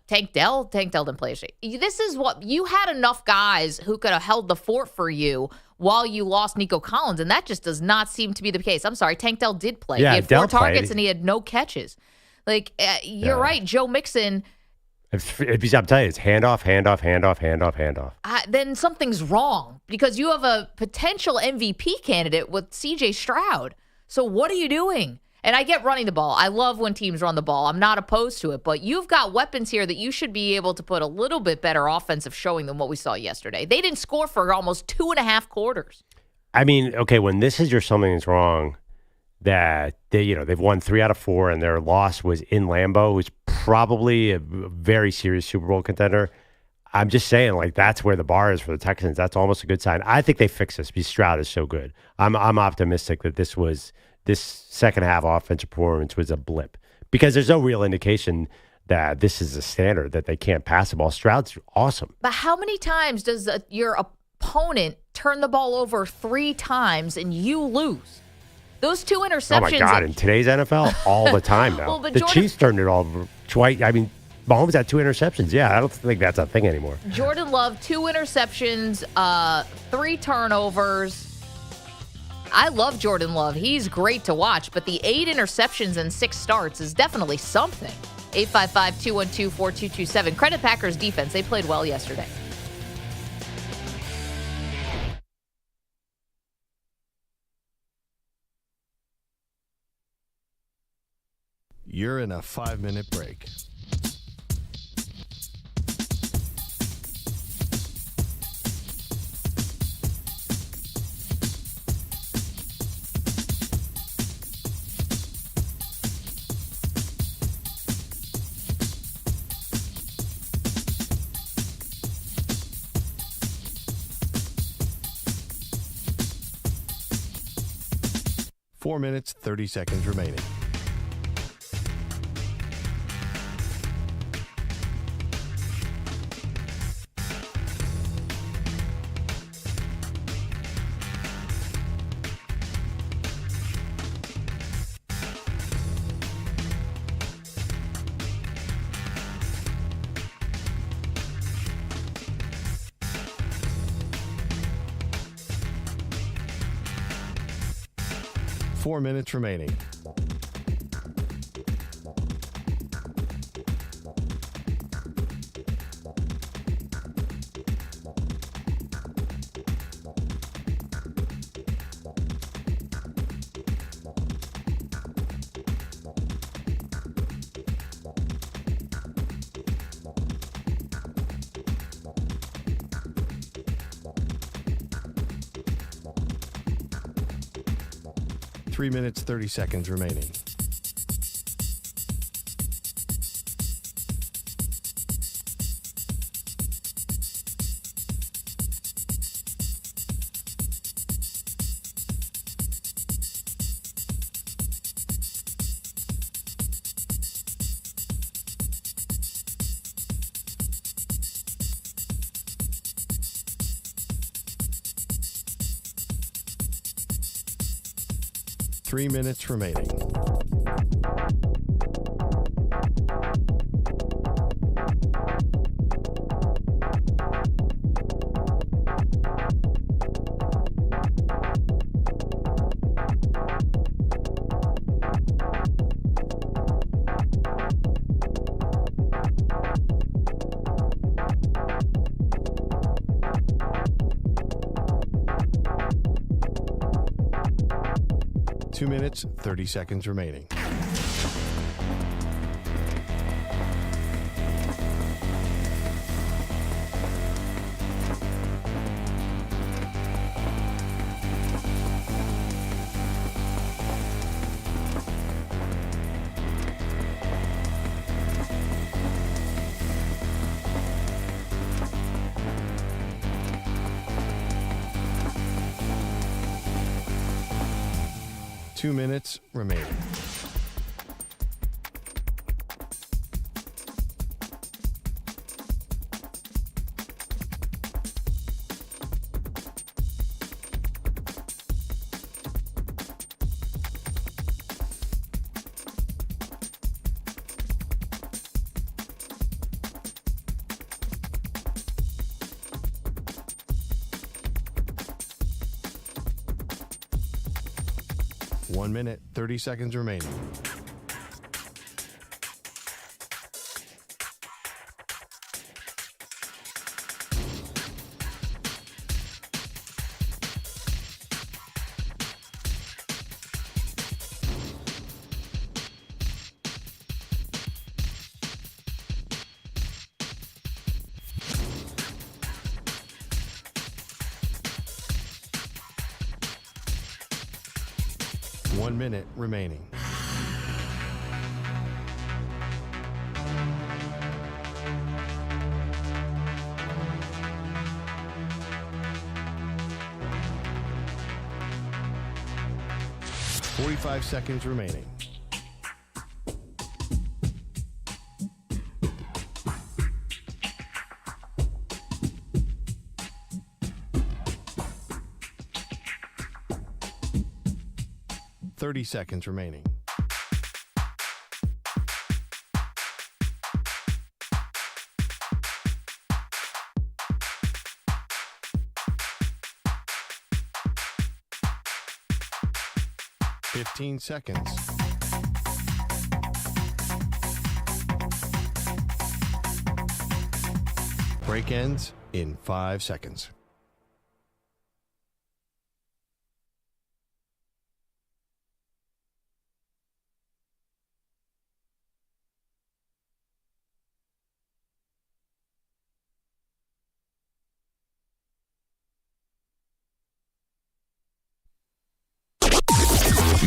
Tank Dell. Tank Dell didn't play yesterday. This is what you had enough guys who could have held the fort for you while you lost Nico Collins, and that just does not seem to be the case. I'm sorry, Tank Dell did play.
Yeah,
he had 4 targets and he had no catches. You're right, Joe Mixon.
I'm telling you, it's handoff.
Then something's wrong because you have a potential MVP candidate with C.J. Stroud. So what are you doing? And I get running the ball. I love when teams run the ball. I'm not opposed to it. But you've got weapons here that you should be able to put a little bit better offensive showing than what we saw yesterday. They didn't score for almost 2.5 quarters.
When this is your something's wrong, that they've won 3 out of 4 and their loss was in Lambeau, who's probably a very serious Super Bowl contender. I'm just saying, like, that's where the bar is for the Texans. That's almost a good sign. I think they fix this because Stroud is so good. I'm optimistic that this second half offensive performance was a blip because there's no real indication that this is a standard, that they can't pass the ball. Stroud's awesome.
But how many times does your opponent turn the ball over 3 times and you lose? Those 2 interceptions.
Oh, my God. In today's NFL, all the time now.
Well, but
the
Jordan,
Chiefs turned it over twice. I mean, Mahomes had 2 interceptions. Yeah, I don't think that's a thing anymore.
Jordan Love, 2 interceptions, 3 turnovers. I love Jordan Love. He's great to watch, but the 8 interceptions and 6 starts is definitely something. 855-212-4227. Credit Packers defense. They played well yesterday.
You're in a 5-minute break. Four minutes, 30 seconds remaining. Four minutes remaining. Three minutes, 30 seconds remaining. Three minutes remaining. Two minutes, 30 seconds remaining. Two minutes remaining. One minute, 30 seconds remaining. One minute remaining. 45 seconds remaining. Seconds remaining. Seconds. Break ends in 5 seconds.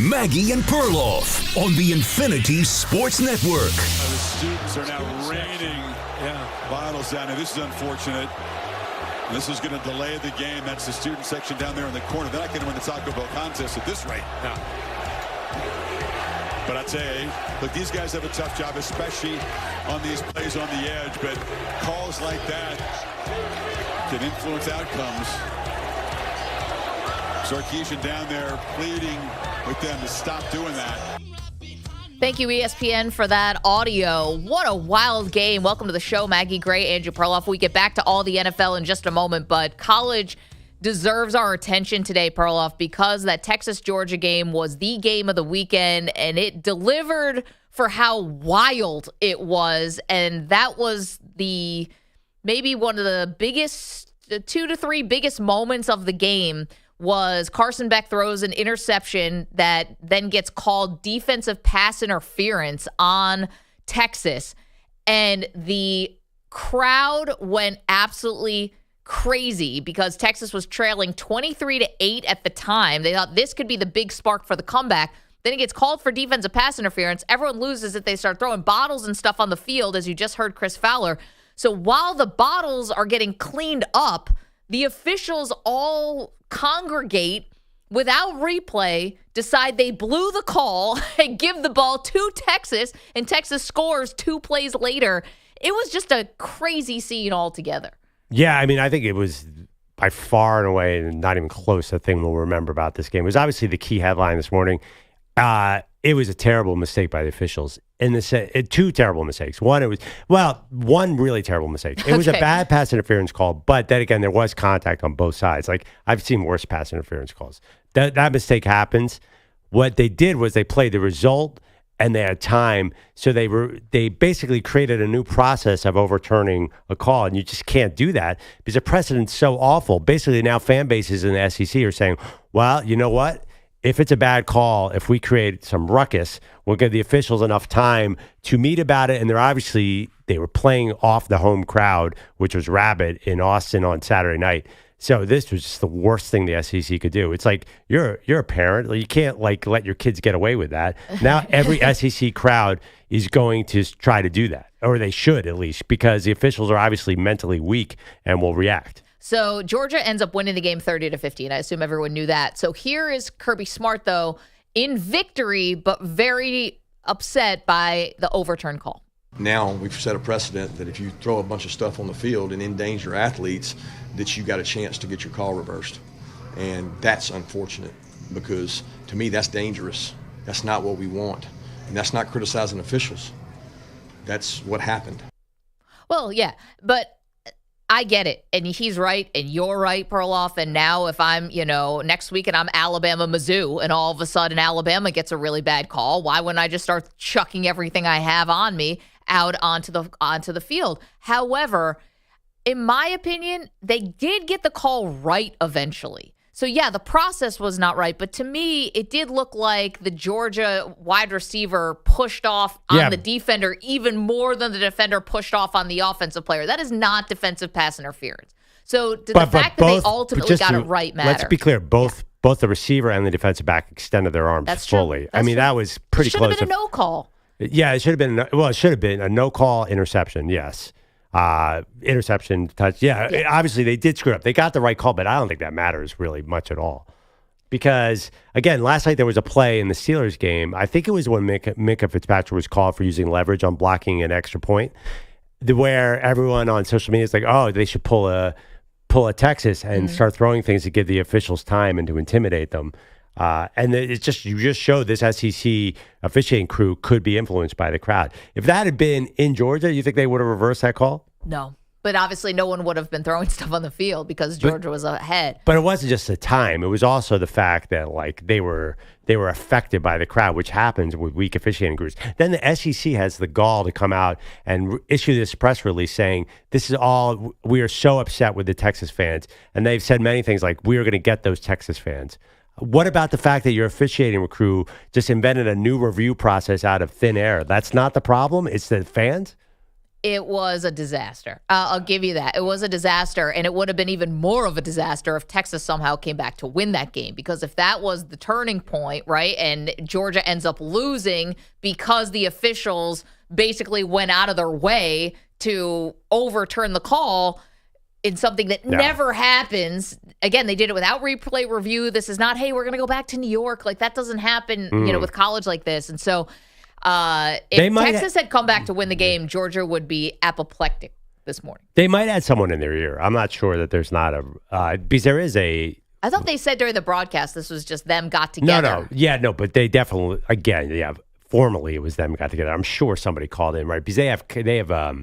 Maggie and Perloff on the Infinity Sports Network.
The students are now raining bottles down here. This is unfortunate. This is going to delay the game. That's the student section down there in the corner. They're not going to win the Taco Bell contest at this rate. No. But I tell you, look, these guys have a tough job, especially on these plays on the edge. But calls like that can influence outcomes. Sarkisian down there pleading with them to stop doing that.
Thank you, ESPN, for that audio. What a wild game. Welcome to the show, Maggie Gray, Andrew Perloff. We get back to all the NFL in just a moment, but college deserves our attention today, Perloff, because that Texas-Georgia game was the game of the weekend, and it delivered for how wild it was. And that was maybe one of the biggest, 2 to 3 biggest moments of the game was Carson Beck throws an interception that then gets called defensive pass interference on Texas. And the crowd went absolutely crazy because Texas was trailing 23-8 at the time. They thought this could be the big spark for the comeback. Then it gets called for defensive pass interference. Everyone loses if they start throwing bottles and stuff on the field, as you just heard Chris Fowler. So while the bottles are getting cleaned up, the officials all congregate without replay, decide they blew the call and give the ball to Texas, and Texas scores 2 plays later. It was just a crazy scene altogether.
Yeah, I mean, I think it was by far and away, not even close, the thing we'll remember about this game. It was obviously the key headline this morning. It was a terrible mistake by the officials. Two terrible mistakes. One really terrible mistake. It was a bad pass interference call, but then again, there was contact on both sides. Like, I've seen worse pass interference calls. That mistake happens. What they did was they played the result and they had time. So they basically created a new process of overturning a call, and you just can't do that because the precedent's so awful. Basically, now fan bases in the SEC are saying, well, you know what? If it's a bad call, if we create some ruckus, we'll give the officials enough time to meet about it. And they were playing off the home crowd, which was rabid in Austin on Saturday night. So this was just the worst thing the SEC could do. It's like you're a parent, you can't let your kids get away with that. Now every SEC crowd is going to try to do that, or they should at least, because the officials are obviously mentally weak and will react.
So Georgia ends up winning the game 30-15. I assume everyone knew that. So here is Kirby Smart, though, in victory, but very upset by the overturn call.
Now we've set a precedent that if you throw a bunch of stuff on the field and endanger athletes, that you got a chance to get your call reversed. And that's unfortunate because, to me, that's dangerous. That's not what we want. And that's not criticizing officials. That's what happened.
Well, yeah, but I get it. And he's right, and you're right, Perloff. And now if I'm, next week and I'm Alabama Mizzou, and all of a sudden Alabama gets a really bad call, why wouldn't I just start chucking everything I have on me out onto the field? However, in my opinion, they did get the call right eventually. So, yeah, the process was not right. But to me, it did look like the Georgia wide receiver pushed off on the defender even more than the defender pushed off on the offensive player. That is not defensive pass interference. So the fact that they ultimately got it right matters.
Let's be clear. Both the receiver and the defensive back extended their arms fully. I mean, that was pretty close.
It should have been a no call.
Yeah, it should have been. It should have been a no call interception. Yes. Interception, touch. Yeah, obviously they did screw up. They got the right call, but I don't think that matters really much at all. Because, again, last night there was a play in the Steelers game. I think it was when Minka Fitzpatrick was called for using leverage on blocking an extra point, where everyone on social media is like, oh, they should pull a Texas and start throwing things to give the officials time and to intimidate them. And it's just, you just showed this SEC officiating crew could be influenced by the crowd. If that had been in Georgia, you think they would have reversed that call?
No. But obviously no one would have been throwing stuff on the field because Georgia was ahead.
But it wasn't just the time. It was also the fact that like they were affected by the crowd, which happens with weak officiating crews. Then the SEC has the gall to come out and issue this press release saying, this is all, we are so upset with the Texas fans. And they've said many things like, we are going to get those Texas fans. What about the fact that your officiating crew just invented a new review process out of thin air? That's not the problem. It's the fans.
It was a disaster. I'll give you that. It was a disaster, and it would have been even more of a disaster if Texas somehow came back to win that game. Because if that was the turning point, right, and Georgia ends up losing because the officials basically went out of their way to overturn the call in something that never happens. Again, they did it without replay review. This is not, hey, we're going to go back to New York. Like, that doesn't happen, with college like this. And so if Texas had come back to win the game, Georgia would be apoplectic this morning.
They might add someone in their ear. I'm not sure that there's not because there is a.
I thought they said during the broadcast this was just them got together.
No, but they definitely, again, formally it was them got together. I'm sure somebody called in, right? Because they have a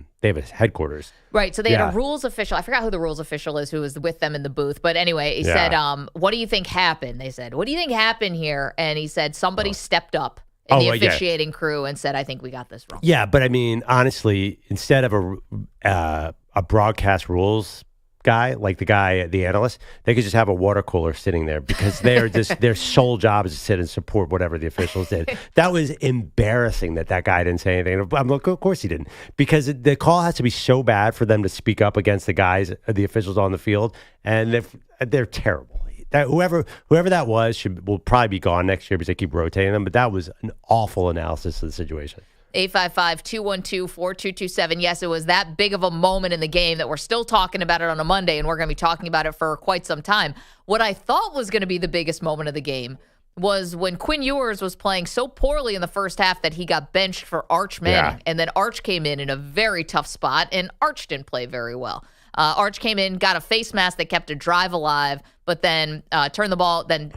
headquarters.
Right, so they had a rules official. I forgot who the rules official is who was with them in the booth. But anyway, he said, what do you think happened? They said, what do you think happened here? And he said, somebody stepped up in the officiating crew and said, I think we got this wrong.
Yeah, but I mean, honestly, instead of a broadcast rules guy, like the analyst, they could just have a water cooler sitting there because they're just their sole job is to sit and support whatever the officials did. That was embarrassing that guy didn't say anything. I'm like, of course he didn't, because the call has to be so bad for them to speak up against the officials on the field, and they're terrible. That whoever that was will probably be gone next year because they keep rotating them. But that was an awful analysis of the situation.
855-212-4227. Yes, it was that big of a moment in the game that we're still talking about it on a Monday, and we're going to be talking about it for quite some time. What I thought was going to be the biggest moment of the game was when Quinn Ewers was playing so poorly in the first half that he got benched for Arch Manning. And then Arch came in a very tough spot, and Arch didn't play very well. Arch came in, got a face mask that kept a drive alive, but then turned the ball, then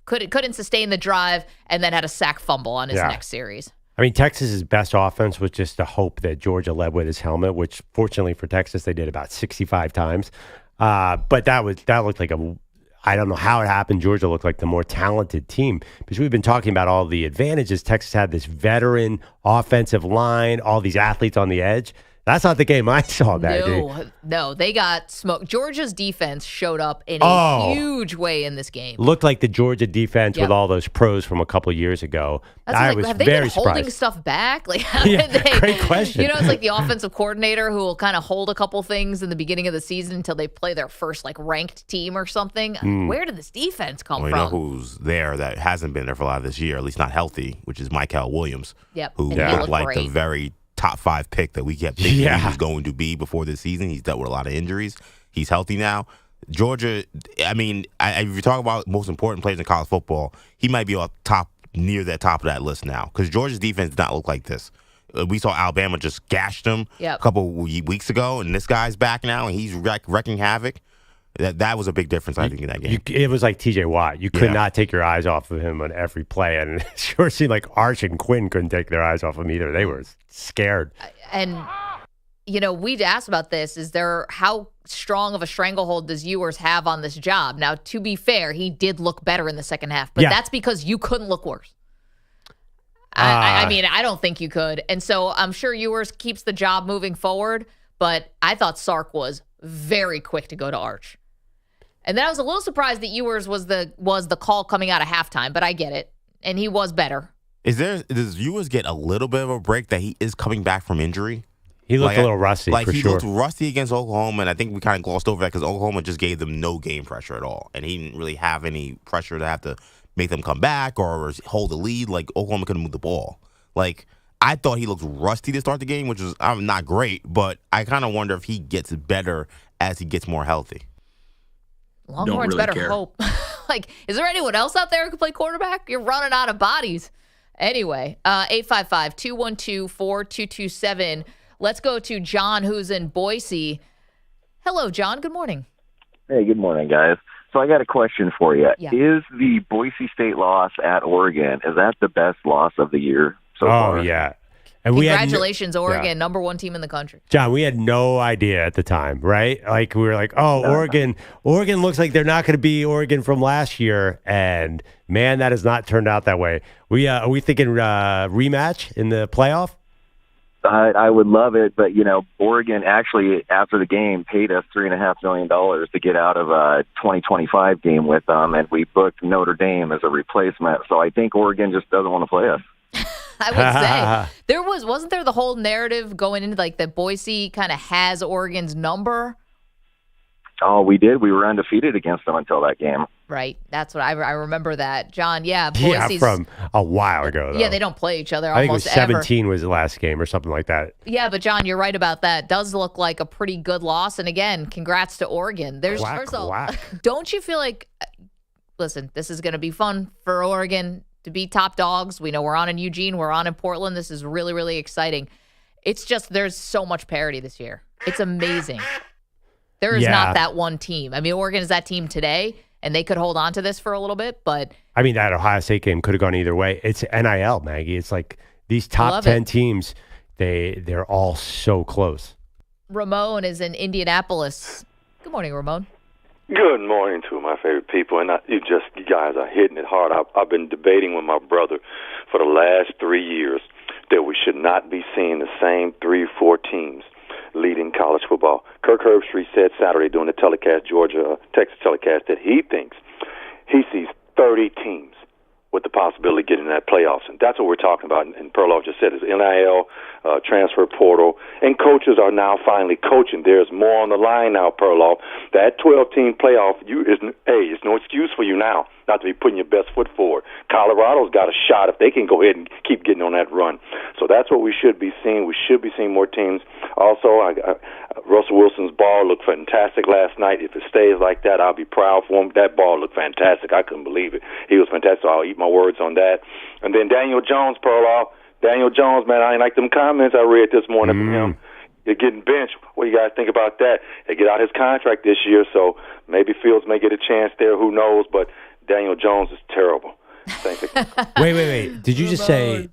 couldn't sustain the drive, and then had a sack fumble on his next series.
I mean, Texas's best offense was just the hope that Georgia led with his helmet, which fortunately for Texas, they did about 65 times. But that looked like I don't know how it happened. Georgia looked like the more talented team because we've been talking about all the advantages. Texas had this veteran offensive line, all these athletes on the edge. That's not the game I saw that day.
No, they got smoked. Georgia's defense showed up in a huge way in this game.
Looked like the Georgia defense with all those pros from a couple of years ago. I was
have they
very
been
surprised.
Holding stuff back? Like, how did they?
Great question.
It's like the offensive coordinator who will kind of hold a couple things in the beginning of the season until they play their first ranked team or something. Where did this defense come from?
You know who's there that hasn't been there for a lot of this year, at least not healthy, which is Michael Williams.
Yep.
Who looked like the very top 5 pick that we kept thinking he was going to be before this season. He's dealt with a lot of injuries. He's healthy now. Georgia, I mean, if you talk about most important players in college football, he might be near the top of that list now because Georgia's defense did not look like this. We saw Alabama just gashed them a couple weeks ago, and this guy's back now, and he's wrecking havoc. That was a big difference, I think, in that game.
It was like T.J. Watt. You could not take your eyes off of him on every play. And it sure seemed like Arch and Quinn couldn't take their eyes off him either. They were scared.
And, we'd asked about this. How strong of a stranglehold does Ewers have on this job? Now, to be fair, he did look better in the second half. But that's because you couldn't look worse. I mean, I don't think you could. And so I'm sure Ewers keeps the job moving forward. But I thought Sark was very quick to go to Arch. And then I was a little surprised that Ewers was the call coming out of halftime, but I get it. And he was better.
Does Ewers get a little bit of a break that he is coming back from injury?
He looked a little rusty, for
he
sure.
looked rusty against Oklahoma, and I think we kind of glossed over that because Oklahoma just gave them no game pressure at all. And he didn't really have any pressure to have to make them come back or hold the lead. Like, Oklahoma couldn't move the ball. Like, I thought he looked rusty to start the game, which was not great, but I kind of wonder if he gets better as he gets more healthy.
Longhorns better hope. Like, is there anyone else out there who can play quarterback? You're running out of bodies. Anyway, 855-212-4227. Let's go to John, who's in Boise. Hello, John. Good morning.
Hey, good morning, guys. So I got a question for you.
Yeah.
Is the Boise State loss at Oregon, is that the best loss of the year so far?
Oh, yeah. And
Congratulations, Oregon,
yeah.
number 1 team in the country.
John, we had no idea at the time, right? Like, we were like, oh, Oregon looks like they're not going to be Oregon from last year. And, man, that has not turned out that way. Are we thinking rematch in the playoff?
I would love it, but, Oregon actually, after the game, paid us $3.5 million to get out of a 2025 game with them, and we booked Notre Dame as a replacement. So I think Oregon just doesn't want to play us.
I would say wasn't there the whole narrative going into like that Boise kind of has Oregon's number?
Oh, we did. We were undefeated against them until that game.
Right. That's what I remember that. John, yeah.
Yeah, from a while ago, though.
Yeah, they don't play each other
I think it
almost
was 17 was the last game or something like that.
Yeah, but John, you're right about that. Does look like a pretty good loss. And again, congrats to Oregon. First of all, don't you feel like, listen, this is going to be fun for Oregon to be top dogs. We know we're on in Eugene. We're on in Portland. This is really, really exciting. It's just there's so much parity this year. It's amazing. There is not that one team. I mean, Oregon is that team today, and they could hold on to this for a little bit, but
I mean, that Ohio State game could have gone either way. It's NIL, Maggie. It's like these top 10 teams, they're all so close.
Ramon is in Indianapolis. Good morning, Ramon.
Good morning to my favorite people, and you guys are hitting it hard. I've been debating with my brother for the last 3 years that we should not be seeing the same 3-4 teams leading college football. Kirk Herbstreit said Saturday during the telecast, Texas telecast, that he thinks he sees 30 teams with the possibility of getting that playoffs. And that's what we're talking about. And Perloff just said is NIL, transfer portal, and coaches are now finally coaching. There's more on the line now, Perloff. That 12-team playoff, it's no excuse for you now not to be putting your best foot forward. Colorado's got a shot if they can go ahead and keep getting on that run. So that's what we should be seeing. We should be seeing more teams. Also, Russell Wilson's ball looked fantastic last night. If it stays like that, I'll be proud for him. That ball looked fantastic. I couldn't believe it. He was fantastic. So I'll eat my words on that. And then Daniel Jones, Perloff. Daniel Jones, man, I ain't like them comments I read this morning from him. They're getting benched. What do you guys think about that? They get out his contract this year, so maybe Fields may get a chance there. Who knows? But Daniel Jones is terrible.
Wait. Did you just say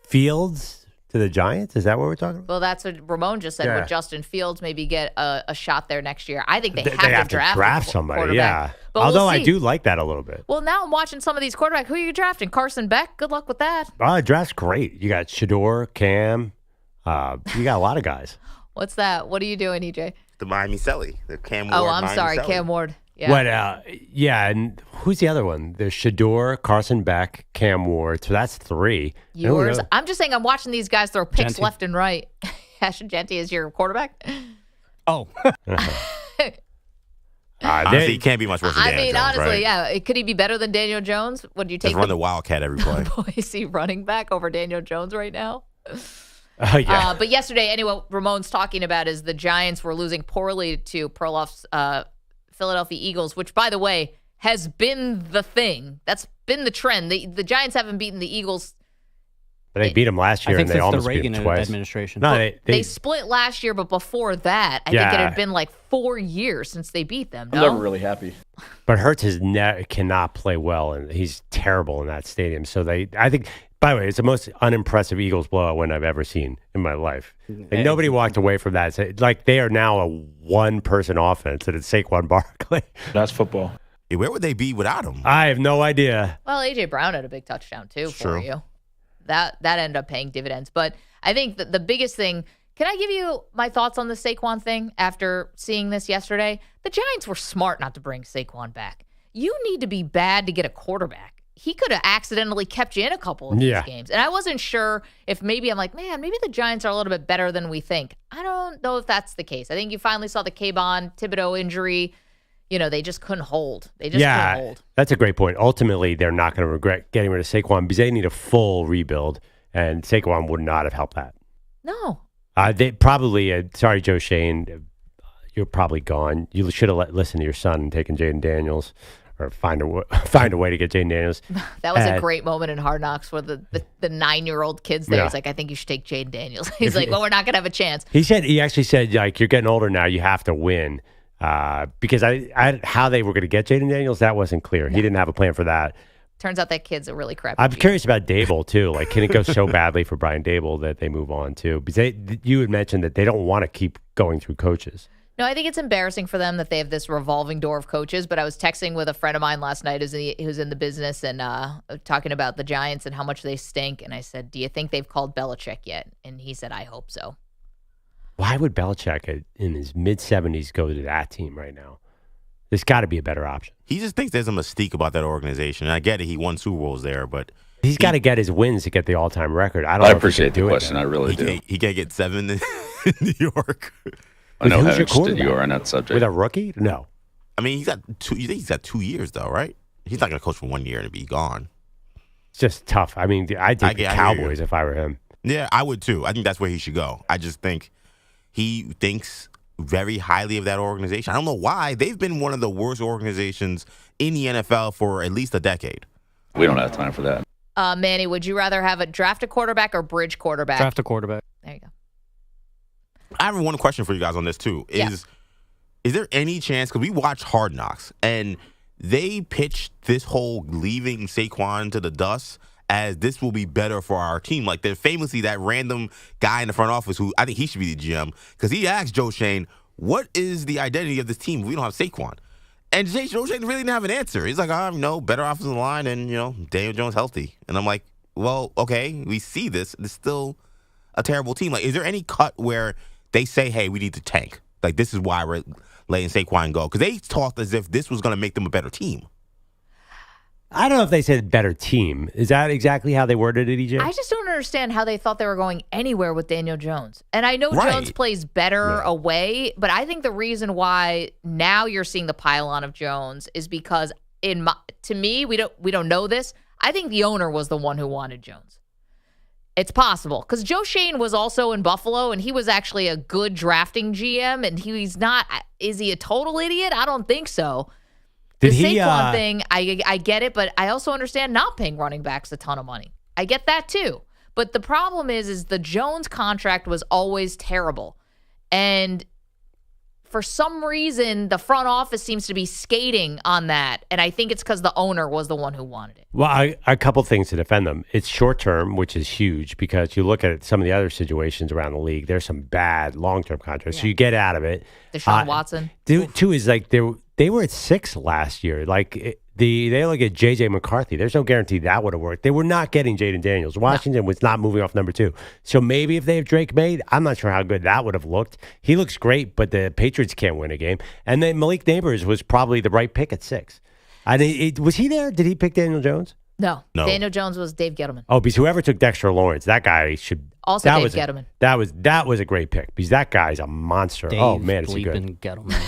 Fields to the Giants? Is that what we're talking about?
Well, that's what Ramon just said.
Yeah.
Would Justin Fields maybe get a shot there next year? I think they
have to draft somebody, yeah.
But
although
we'll
I do like that a little bit.
Well, now I'm watching some of these quarterbacks. Who are you drafting? Carson Beck? Good luck with that.
Draft's great. You got Shador, Cam. You got a lot of guys.
What's that? What are you doing, EJ?
The Miami Selly. The Cam Ward.
Oh, I'm
Miami
sorry,
Selly.
Cam Ward. Yeah.
What? Yeah, and who's the other one? There's Shador, Carson Beck, Cam Ward. So that's 3.
Yours? I'm just saying I'm watching these guys throw picks
Genty.
left and right. Ashton Genty is your quarterback?
Oh.
Honestly, he can't be much worse than Daniel Jones,
honestly,
right?
yeah. Could he be better than Daniel Jones? Would you take
Just run the Wildcat every play.
Boise running back over Daniel Jones right now?
Yeah.
But yesterday, anyway, what Ramon's talking about is the Giants were losing poorly to Perloff's Philadelphia Eagles, which, by the way, has been the thing. That's been the trend. The Giants haven't beaten the Eagles.
But they beat them last year,
I think
and they
since
almost
the
beat
Reagan
them twice.
administration.
No,
They split last year, but before that, I think it had been like 4 years since they beat them. No?
I'm never really happy.
But Hurts cannot play well, and he's terrible in that stadium. So I think, by the way, it's the most unimpressive Eagles blowout win I've ever seen in my life. Like, nobody walked away from that. It's like they are now a one-person offense, and it's Saquon Barkley.
That's football.
Yeah, where would they be without him?
I have no idea.
Well, A.J. Brown had a big touchdown, too,
It's
for
true.
you. That ended up paying dividends. But I think that the biggest thing, can I give you my thoughts on the Saquon thing after seeing this yesterday? The Giants were smart not to bring Saquon back. You need to be bad to get a quarterback. He could have accidentally kept you in a couple of these games. And I wasn't sure if maybe I'm like, man, maybe the Giants are a little bit better than we think. I don't know if that's the case. I think you finally saw the Kayvon Thibodeau injury. You know, they just couldn't hold. Couldn't hold.
That's a great point. Ultimately, they're not going to regret getting rid of Saquon because they need a full rebuild, and Saquon would not have helped that.
No.
They probably, sorry, Joe Shane, you're probably gone. You should have listened to your son and taken Jaden Daniels or find a way to get Jaden Daniels.
That was a great moment in Hard Knocks where the 9-year-old kid's there.
Yeah.
He's like, I think you should take Jaden Daniels. He's like, well, we're not going to have a chance.
He actually said, like, you're getting older now, you have to win. Because how they were going to get Jaden Daniels, that wasn't clear. He didn't have a plan for that.
Turns out that kid's a really crappy
I'm
GM.
curious about Daboll, too. Like, can it go so badly for Brian Daboll that they move on, too? Because you had mentioned that they don't want to keep going through coaches.
No, I think it's embarrassing for them that they have this revolving door of coaches. But I was texting with a friend of mine last night who's in the business and talking about the Giants and how much they stink. And I said, do you think they've called Belichick yet? And he said, I hope so.
Why would Belichick in his mid-70s go to that team right now? There's got to be a better option.
He just thinks there's a mystique about that organization. And I get it. He won Super Bowls there, but
he's got to get his wins to get the all-time record. I
appreciate the question. I really do.
He can't get 7 in New York.
I know how
Who's your
interested you
quarterback?
are in that subject.
With a rookie? No.
I mean, he's got 2. You think he's got 2 years though, right? He's not going to coach for 1 year and be gone.
It's just tough. I mean, I'd take the
I hear
Cowboys
you.
if I were him.
Yeah, I would too. I think that's where he should go. I just think he thinks very highly of that organization. I don't know why. They've been one of the worst organizations in the NFL for at least a decade.
We don't have time for that.
Manny, would you rather have a draft a quarterback or bridge quarterback?
Draft a quarterback.
There you go.
I have one question for you guys on this too. Is there any chance, because we watched Hard Knocks and they pitched this whole leaving Saquon to the dust as this will be better for our team. Like there's famously that random guy in the front office who I think he should be the GM because he asked Joe Shane, what is the identity of this team if we don't have Saquon? And Joe Shane really didn't have an answer. He's like, better offensive line and, Daniel Jones healthy. And I'm like, well, okay, we see this. It's still a terrible team. Like, is there any cut where they say, hey, we need to tank? Like, this is why we're letting Saquon go. Because they talked as if this was going to make them a better team.
I don't know if they said better team. Is that exactly how they worded it, EJ?
I just don't understand how they thought they were going anywhere with Daniel Jones. And I know Jones plays better away, but I think the reason why now you're seeing the pile-on of Jones is because to me, we don't know this. I think the owner was the one who wanted Jones. It's possible because Joe Shane was also in Buffalo and he was actually a good drafting GM and he's not. Is he a total idiot? I don't think so. The Saquon thing, I get it, but I also understand not paying running backs a ton of money. I get that too. But the problem is the Jones contract was always terrible. And for some reason, the front office seems to be skating on that. And I think it's because the owner was the one who wanted it.
Well, a couple things to defend them. It's short term, which is huge because you look at some of the other situations around the league, there's some bad long-term contracts. So you get out of it.
Deshaun Watson.
Two is like they were at 6 last year. Like they look at J.J. McCarthy. There's no guarantee that would have worked. They were not getting Jaden Daniels. Washington was not moving off number 2. So maybe if they have Drake May, I'm not sure how good that would have looked. He looks great, but the Patriots can't win a game. And then Malik Neighbors was probably the right pick at 6. Was he there? Did he pick Daniel Jones?
No. Daniel Jones was Dave Gettleman.
Oh, because whoever took Dexter Lawrence, that guy should.
Also Dave Gettleman.
That was a great pick because that guy's a monster. Oh man, is he good?
Gettleman.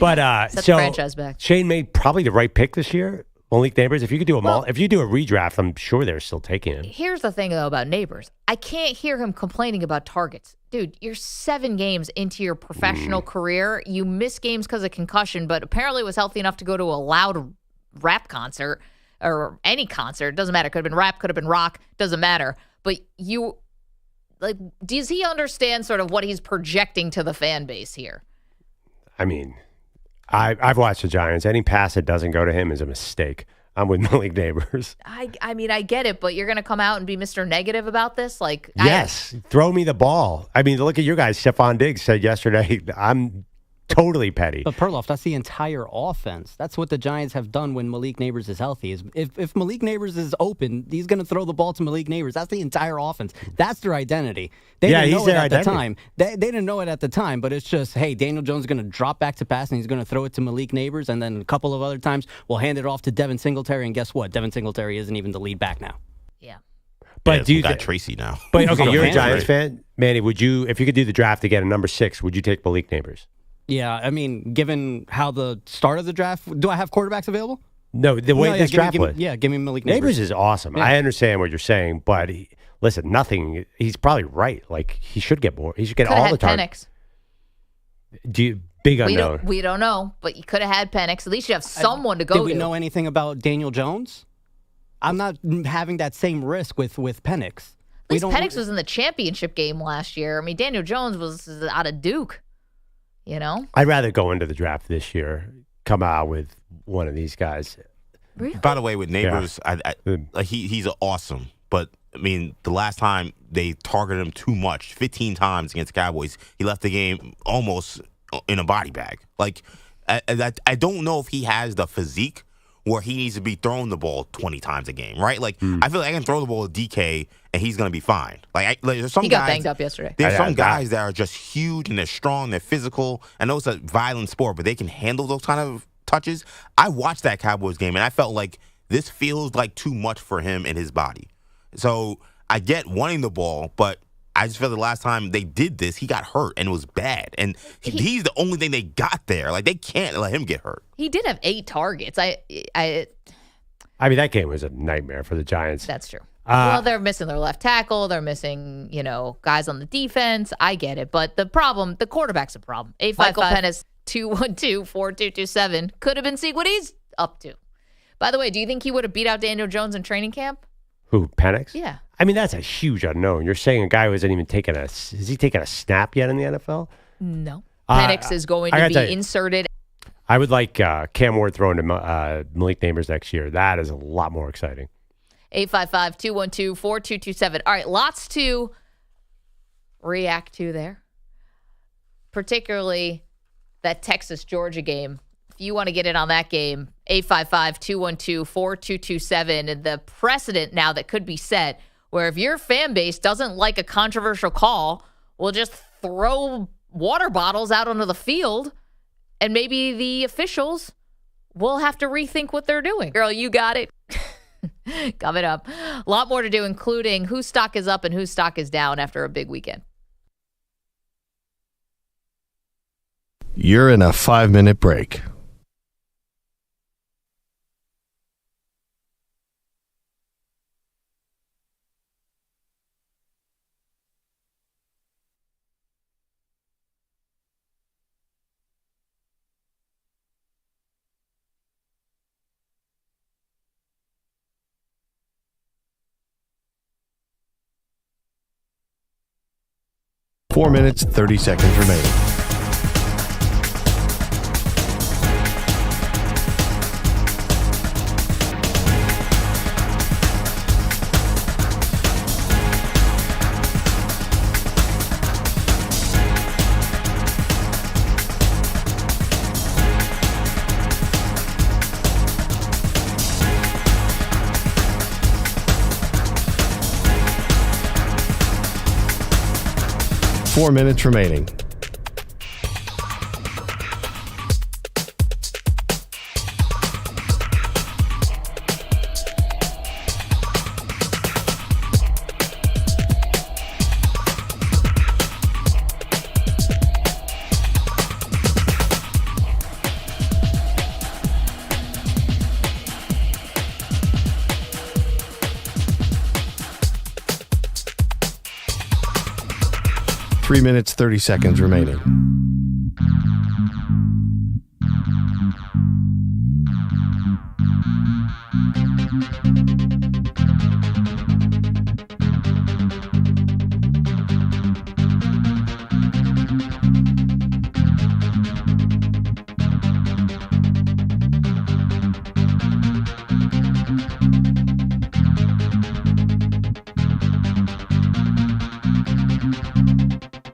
But
Set the franchise back.
Shane made probably the right pick this year. Malik Neighbors. If you could do if you do a redraft, I'm sure they're still taking him.
Here's the thing though about Neighbors. I can't hear him complaining about targets. Dude, you're 7 games into your professional career. You miss games because of concussion, but apparently was healthy enough to go to a loud rap concert or any concert. Doesn't matter. Could have been rap, could have been rock. Doesn't matter. But does he understand sort of what he's projecting to the fan base here?
I mean, I've watched the Giants. Any pass that doesn't go to him is a mistake. I'm with Malik Neighbors.
I mean, I get it, but you're going to come out and be Mr. Negative about this?
Yes, throw me the ball. I mean, look at your guys. Stephon Diggs said yesterday, I'm totally petty.
But Perloff, that's the entire offense. That's what the Giants have done when Malik Neighbors is healthy. If Malik Neighbors is open, he's going to throw the ball to Malik Neighbors. That's the entire offense. That's their identity. They didn't know it at the time. They didn't know it at the time, but it's just, hey, Daniel Jones is going to drop back to pass and he's going to throw it to Malik Neighbors, and then a couple of other times we'll hand it off to Devin Singletary, and guess what? Devin Singletary isn't even the lead back now.
Yeah.
But do you
got Tracy now?
But okay, you're a Giants fan, Manny. Would you, if you could do the draft again at number 6, would you take Malik Neighbors?
Yeah, I mean, given how the start of the draft, do I have quarterbacks available?
No, the way this draft was.
Give me Malik
Neighbors.
Neighbors
is awesome.
Yeah.
I understand what you're saying, but listen, he's probably right. Like, he should get more. He should get all the time.
Penix.
Do you Big unknown.
We don't know, but you could have had Penix. At least you have someone to go
Did
to.
we know anything about Daniel Jones? I'm not having that same risk with Penix.
At least Penix was in the championship game last year. I mean, Daniel Jones was out of Duke. You know?
I'd rather go into the draft this year, come out with one of these guys.
Really?
By the way, with Neighbors, he's awesome. But, I mean, the last time they targeted him too much, 15 times against the Cowboys, he left the game almost in a body bag. Like, I don't know if he has the physique where he needs to be throwing the ball 20 times a game, right? Like, I feel like I can throw the ball to DK and he's going to be fine. Like there's some
he got banged up yesterday.
There's some guys that are just huge and they're strong, they're physical. I know it's a violent sport, but they can handle those kind of touches. I watched that Cowboys game and I felt like this feels like too much for him and his body. So I get wanting the ball, but I just feel the last time they did this, he got hurt and it was bad. And he's the only thing they got there. Like, they can't let him get hurt.
He did have 8 targets.
I mean, that game was a nightmare for the Giants.
That's true. Well, they're missing their left tackle. They're missing, guys on the defense. I get it. But the quarterback's a problem. Michael Penix, 212-4227. Could have been seeing what he's up to. By the way, do you think he would have beat out Daniel Jones in training camp?
Who, Penix?
Yeah.
I mean, that's a huge unknown. You're saying a guy who hasn't even taken has he taken a snap yet in the NFL?
No. Penix is going to be inserted.
I would like Cam Ward throwing to Malik Neighbors next year. That is a lot more exciting.
855-212-4227. All right, lots to react to there. Particularly that Texas-Georgia game. If you want to get in on that game, 855-212-4227. And the precedent now that could be set where if your fan base doesn't like a controversial call, we'll just throw water bottles out onto the field and maybe the officials will have to rethink what they're doing. Girl, you got it. Coming up. A lot more to do, including whose stock is up and whose stock is down after a big weekend.
You're in a 5-minute break. Four minutes, 30 seconds remaining. Four minutes remaining. Three minutes, 30 seconds remaining.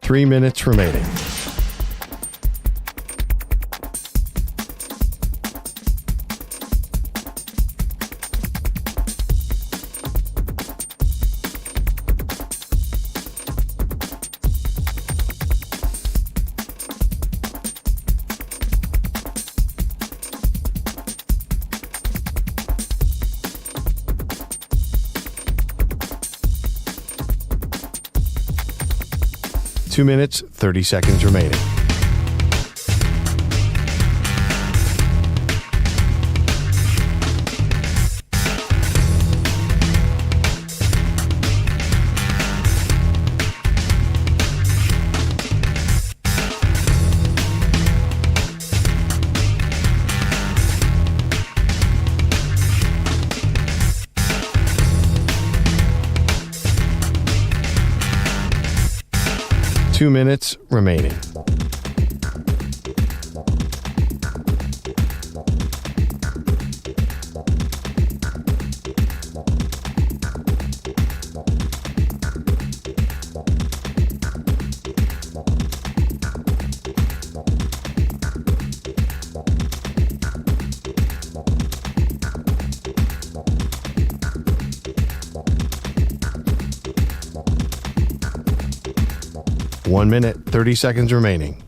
Three minutes remaining. Two minutes, 30 seconds remaining. 2 minutes remaining. One minute, 30 seconds remaining.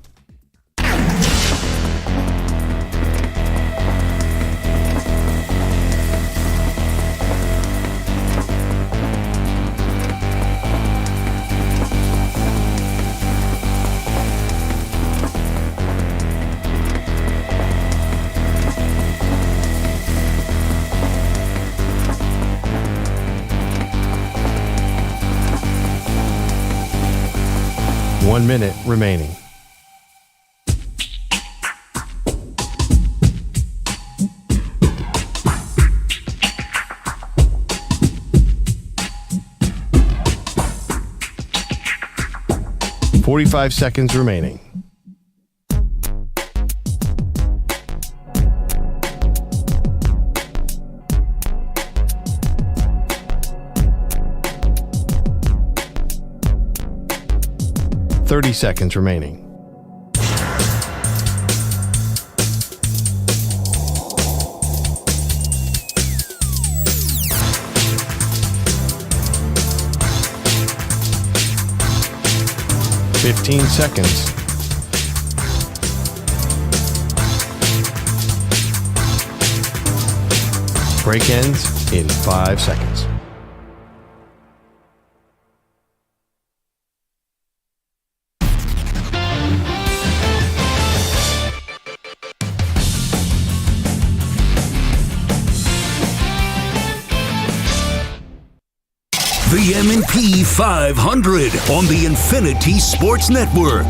One minute remaining. .45 seconds remaining. .30 seconds remaining. .15 seconds. Break ends in 5 seconds.
The M&P 500 on the Infinity Sports Network.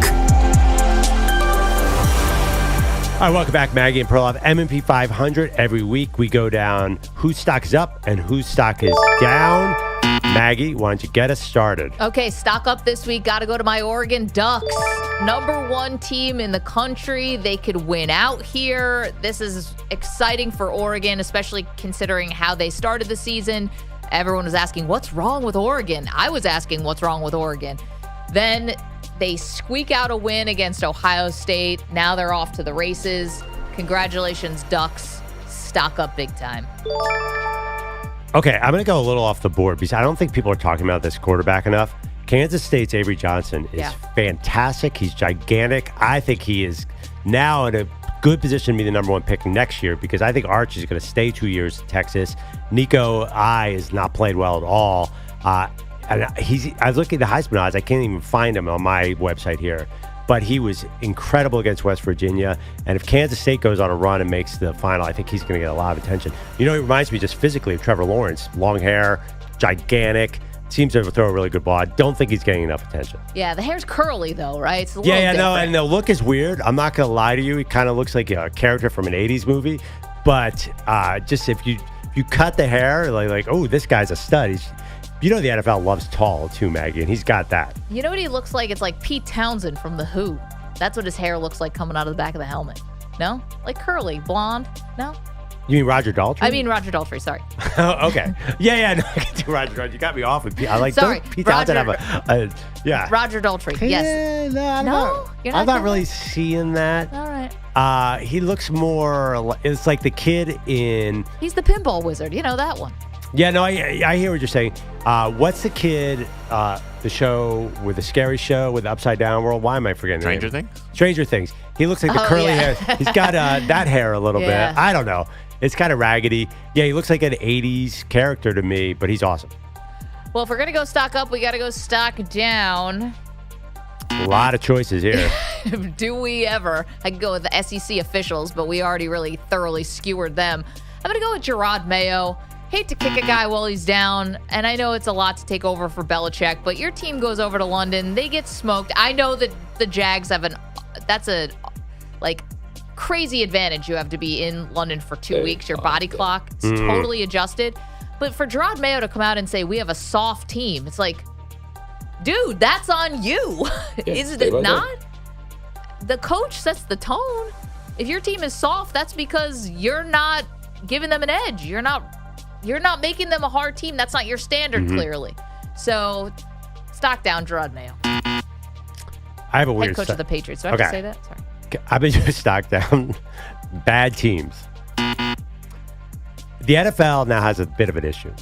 All right, welcome back, Maggie and Perloff. M&P 500. Every week we go down whose stock is up and whose stock is down. Maggie, why don't you get us started?
Okay, stock up this week. Got to go to my Oregon Ducks. #1 team in the country. They could win out here. This is exciting for Oregon, especially considering how they started the season. Everyone was asking, what's wrong with Oregon? I was asking, what's wrong with Oregon? Then they squeak out a win against Ohio State. Now they're off to the races. Congratulations, Ducks. Stock up big time.
Okay, I'm going to go a little off the board because I don't think people are talking about this quarterback enough. Kansas State's Avery Johnson is fantastic. He's gigantic. I think he is now in a good position to be the #1 pick next year because I think Arch is going to stay 2 years at Texas. Nico has not played well at all. And I was looking at the Heisman odds. I can't even find him on my website here. But he was incredible against West Virginia. And if Kansas State goes on a run and makes the final, I think he's going to get a lot of attention. You know, he reminds me just physically of Trevor Lawrence. Long hair, gigantic. Seems to throw a really good ball. I don't think he's getting enough attention.
Yeah, the hair's curly, though, right? It's a little
no,
different.
and the look is weird. I'm not going to lie to you. He kind of looks like a character from an 80s movie. But just if you cut the hair, like oh, this guy's a stud. You know the NFL loves tall, too, Maggie, and he's got that.
You know what he looks like? It's like Pete Townsend from The Who. That's what his hair looks like coming out of the back of the helmet. No? Like curly, blonde? No?
You mean Roger Daltrey?
I mean Roger Daltrey, sorry.
Oh, okay. Yeah, no, I can do Roger Daltrey. You got me off with Pete. I like
sorry,
Pete Townsend have yeah.
Roger Daltrey, yes.
No? I'm not really seeing that.
All right.
He looks more, it's like the kid in...
He's the pinball wizard. You know that one.
Yeah, no, I hear what you're saying. What's the kid, the show with the scary show with the Upside Down World? Why am I forgetting the name?
Stranger Things?
Stranger Things. He looks like the curly hair. He's got that hair a little bit. I don't know. It's kind of raggedy. Yeah, he looks like an 80s character to me, but he's awesome.
Well, if we're going to go stock up, we got to go stock down.
A lot of choices here.
Do we ever? I could go with the SEC officials, but we already really thoroughly skewered them. I'm going to go with Gerard Mayo. Hate to kick a guy while he's down, and I know it's a lot to take over for Belichick, but your team goes over to London. They get smoked. I know that the Jags have that's a crazy advantage. You have to be in London for 2 weeks. Your body clock is totally adjusted. But for Gerard Mayo to come out and say, we have a soft team, it's like, Dude, that's on you. Is it not? The coach sets the tone. If your team is soft, that's because you're not giving them an edge. You're not making them a hard team. That's not your standard, clearly. So, stock down Gerard Mayo.
I have a weird
Head coach of the Patriots. Do I have to say that? Sorry.
I've been just stock down. Bad teams. The NFL now has a bit of an issue.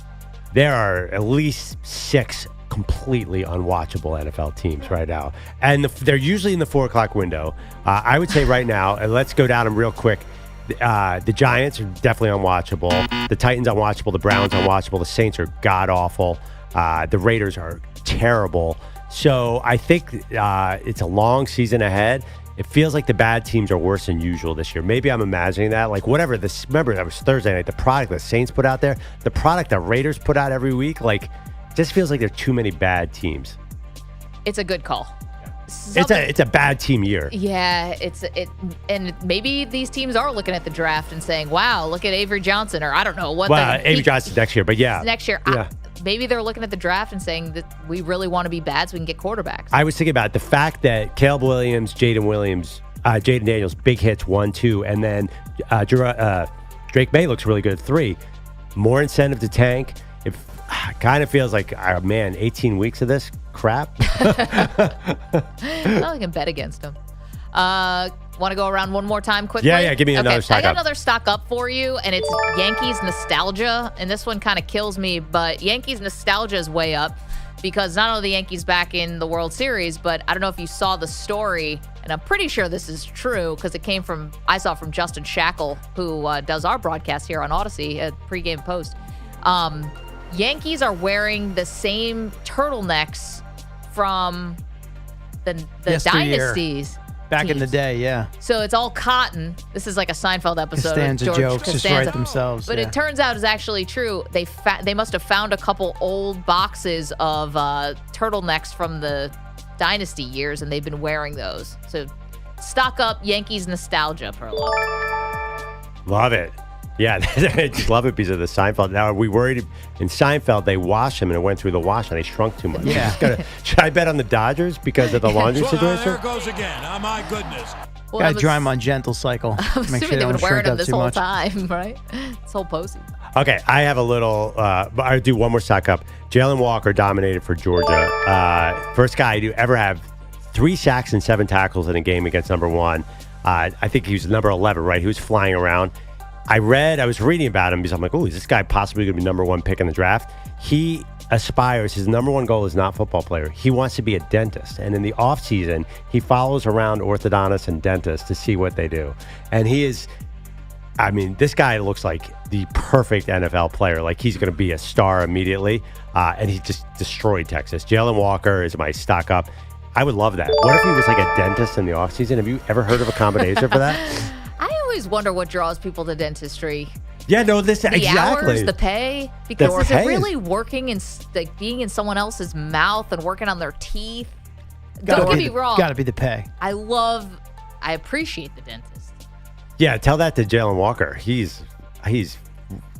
There are at least 6 completely unwatchable NFL teams right now. And they're usually in the 4 o'clock window. I would say right now, and let's go down them real quick. The Giants are definitely unwatchable. The Titans unwatchable. The Browns unwatchable. The Saints are god-awful. The Raiders are terrible. So I think it's a long season ahead. It feels like the bad teams are worse than usual this year. Maybe I'm imagining that. Like whatever this, remember that was Thursday night. The product the Saints put out there, the product the Raiders put out every week, like just feels like there are too many bad teams.
It's a good call.
It's a bad team year.
Yeah, and maybe these teams are looking at the draft and saying, "Wow, look at Avery Johnson," or I don't know what.
Well, Avery Johnson next year, but yeah,
next year.
Yeah.
Maybe they're looking at the draft and saying that we really want to be bad so we can get quarterbacks.
I was thinking about the fact that Caleb Williams, Jaden Daniels, big hits 1, 2, and then Drake May looks really good at 3. More incentive to tank. It kind of feels like, man, 18 weeks of this crap.
I can bet against him. Want to go around one more time quickly?
Yeah, give me another stock
I got
up.
another stock up for you, and it's Yankees nostalgia. And this one kind of kills me, but Yankees nostalgia is way up because not only the Yankees back in the World Series, but I don't know if you saw the story, and I'm pretty sure this is true because I saw from Justin Shackle, who does our broadcast here on Odyssey at pregame post. Yankees are wearing the same turtlenecks from the dynasties.
Back in the day, yeah.
So it's all cotton. This is like a Seinfeld episode.
Costanza
George
jokes
Costanza.
just write themselves.
But
yeah.
it turns out it's actually true. They must have found a couple old boxes of turtlenecks from the dynasty years, and they've been wearing those. So stock up Yankees nostalgia, Perloff.
Love it. Yeah, I just love it because of the Seinfeld. Now, are we worried in Seinfeld they washed him and it went through the wash and they shrunk too much?
Yeah.
Should I bet on the Dodgers because of the laundry situation?
There it goes again. Oh, my goodness.
Well,
Got to dry them on gentle cycle.
I'm
Make
assuming
sure
they've
don't
been wearing
shrink
them
up
this
too
whole
much.
time, right? This whole postseason.
Okay, I have a little, I'll do one more stock up. Jalen Walker dominated for Georgia. First guy to ever have 3 sacks and 7 tackles in a game against number 1. I think he was number 11, right? He was flying around. I was reading about him because I'm like, oh, is this guy possibly going to be number 1 pick in the draft? He aspires, his number 1 goal is not football player. He wants to be a dentist. And in the offseason, he follows around orthodontists and dentists to see what they do. And this guy looks like the perfect NFL player. Like he's going to be a star immediately. And he just destroyed Texas. Jalen Walker is my stock up. I would love that. What if he was like a dentist in the offseason? Have you ever heard of a combination for that?
I always wonder what draws people to dentistry.
Yeah, no,
The
exactly.
hours, the pay, because is it
pay
really working in like being in someone else's mouth and working on their teeth?
Gotta
Don't get
be
me wrong.
Got to be the pay.
I appreciate the dentist.
Yeah, tell that to Jalen Walker. He's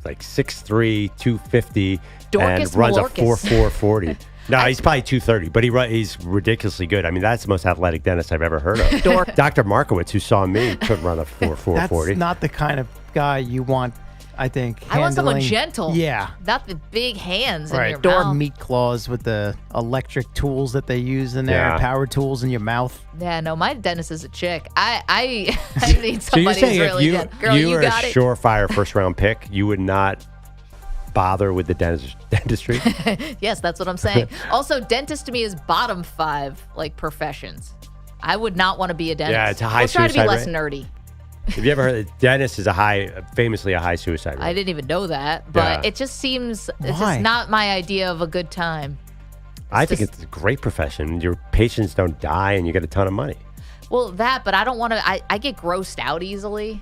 like 6'3", 250,
Dorcas
and runs
Malorcas.
a 4.40. No, he's probably 230, but he's ridiculously good. I mean, that's the most athletic dentist I've ever heard of. Dr. Markowitz, who saw me, couldn't run a 4.40.
That's not the kind of guy you want, I think.
I want someone
handling-
gentle.
Yeah.
Not the big hands in your
Door
mouth.
meat claws with the electric tools that they use in there,
Yeah.
power tools in your mouth.
Yeah, no, my dentist is a chick. I need
So you're
somebody
saying
who's really
if
good. Girl,
you
you
were
got
a
it.
surefire first-round pick, you would not bother with the dentistry?
Yes, that's what I'm saying. Also, dentist to me is bottom 5 like professions. I would not want to be a dentist.
Yeah, it's a high
We'll try to be
suicide
less
rate.
nerdy.
Have you ever heard that dentist is famously a high suicide rate?
I didn't even know that, but
Yeah.
it just seems it's
Why?
just not my idea of a good time.
I think it's a great profession. Your patients don't die and you get a ton of money.
Well, but I don't want to. I get grossed out easily.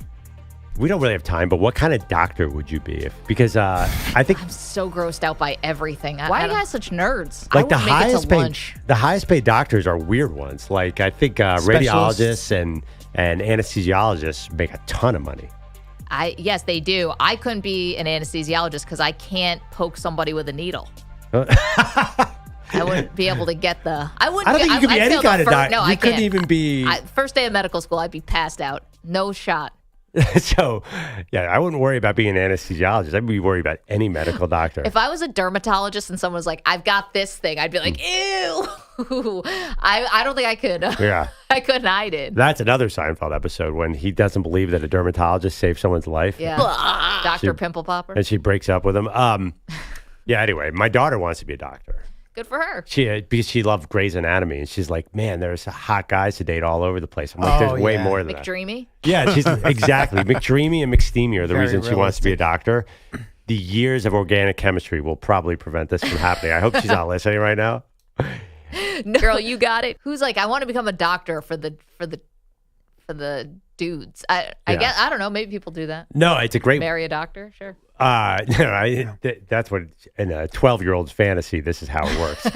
We don't really have time, but what kind of doctor would you be? Because I think
I'm so grossed out by everything. Why are you guys such nerds?
like
I
the
won't make it
highest
to
paid,
lunch.
the highest paid doctors are weird ones. Like I think radiologists and anesthesiologists make a ton of money.
Yes, they do. I couldn't be an anesthesiologist because I can't poke somebody with a needle. I wouldn't be able to get the. I wouldn't.
I don't think you could be
I'd
any
fail the
kind of
first-
doctor.
No,
You
I
couldn't
can't.
even be.
First day of medical school, I'd be passed out. No shot.
So, yeah, I wouldn't worry about being an anesthesiologist. I'd be worried about any medical doctor.
If I was a dermatologist and someone was like, "I've got this thing," I'd be like, "Ew." I don't think I could.
Yeah.
I couldn't hide it.
That's another Seinfeld episode when he doesn't believe that a dermatologist saved someone's life.
Yeah. Dr. Pimple Popper.
And she breaks up with him. Yeah, anyway, my daughter wants to be a doctor.
Good for her.
Because she loved Grey's Anatomy, and she's like, man, there's hot guys to date all over the place. I'm like, there's way more than that.
McDreamy?
Yeah, she's exactly. McDreamy and McSteamy are the
Very
reason she wants to be a doctor. The years of organic chemistry will probably prevent this from happening. I hope she's not listening right now.
Girl, you got it. Who's like, I want to become a doctor for the dudes. I guess I don't know. Maybe people do that.
No, it's a great.
Marry a doctor, sure.
That's what in a 12-year-old's fantasy. This is how it works.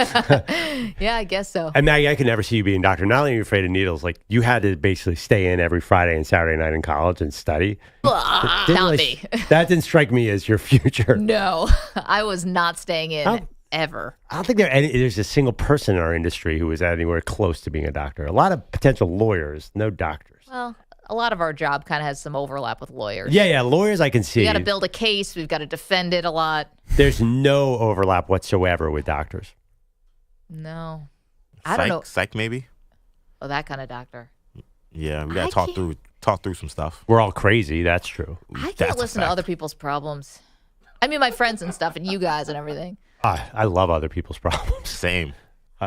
Yeah, I guess so.
And Maggie, I could never see you being a doctor. Not only are you afraid of needles, like you had to basically stay in every Friday and Saturday night in college and study.
Not me.
That didn't strike me as your future.
No, I was not staying in ever.
I don't think there's a single person in our industry who is anywhere close to being a doctor. A lot of potential lawyers, no doctors.
Well, a lot of our job kind of has some overlap with lawyers.
Yeah, lawyers I can see.
We got to build a case. We've got to defend it a lot.
There's no overlap whatsoever with doctors.
No. I don't know.
Psych maybe?
Oh, that kind of doctor.
Yeah, we got to talk through some stuff.
We're all crazy. That's true.
I can't listen to other people's problems. I mean, my friends and stuff and you guys and everything.
I love other people's problems.
Same.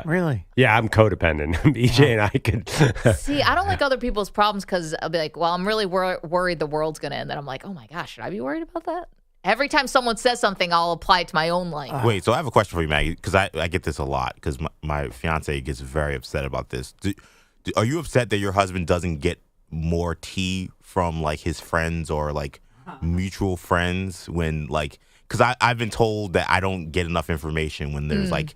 Really?
Yeah, I'm codependent. EJ and I could.
See, I don't like other people's problems because I'll be like, well, I'm really worried the world's going to end. Then I'm like, oh my gosh, should I be worried about that? Every time someone says something, I'll apply it to my own life.
Wait, so I have a question for you, Maggie, because I get this a lot because my fiance gets very upset about this. Are you upset that your husband doesn't get more tea from like his friends or like mutual friends when like, because I've been told that I don't get enough information when there's like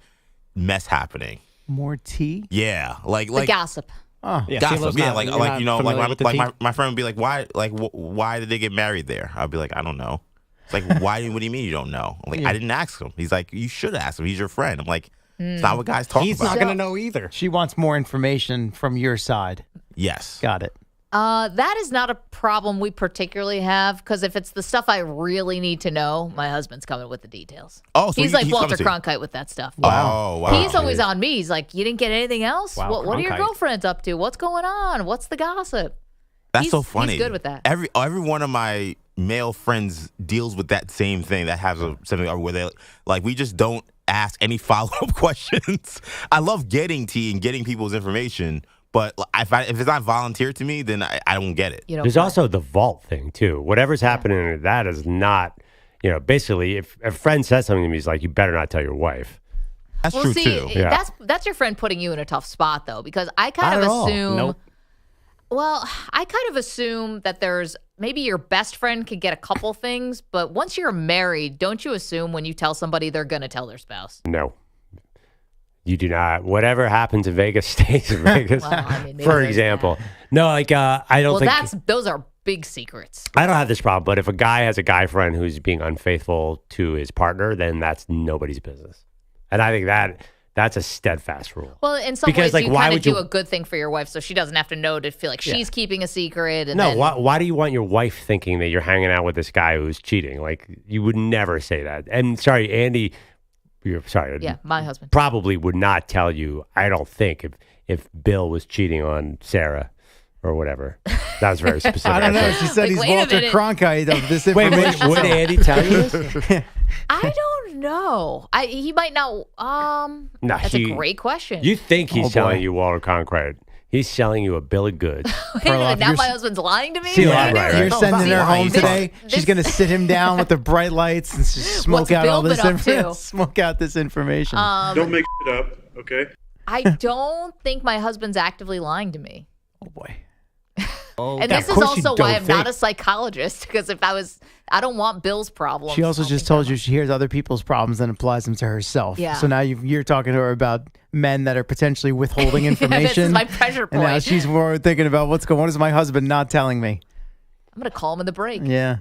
mess happening.
More tea?
Yeah, like
the gossip.
Oh,
yeah, gossip. Yeah, like you know, like my friend would be like, why did they get married there? I'd be like, I don't know. It's like, why? What do you mean you don't know? I'm like, I didn't ask him. He's like, you should ask him. He's your friend. I'm like, it's not what guys talk about.
He's not going to know either. She wants more information from your side.
Yes.
Got it.
That is not a problem we particularly have because if it's the stuff I really need to know, my husband's coming with the details.
Oh, so
he's like
he's
Walter
coming to you.
Cronkite with that stuff.
Wow. Oh, wow.
He's always on me. He's like, you didn't get anything else?
Wow,
what are your
Cronkite.
girlfriends up to? What's going on? What's the gossip?
That's so funny.
He's good with that.
Every one of my male friends deals with that same thing. That has something where they like we just don't ask any follow-up questions. I love getting tea and getting people's information. But if it's not volunteered to me, then I don't get it.
There's also the vault thing, too. Whatever's happening, that is not, basically, if a friend says something to me, he's like, you better not tell your wife.
That's true, too.
Yeah.
That's your friend putting you in a tough spot, though, because I kind
Not
of
at all.
assume.
Nope.
Well, I kind of assume that there's maybe your best friend could get a couple things, but once you're married, don't you assume when you tell somebody they're going to tell their spouse?
No. You do not. Whatever happens in Vegas stays in Vegas.
Well, I mean, maybe
for
there's
example. No, like I don't think.
Those are big secrets.
I don't have this problem, but if a guy has a guy friend who's being unfaithful to his partner, then that's nobody's business. And I think that's a steadfast rule.
Well, in some
Because,
ways,
like,
you
why
kind of
would you-
do a good thing for your wife, so she doesn't have to know to feel like she's keeping a secret. And
No,
then,
why do you want your wife thinking that you're hanging out with this guy who's cheating? Like, you would never say that. And sorry, Andy,
yeah, my husband.
probably would not tell you, I don't think, if Bill was cheating on Sarah or whatever. That was very specific.
I don't know. She said he's Walter Cronkite of this information.
Would Andy tell you this?
I don't know. He might not. That's a great question.
You think he's
Oh, boy.
telling you Walter Cronkite. He's selling you a bill of goods.
Wait a minute, now my husband's lying to me?
See, right.
You're sending her home
This-
today. She's going to sit him down with the bright lights and just smoke
What's
out all
Bill
this
been up to?
smoke out this information.
Don't make it up, okay?
I don't think my husband's actively lying to me.
Oh boy.
And this is also why I'm not a psychologist, because if I don't want Bill's problems.
She also just told you she hears other people's problems and applies them to herself.
Yeah.
So now you're talking to her about men that are potentially withholding information.
This is my pressure
And now
point.
she's more thinking about what is my husband not telling me?
I'm going to call him in the break.
Yeah.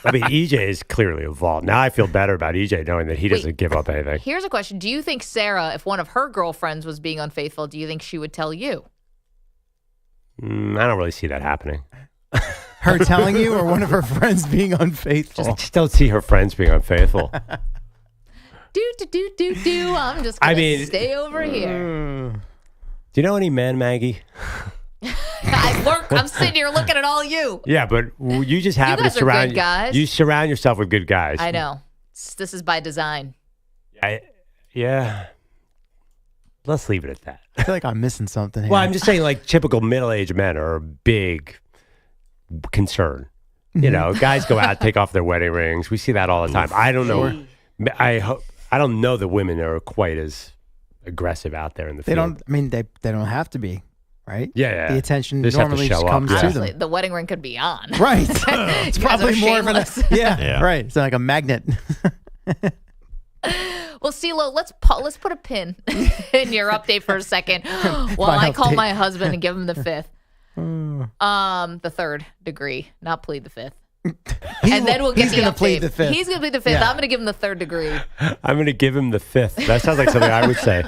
I mean, EJ is clearly evolved. Now I feel better about EJ knowing that he doesn't give up anything.
Here's a question. Do you think Sarah, if one of her girlfriends was being unfaithful, do you think she would tell you?
I don't really see that happening.
Her telling you or one of her friends being unfaithful?
Just don't see her friends being unfaithful.
I'm just going to stay over here.
Do you know any men, Maggie?
I'm sitting here looking at all you.
Yeah, but you just happen to
guys are good guys.
You surround yourself with good guys.
I know. This is by design.
Yeah. Let's leave it at that.
I feel like I'm missing something here.
Well, I'm just saying, like, typical middle-aged men are a big concern. You know, guys go out, take off their wedding rings. We see that all the time. I don't know. I don't know that women are quite as aggressive out there in the field.
They don't. I mean, they don't have to be, right?
Yeah.
The attention
They just have to
normally
show
just
up.
comes to
Honestly,
them.
the wedding ring could be on.
Right. It's probably more of an. Yeah. Right. It's like a magnet.
Well, CeeLo, let's put a pin in your update for a second while I call my husband and give him the fifth. The third degree, not plead the fifth. And then we'll get the update. He's going to plead the fifth. He's going to plead the fifth.
Yeah.
I'm going to give him the third degree.
I'm going to give him the fifth. That sounds like something I would say.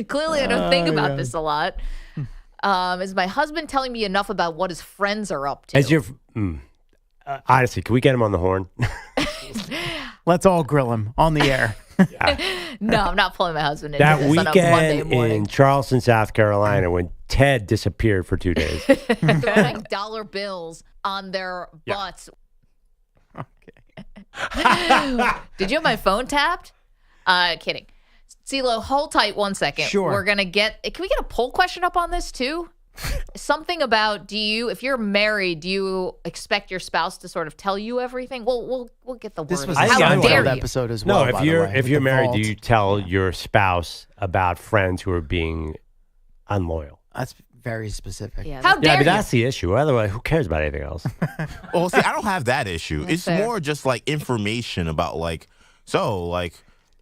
Clearly, I don't think about this a lot. Is my husband telling me enough about what his friends are up to?
As your, honestly, can we get him on the horn?
Let's all grill him on the air.
No, I'm not pulling my husband into
That
this on a Monday
weekend
morning.
in Charleston, South Carolina, when Ted disappeared for 2 days.
Putting dollar bills on their butts. Did you have my phone tapped? Kidding. CeeLo, hold tight 1 second.
Sure.
We're gonna can we get a poll question up on this too? Something about if you're married, do you expect your spouse to sort of tell you everything? We'll get the word.
This was
How
a
dare
Seinfeld
you?
episode as well.
No,
by the way,
if
with
you're
the
married,
vault.
do you tell your spouse about friends who are being unloyal?
That's very specific.
Yeah, how
Yeah,
dare
but
you?
that's the issue. Otherwise, who cares about anything else?
Well, see, I don't have that issue.
That's
It's
fair.
more just like information about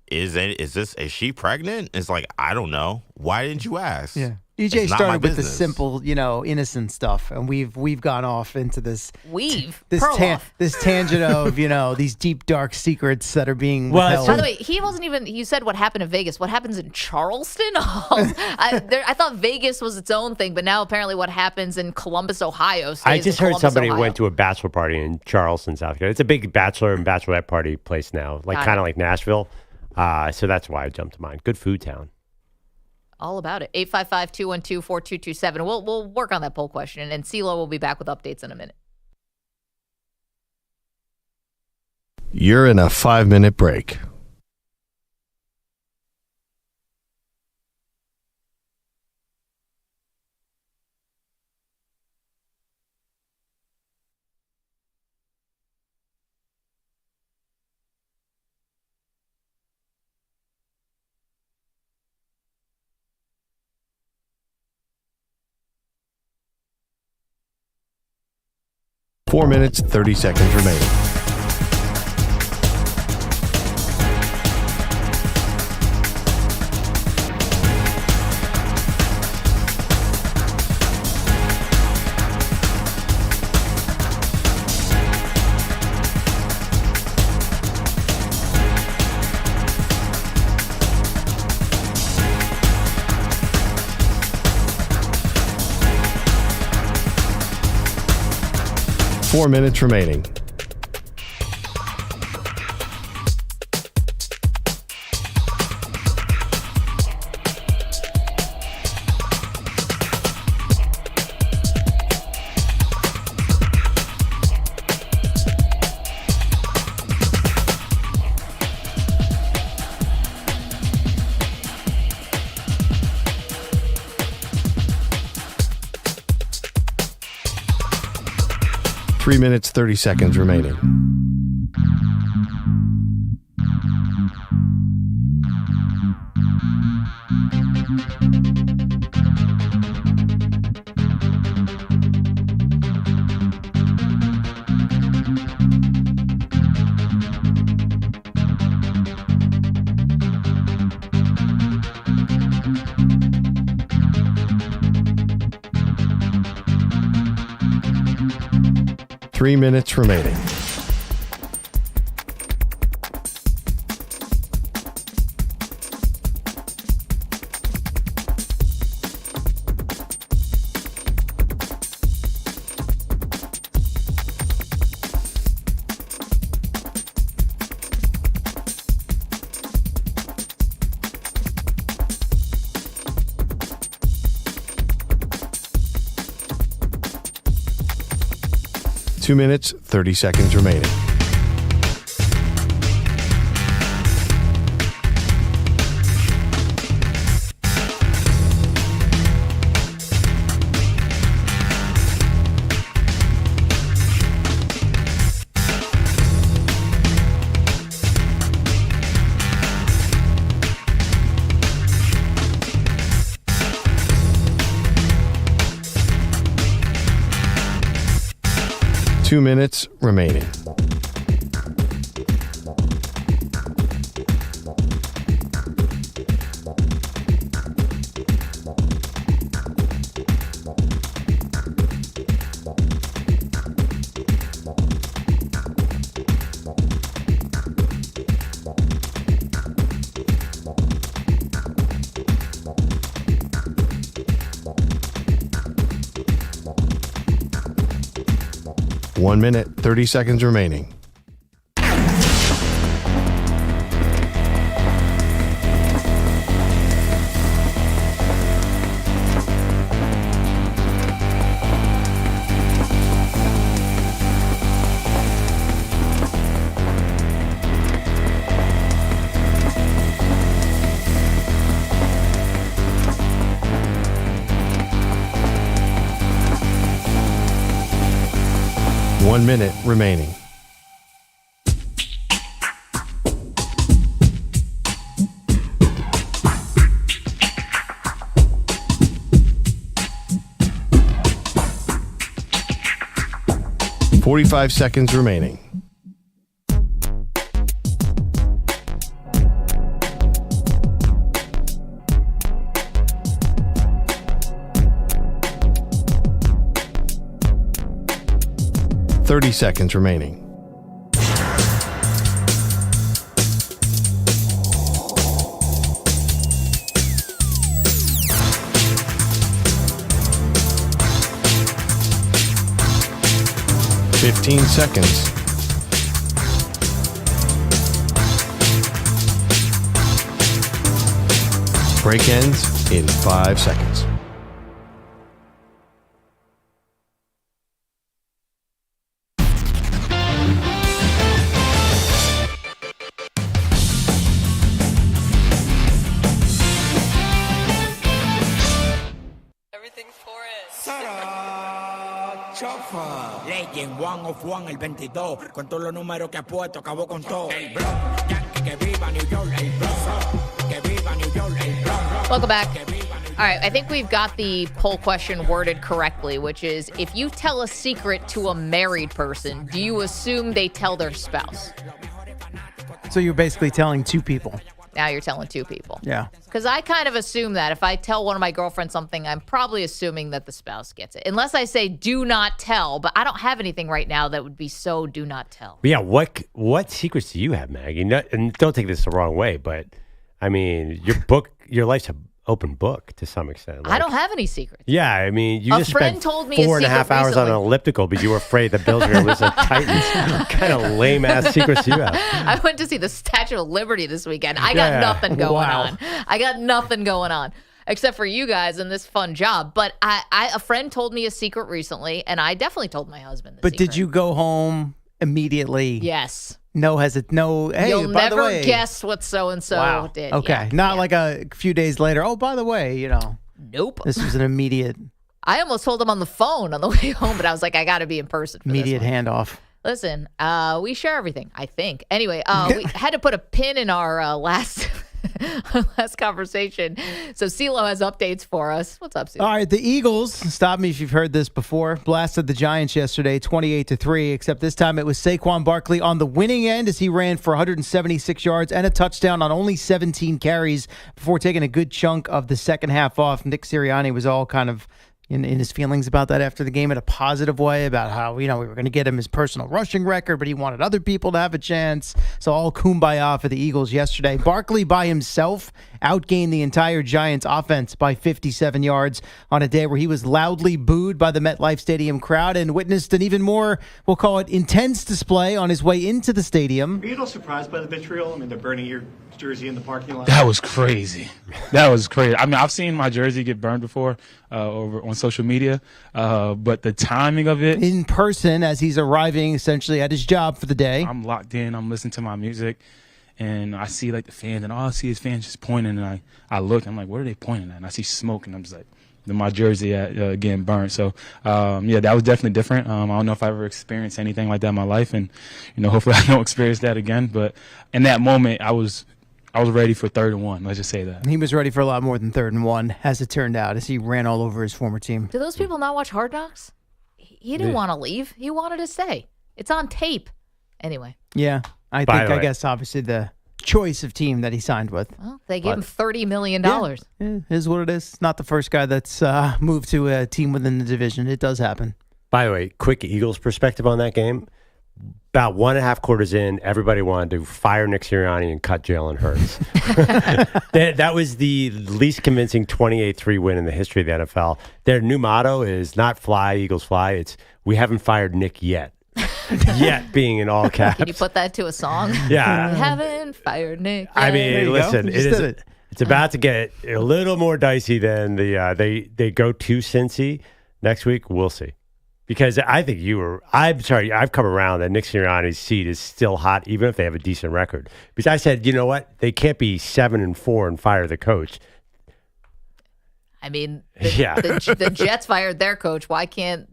is she pregnant? It's like, I don't know. Why didn't you ask?
Yeah.
It's
EJ
not my
started with the
business.
simple, innocent stuff, and we've gone off into this
Perloff.
this tangent of these deep dark secrets that are being
Well,
withheld.
By the way, he wasn't even. You said what happened in Vegas. What happens in Charleston? I thought Vegas was its own thing, but now apparently what happens in Columbus, Ohio. Stays
I just
in
heard
Columbus,
somebody
Ohio.
went to a bachelor party in Charleston, South Carolina. It's a big bachelor and bachelorette party place now, like
Got
kind
it.
of like Nashville. So that's why I jumped to mind. Good food town.
All about it. 855-212-4227. We'll work on that poll question, and CeeLo will be back with updates in a minute.
You're in a 5-minute break. Four minutes, 30 seconds remaining. Four minutes remaining. Three minutes, 30 seconds remaining. 3 minutes remaining. Two minutes, 30 seconds remaining. Two minutes remaining. One minute, 30 seconds remaining. One minute remaining. Forty-five seconds remaining. Thirty seconds remaining. Fifteen seconds. Break ends in 5 seconds.
Legend, one of one, el 22. Con todos los números que ha puesto, acabó con todo. El Bronx, Yankee, que viva New York. El Bronx, que viva New York. El Bronx.
Welcome back. All right, I think we've got the poll question worded correctly, which is, if you tell a secret to a married person, do you assume they tell their spouse?
So you're basically telling two people.
Now you're telling two people.
Yeah.
Because I kind of assume that if I tell one of my girlfriends something, I'm probably assuming that the spouse gets it. Unless I say do not tell, but I don't have anything right now that would be so do not tell.
Yeah, what secrets do you have, Maggie? And don't take this the wrong way, but I mean, your life's an open book to some extent.
I don't have any secrets.
Yeah, I mean, you
A
just
friend
spent
told me a
4.5
secret
hours on an
recently.
elliptical, but you were afraid the Bills were going to lose to the Titans. What kind of lame ass secrets do you have?
I went to see the Statue of Liberty this weekend. I got nothing going on. I got nothing going on except for you guys and this fun job. But a friend told me a secret recently, and I definitely told my husband.
But did you go home immediately?
Yes.
No, hey,
You'll
by the
never
way.
guess what so-and-so did.
Okay.
Yeah.
Not like a few days later. Oh, by the way,
Nope.
This was an immediate
I almost told him on the phone on the way home, but I was like, I got to be in person for
immediate
this one.
handoff.
Listen, we share everything, I think. Anyway, we had to put a pin in our last conversation. So CeeLo has updates for us. What's up, CeeLo?
All right, the Eagles, stop me if you've heard this before, blasted the Giants yesterday 28-3, except this time it was Saquon Barkley on the winning end as he ran for 176 yards and a touchdown on only 17 carries before taking a good chunk of the second half off. Nick Sirianni was all kind of in his feelings about that after the game in a positive way about how, we were going to get him his personal rushing record, but he wanted other people to have a chance. So all kumbaya for the Eagles yesterday. Barkley by himself outgained the entire Giants offense by 57 yards on a day where he was loudly booed by the MetLife Stadium crowd and witnessed an even more, we'll call it, intense display on his way into the stadium.
Are you a little surprised by the vitriol? I mean, they're burning your jersey in the parking lot.
That was crazy. That was crazy. I mean, I've seen my jersey get burned before over on social media, but the timing of it.
In person, as he's arriving essentially at his job for the day.
I'm locked in. I'm listening to my music, and I see like the fans, and all I see is fans just pointing, and I look, I'm like, what are they pointing at? And I see smoke, and I'm just like, my jersey getting burnt. So, yeah, that was definitely different. I don't know if I ever experienced anything like that in my life, and, hopefully I don't experience that again. But in that moment, I was ready for 3rd and 1. Let's just say that.
He was ready for a lot more than 3rd and 1, as it turned out, as he ran all over his former team.
Do those people not watch Hard Knocks? He didn't want to leave. He wanted to stay. It's on tape. Anyway.
Yeah. I guess, obviously, the choice of team that he signed with.
Well, they gave him $30 million.
Yeah, is what it is. Not the first guy that's moved to a team within the division. It does happen.
By the way, quick Eagles perspective on that game. About 1.5 quarters in, everybody wanted to fire Nick Sirianni and cut Jalen Hurts. that was the least convincing 28-3 win in the history of the NFL. Their new motto is not fly, Eagles fly. It's we haven't fired Nick yet. Yet being in all caps.
Can you put that to a song?
Yeah.
We haven't fired Nick yet.
I mean, listen, it's about to get a little more dicey than they go to Cincy next week. We'll see. Because I think I've come around that Nick Sirianni's seat is still hot, even if they have a decent record. Because I said, you know what? They can't be 7-4 and fire the coach.
I mean, the Jets fired their coach. Why can't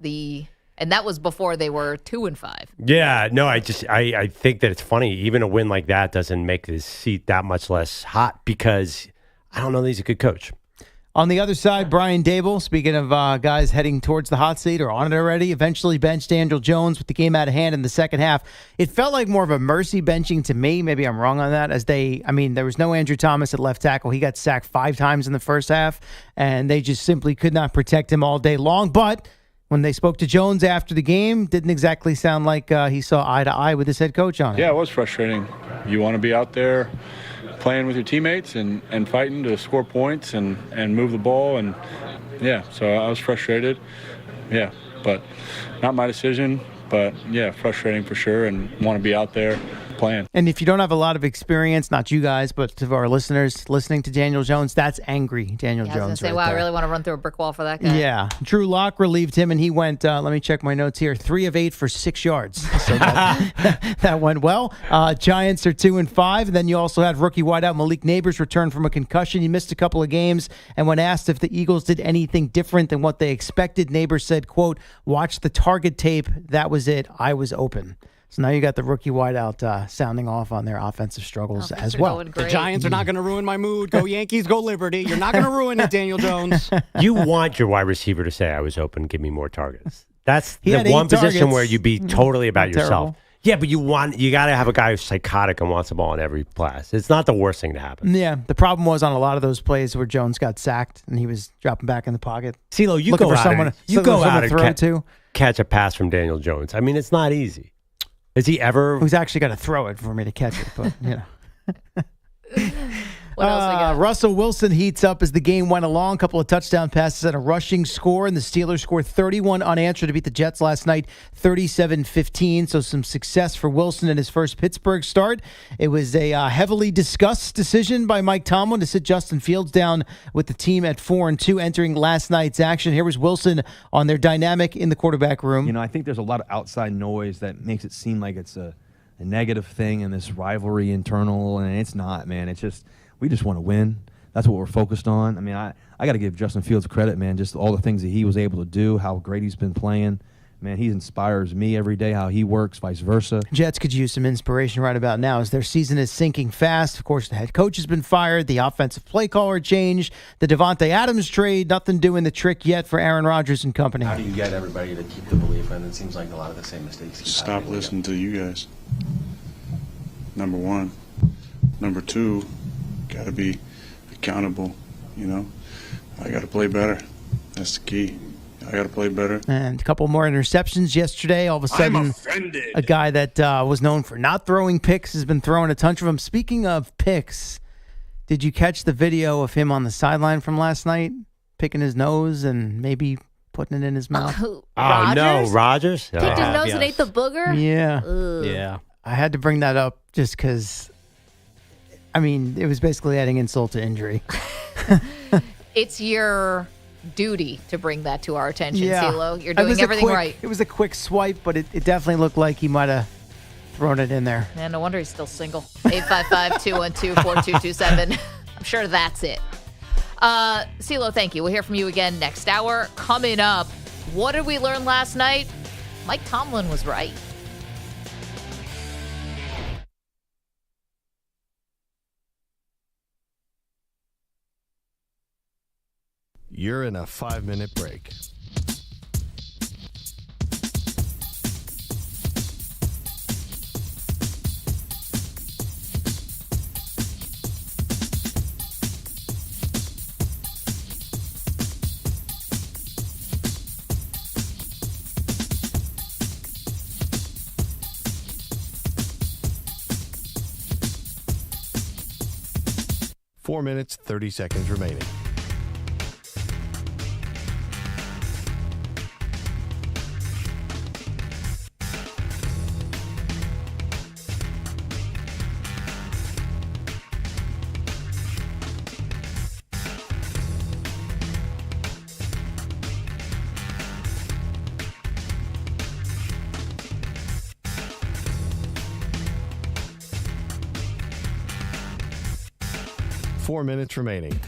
and that was before they were 2-5.
Yeah, no, I think that it's funny. Even a win like that doesn't make this seat that much less hot because I don't know that he's a good coach.
On the other side, Brian Daboll, speaking of guys heading towards the hot seat or on it already, eventually benched Daniel Jones with the game out of hand in the second half. It felt like more of a mercy benching to me. Maybe I'm wrong on that. There was no Andrew Thomas at left tackle. He got sacked 5 times in the first half, and they just simply could not protect him all day long. But when they spoke to Jones after the game, didn't exactly sound like he saw eye to eye with his head coach on it.
Yeah, it was frustrating. You want to be out there playing with your teammates and fighting to score points and move the ball. And, yeah, so I was frustrated. Yeah, but not my decision. But, yeah, frustrating for sure and want to be out there playing.
And if you don't have a lot of experience, not you guys, but to our listeners listening to Daniel Jones, that's angry Daniel Jones.
I was going to say, wow, I really want to run through a brick wall for that guy.
Yeah. Drew Lock relieved him, and he went, let me check my notes here, 3 of 8 for 6 yards. So that went well. Giants are 2-5. And then you also had rookie wideout Malik Neighbors return from a concussion. He missed a couple of games. And when asked if the Eagles did anything different than what they expected, Neighbors said, quote, watch the target tape. That was it. I was open. So now you got the rookie wideout sounding off on their offensive struggles as well.
The Giants are not going to ruin my mood. Go Yankees, go Liberty. You're not going to ruin it, Daniel Jones.
You want your wide receiver to say, I was open, give me more targets. That's the one position where you be totally about yourself.
Terrible.
Yeah, but you got to have a guy who's psychotic and wants the ball in every pass. It's not the worst thing to happen.
Yeah, the problem was on a lot of those plays where Jones got sacked and he was dropping back in the pocket.
CeeLo, you go out and catch a pass from Daniel Jones. I mean, it's not easy. Is he ever?
Who's actually got to throw it for me to catch it? But
What else we got?
Russell Wilson heats up as the game went along. A couple of touchdown passes and a rushing score, and the Steelers scored 31 unanswered to beat the Jets last night, 37-15. So some success for Wilson in his first Pittsburgh start. It was a heavily discussed decision by Mike Tomlin to sit Justin Fields down with the team at 4-2 entering last night's action. Here was Wilson on their dynamic in the quarterback room.
I think there's a lot of outside noise that makes it seem like it's a negative thing and this rivalry internal, and it's not, man. It's just we just want to win. That's what we're focused on. I mean, I got to give Justin Fields credit, man, just all the things that he was able to do, how great he's been playing. Man, he inspires me every day, how he works, vice versa.
Jets could use some inspiration right about now as their season is sinking fast. Of course, the head coach has been fired. The offensive play caller changed. The Devontae Adams trade, nothing doing the trick yet for Aaron Rodgers and company.
How do you get everybody to keep the belief in? It seems like a lot of the same mistakes keep
Stop
happening
listening to you guys. Number one. Number two, got to be accountable, I got to play better. That's the key. I got to play better.
And a couple more interceptions yesterday. All of a sudden, a guy that was known for not throwing picks has been throwing a ton of them. Speaking of picks, did you catch the video of him on the sideline from last night, picking his nose and maybe putting it in his mouth?
Oh, no, Rodgers?
Picked his nose and ate the booger?
Yeah.
Ugh.
Yeah.
I had to bring that up just because, I mean, it was basically adding insult to injury.
It's your duty to bring that to our attention,
Yeah.
CeeLo. You're
It was
doing
a
everything
quick-
right.
It was a quick swipe, but it definitely looked like he might have thrown it in there.
Man, no wonder he's still single. 855-212-4227. I'm sure that's it. CeeLo, thank you. We'll hear from you again next hour. Coming up, what did we learn last night? Mike Tomlin was right.
You're in a 5-minute break. Four minutes, 30 seconds remaining. Four minutes remaining.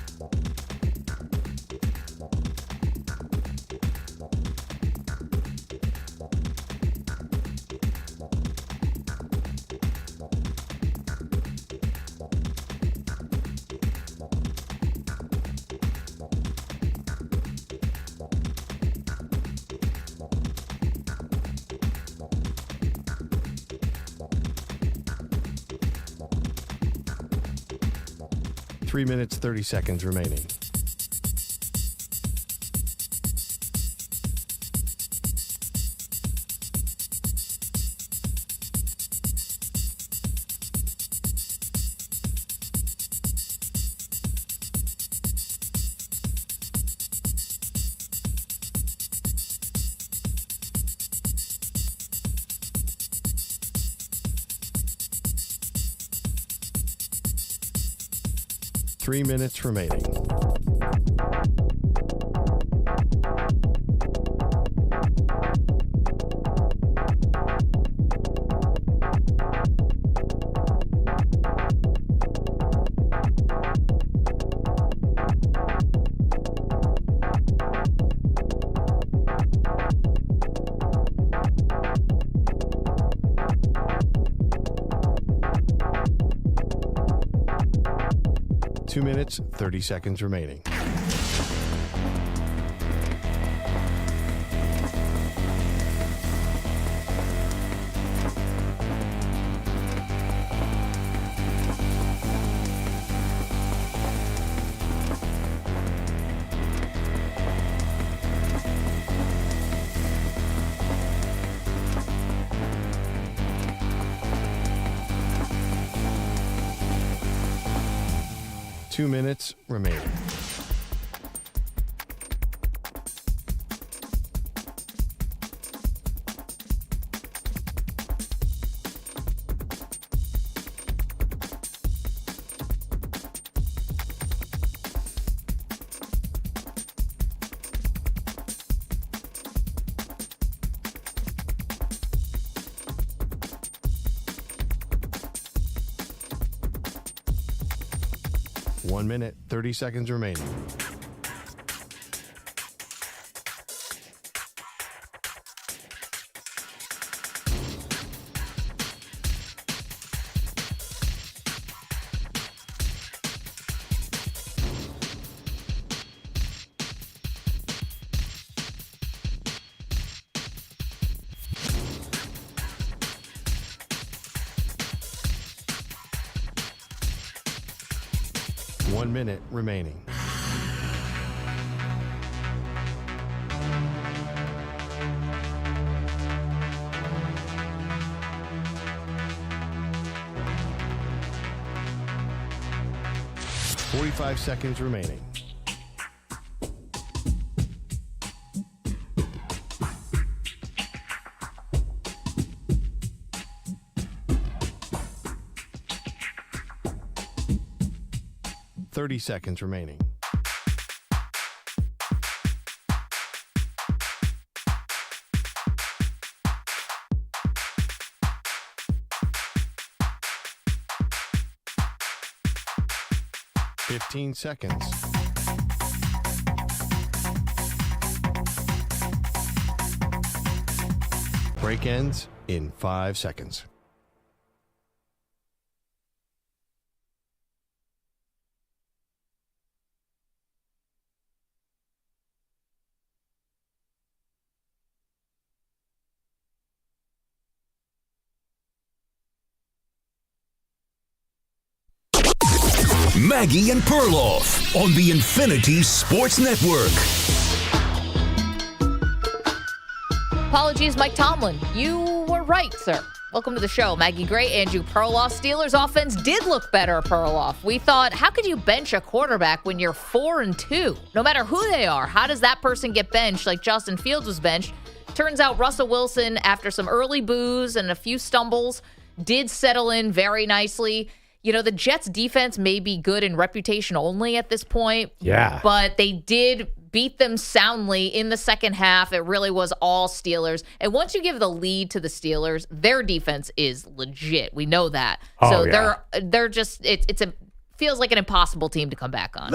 Three minutes, 30 seconds remaining. Three minutes remaining. Two minutes, 30 seconds remaining. Two minutes remaining. One minute, 30 seconds remaining. One minute remaining. 45 seconds remaining. Seconds remaining. Seconds. Break ends in 5 seconds.
Maggie and Perloff on the Infinity Sports Network.
Apologies, Mike Tomlin. You were right, sir. Welcome to the show. Maggie Gray, Andrew Perloff. Steelers offense did look better, Perloff. We thought, how could you bench a quarterback when you're 4-2? No matter who they are, how does that person get benched like Justin Fields was benched? Turns out Russell Wilson, after some early boos and a few stumbles, did settle in very nicely. You know, the Jets defense may be good in reputation only at this point.
Yeah.
But they did beat them soundly in the second half. It really was all Steelers. And once you give the lead to the Steelers, their defense is legit. We know that. They're just it's a feels like an impossible team to come back on.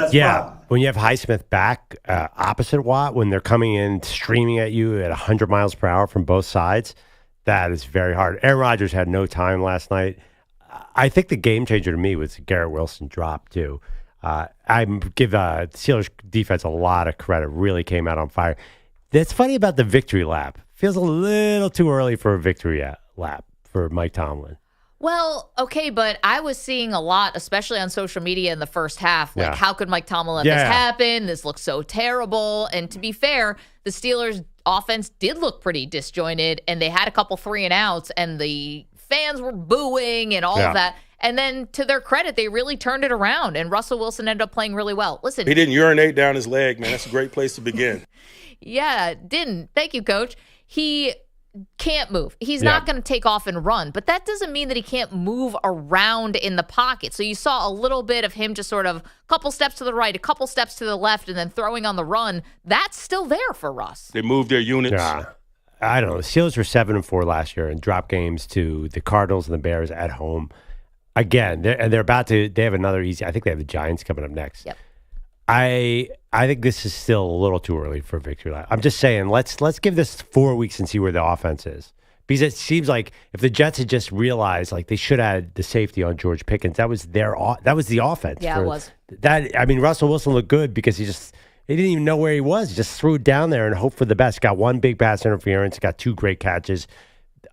When you have Highsmith back opposite Watt, when they're coming in streaming at you at 100 miles per hour from both sides, that is very hard. Aaron Rodgers had no time last night. I think the game changer to me was Garrett Wilson drop, too. I give Steelers defense a lot of credit. Really came out on fire. That's funny about the victory lap. Feels a little too early for a victory lap for Mike Tomlin.
Well, okay, but I was seeing a lot, especially on social media in the first half, like, how could Mike Tomlin let this happen? This looks so terrible. And to be fair, the Steelers' offense did look pretty disjointed, and they had a couple 3-and-outs, and the fans were booing and all of that. And then, to their credit, they really turned it around, and Russell Wilson ended up playing really well. Listen,
he didn't urinate down his leg, man. That's a great place to begin.
Didn't. Thank you, Coach. He can't move. He's not going to take off and run, but that doesn't mean that he can't move around in the pocket. So you saw a little bit of him just sort of a couple steps to the right, a couple steps to the left, and then throwing on the run. That's still there for Russ.
They moved their units.
Yeah. I don't know. The Steelers were 7-4 last year and dropped games to the Cardinals and the Bears at home. Again, they're about to. They have another easy. I think they have the Giants coming up next.
Yep.
I think this is still a little too early for a victory lap. I'm just saying, let's give this 4 weeks and see where the offense is. Because it seems like if the Jets had just realized, like, they should have had the safety on George Pickens, that was the offense.
Yeah, it was.
That, I mean, Russell Wilson looked good because he didn't even know where he was. He just threw it down there and hoped for the best. Got one big pass interference, got 2 great catches.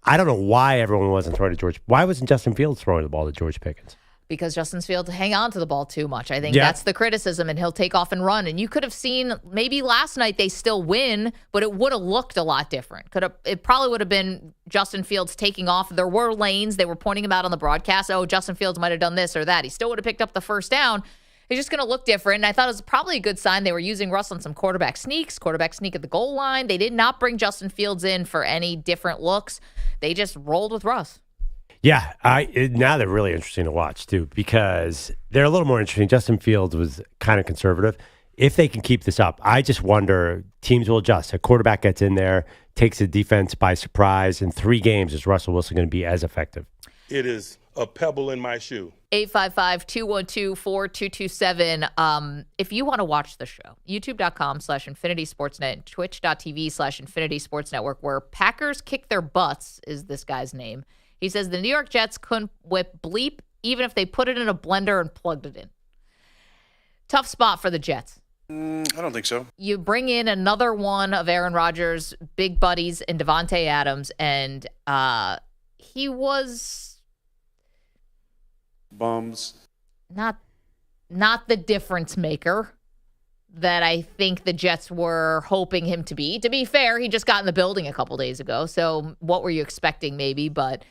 I don't know why everyone wasn't throwing to George. Why wasn't Justin Fields throwing the ball to George Pickens?
Because Justin Fields hang on to the ball too much. I think that's the criticism, and he'll take off and run. And you could have seen maybe last night they still win, but it would have looked a lot different. It probably would have been Justin Fields taking off. There were lanes. They were pointing him out on the broadcast. Oh, Justin Fields might have done this or that. He still would have picked up the first down. It's just going to look different. And I thought it was probably a good sign they were using Russ on some quarterback sneak at the goal line. They did not bring Justin Fields in for any different looks. They just rolled with Russ.
Yeah, now they're really interesting to watch, too, because they're a little more interesting. Justin Fields was kind of conservative. If they can keep this up, I just wonder, teams will adjust. A quarterback gets in there, takes the defense by surprise. In 3 games, is Russell Wilson going to be as effective?
It is a pebble in my shoe.
855-212-4227. If you want to watch the show, youtube.com/Infinity Sportsnet and twitch.tv/Infinity Sports Network, where Packers kick their butts is this guy's name. He says the New York Jets couldn't whip bleep even if they put it in a blender and plugged it in. Tough spot for the Jets.
I don't think so.
You bring in another one of Aaron Rodgers' big buddies in Devontae Adams, and he was
bums.
Not the difference maker that I think the Jets were hoping him to be. To be fair, he just got in the building a couple days ago, so what were you expecting maybe? But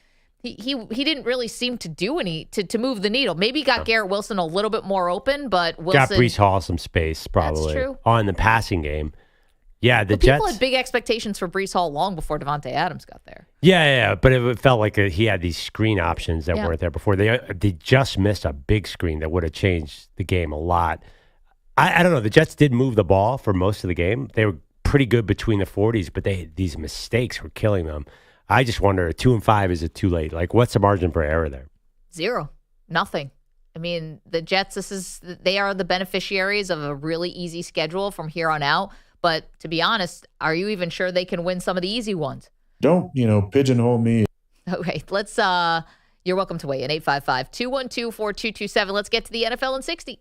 He didn't really seem to do any to move the needle. Maybe he got Garrett Wilson a little bit more open, but Wilson
got Breece Hall some space probably.
That's true.
On the passing game. Yeah, the
but
Jets.
People had big expectations for Breece Hall long before Devontae Adams got there.
Yeah, but it felt like he had these screen options that weren't there before. They just missed a big screen that would have changed the game a lot. I don't know. The Jets did move the ball for most of the game. They were pretty good between the 40s, but these mistakes were killing them. I just wonder, 2-5, is it too late? Like, what's the margin for error there?
0. Nothing. I mean, the Jets, they are the beneficiaries of a really easy schedule from here on out. But to be honest, are you even sure they can win some of the easy ones?
Don't, pigeonhole me.
Okay, let's, you're welcome to weigh in, 855-212-4227. Let's get to the NFL in 60.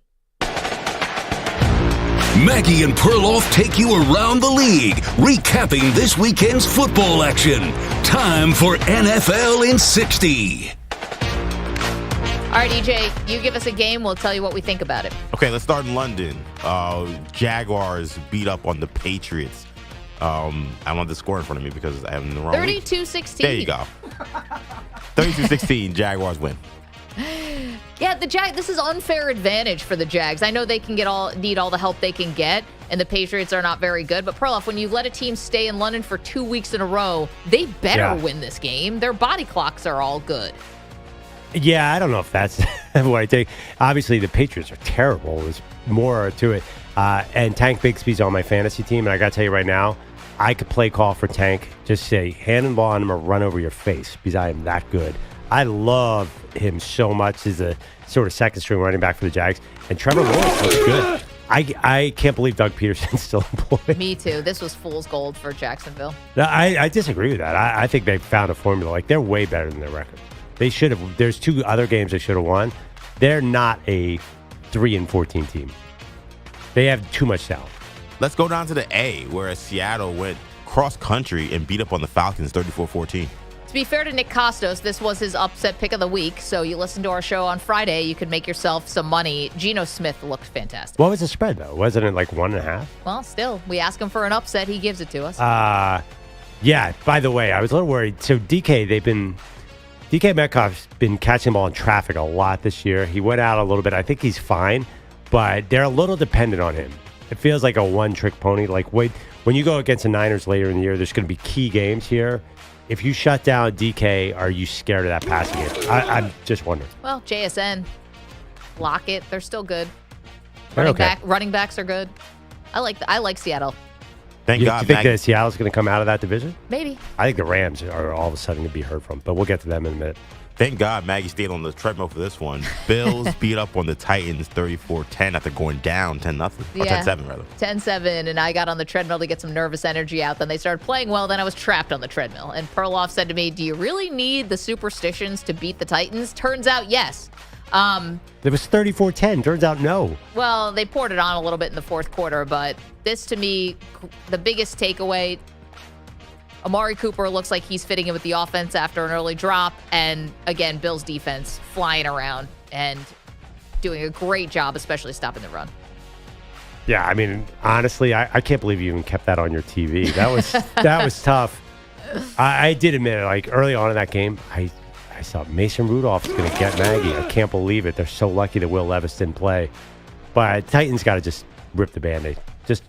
Maggie and Perloff take you around the league, recapping this weekend's football action. Time for NFL in 60.
All right, EJ, you give us a game. We'll tell you what we think about it.
Okay, let's start in London. Jaguars beat up on the Patriots. I want the score in front of me because I have the wrong
32-16.
There you go. 32-16, Jaguars win.
Yeah, this is unfair advantage for the Jags. I know they can need all the help they can get, and the Patriots are not very good. But Perloff, when you let a team stay in London for 2 weeks in a row, they better win this game. Their body clocks are all good.
Yeah, I don't know if that's what I take. Obviously, the Patriots are terrible. There's more to it. And Tank Bigsby's on my fantasy team, and I got to tell you right now, I could play call for Tank. Just say, hand and ball on him or run over your face because I am that good. I love him so much. He's a sort of second string running back for the Jags. And Trevor Lawrence looks good. I can't believe Doug Peterson's still employed.
Me too. This was fool's gold for Jacksonville.
I disagree with that. I think they found a formula. Like, they're way better than their record. They should have. There's 2 other games they should have won. They're not a 3-14 team. They have too much talent.
Let's go down to the A, where Seattle went cross country and beat up on the Falcons 34-14.
To be fair to Nick Costos, this was his upset pick of the week. So you listen to our show on Friday, you could make yourself some money. Geno Smith looked fantastic.
What was the spread, though? Wasn't it like 1.5?
Well, still, we ask him for an upset. He gives it to us.
Yeah, by the way, I was a little worried. So DK Metcalf's been catching the ball in traffic a lot this year. He went out a little bit. I think he's fine, but they're a little dependent on him. It feels like a one-trick pony. Like, wait, when you go against the Niners later in the year, there's going to be key games here. If you shut down DK, are you scared of that passing game? I'm just wondering.
Well, JSN, Lockett, they're still good.
Okay.
Running backs are good. I like Seattle.
Thank God.
Do you think that Seattle's going to come out of that division?
Maybe.
I think the Rams are all of a sudden going to be heard from, but we'll get to them in a minute.
Thank God Maggie stayed on the treadmill for this one. Bills beat up on the Titans 34-10 after going down 10-0. Or 10-7, rather.
10-7, and I got on the treadmill to get some nervous energy out. Then they started playing well. Then I was trapped on the treadmill. And Perloff said to me, do you really need the superstitions to beat the Titans? Turns out, yes.
It was 34-10. Turns out, no.
Well, they poured it on a little bit in the fourth quarter, but this, to me, the biggest takeaway, Amari Cooper looks like he's fitting in with the offense after an early drop. And again, Bills defense flying around and doing a great job, especially stopping the run.
Yeah, I mean, honestly, I can't believe you even kept that on your TV. That was tough. I did admit it. Like, early on in that game, I saw Mason Rudolph is going to get Maggie. I can't believe it. They're so lucky that Will Levis didn't play. But Titans got to just rip the Band-Aid. Just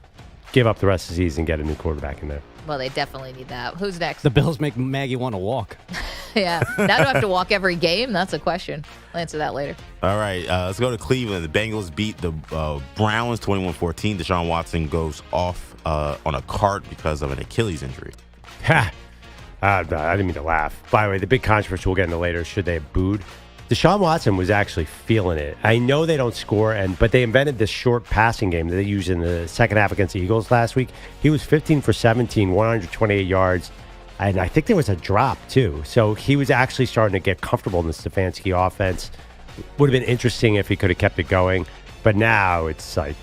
give up the rest of the season and get a new quarterback in there.
Well, they definitely need that. Who's next?
The Bills make Maggie want to walk.
Yeah. Now do I have to walk every game? That's a question. I'll answer that later. All
right. Let's go to Cleveland. The Bengals beat the Browns 21-14. Deshaun Watson goes off on a cart because of an Achilles injury.
Ha! I didn't mean to laugh. By the way, the big controversy we'll get into later, should they have booed? Deshaun Watson was actually feeling it. I know they don't score, but they invented this short passing game that they used in the second half against the Eagles last week. He was 15 for 17, 128 yards, and I think there was a drop too. So he was actually starting to get comfortable in the Stefanski offense. Would have been interesting if he could have kept it going, but now it's like,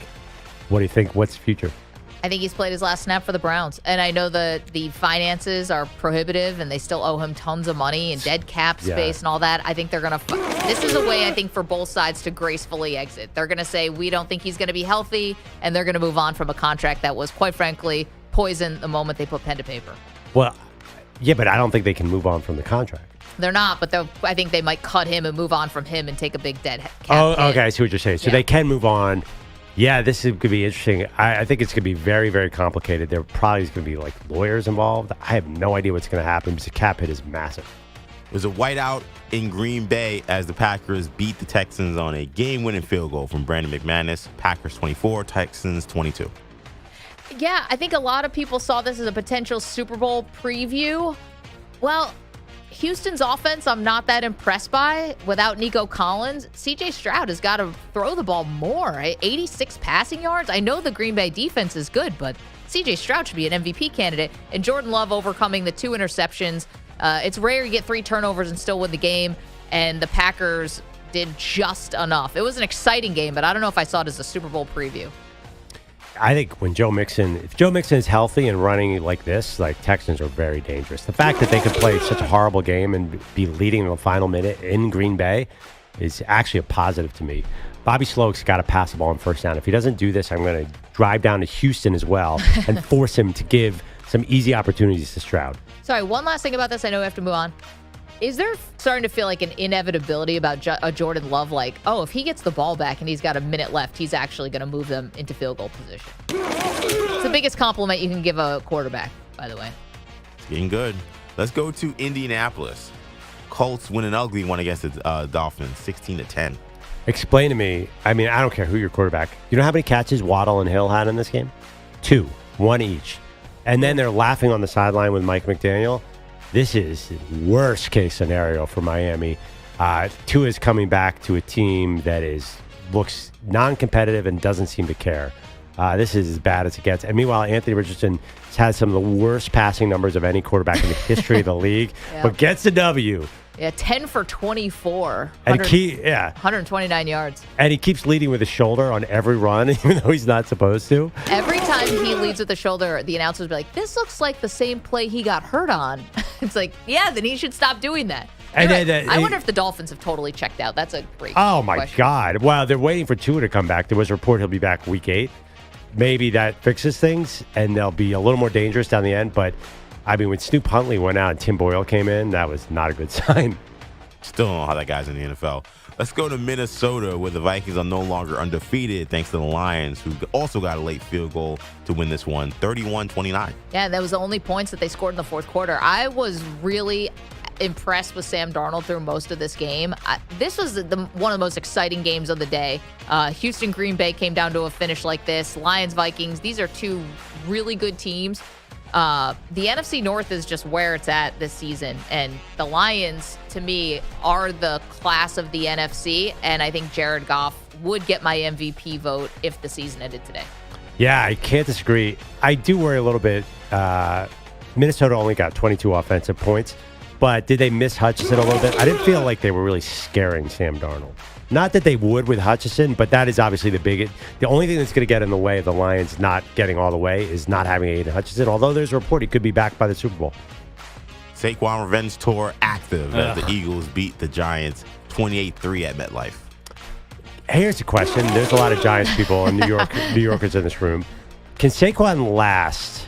what do you think? What's the future?
I think he's played his last snap for the Browns. And I know the finances are prohibitive and they still owe him tons of money and dead cap space and all that. I think they're going to this is a way, I think, for both sides to gracefully exit. They're going to say, we don't think he's going to be healthy, and they're going to move on from a contract that was, quite frankly, poison the moment they put pen to paper.
Well, yeah, but I don't think they can move on from the contract.
They're not, but I think they might cut him and move on from him and take a big dead cap hit.
Okay, I see what you're saying. So they can move on. Yeah, this could be interesting. I think it's going to be very, very complicated. There probably is going to be like lawyers involved. I have no idea what's going to happen because the cap hit is massive.
There's a whiteout in Green Bay as the Packers beat the Texans on a game-winning field goal from Brandon McManus. Packers 24, Texans 22.
Yeah, I think a lot of people saw this as a potential Super Bowl preview. Well, Houston's offense, I'm not that impressed by. Without Nico Collins, C.J. Stroud has got to throw the ball more. 86 passing yards. I know the Green Bay defense is good, but C.J. Stroud should be an MVP candidate. And Jordan Love overcoming the 2 interceptions. It's rare you get 3 turnovers and still win the game, and the Packers did just enough. It was an exciting game, but I don't know if I saw it as a Super Bowl preview.
I think if Joe Mixon is healthy and running like this, like Texans are very dangerous. The fact that they could play such a horrible game and be leading in the final minute in Green Bay is actually a positive to me. Bobby Sloak's got to pass the ball on first down. If he doesn't do this, I'm going to drive down to Houston as well and force him to give some easy opportunities to Stroud.
Sorry, one last thing about this. I know we have to move on. Is there starting to feel like an inevitability about a Jordan Love? Like, if he gets the ball back and he's got a minute left, he's actually going to move them into field goal position. It's the biggest compliment you can give a quarterback, by the way.
It's getting good. Let's go to Indianapolis. Colts win an ugly one against the Dolphins, 16-10.
Explain to me. I mean, I don't care who your quarterback. You know how many catches Waddle and Hill had in this game? 2, 1 each. And then they're laughing on the sideline with Mike McDaniel. This is worst case scenario for Miami. Tua is coming back to a team that looks non-competitive and doesn't seem to care. This is as bad as it gets. And meanwhile, Anthony Richardson has had some of the worst passing numbers of any quarterback in the history of the league, but gets a W.
Yeah, 10 for 24.
And
129 yards.
And he keeps leading with his shoulder on every run, even though he's not supposed to.
Every time he leads with the shoulder, the announcers will be like, this looks like the same play he got hurt on. It's like, yeah, then he should stop doing that.
And
right. I wonder if the Dolphins have totally checked out. That's a great
my God. Well, they're waiting for Tua to come back. There was a report he'll be back week 8. Maybe that fixes things, and they'll be a little more dangerous down the end, but I mean, when Snoop Huntley went out and Tim Boyle came in, that was not a good sign.
Still don't know how that guy's in the NFL. Let's go to Minnesota, where the Vikings are no longer undefeated thanks to the Lions, who also got a late field goal to win this one, 31-29.
Yeah, that was the only points that they scored in the fourth quarter. I was really impressed with Sam Darnold through most of this game. This was one of the most exciting games of the day. Houston, Green Bay came down to a finish like this. Lions, Vikings, these are 2 really good teams. The NFC North is just where it's at this season, and the Lions, to me, are the class of the NFC, and I think Jared Goff would get my MVP vote if the season ended today.
Yeah, I can't disagree. I do worry a little bit. Minnesota only got 22 offensive points, but did they miss Hutchinson a little bit? I didn't feel like they were really scaring Sam Darnold. Not that they would with Hutchinson, but that is obviously the only thing that's going to get in the way of the Lions not getting all the way is not having Aiden Hutchinson, although there's a report he could be back by the Super Bowl.
Saquon revenge tour active as the Eagles beat the Giants 28-3 at MetLife.
Here's the question. There's a lot of Giants people and New Yorkers in this room. Can Saquon last?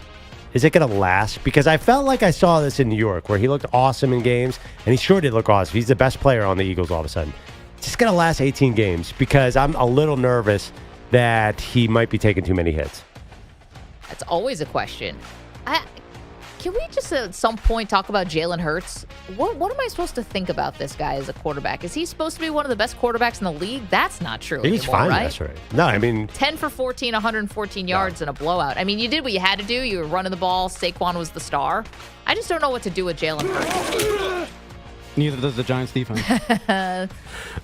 Is it going to last? Because I felt like I saw this in New York where he looked awesome in games, and he sure did look awesome. He's the best player on the Eagles all of a sudden. It's just going to last 18 games because I'm a little nervous that he might be taking too many hits.
That's always a question. Can we just at some point talk about Jalen Hurts? What am I supposed to think about this guy as a quarterback? Is he supposed to be one of the best quarterbacks in the league? That's not true
He's
anymore,
fine,
right?
That's right. No, I mean...
10 for 14, 114 yards and a blowout. I mean, you did what you had to do. You were running the ball. Saquon was the star. I just don't know what to do with Jalen Hurts.
Neither does the Giants defense.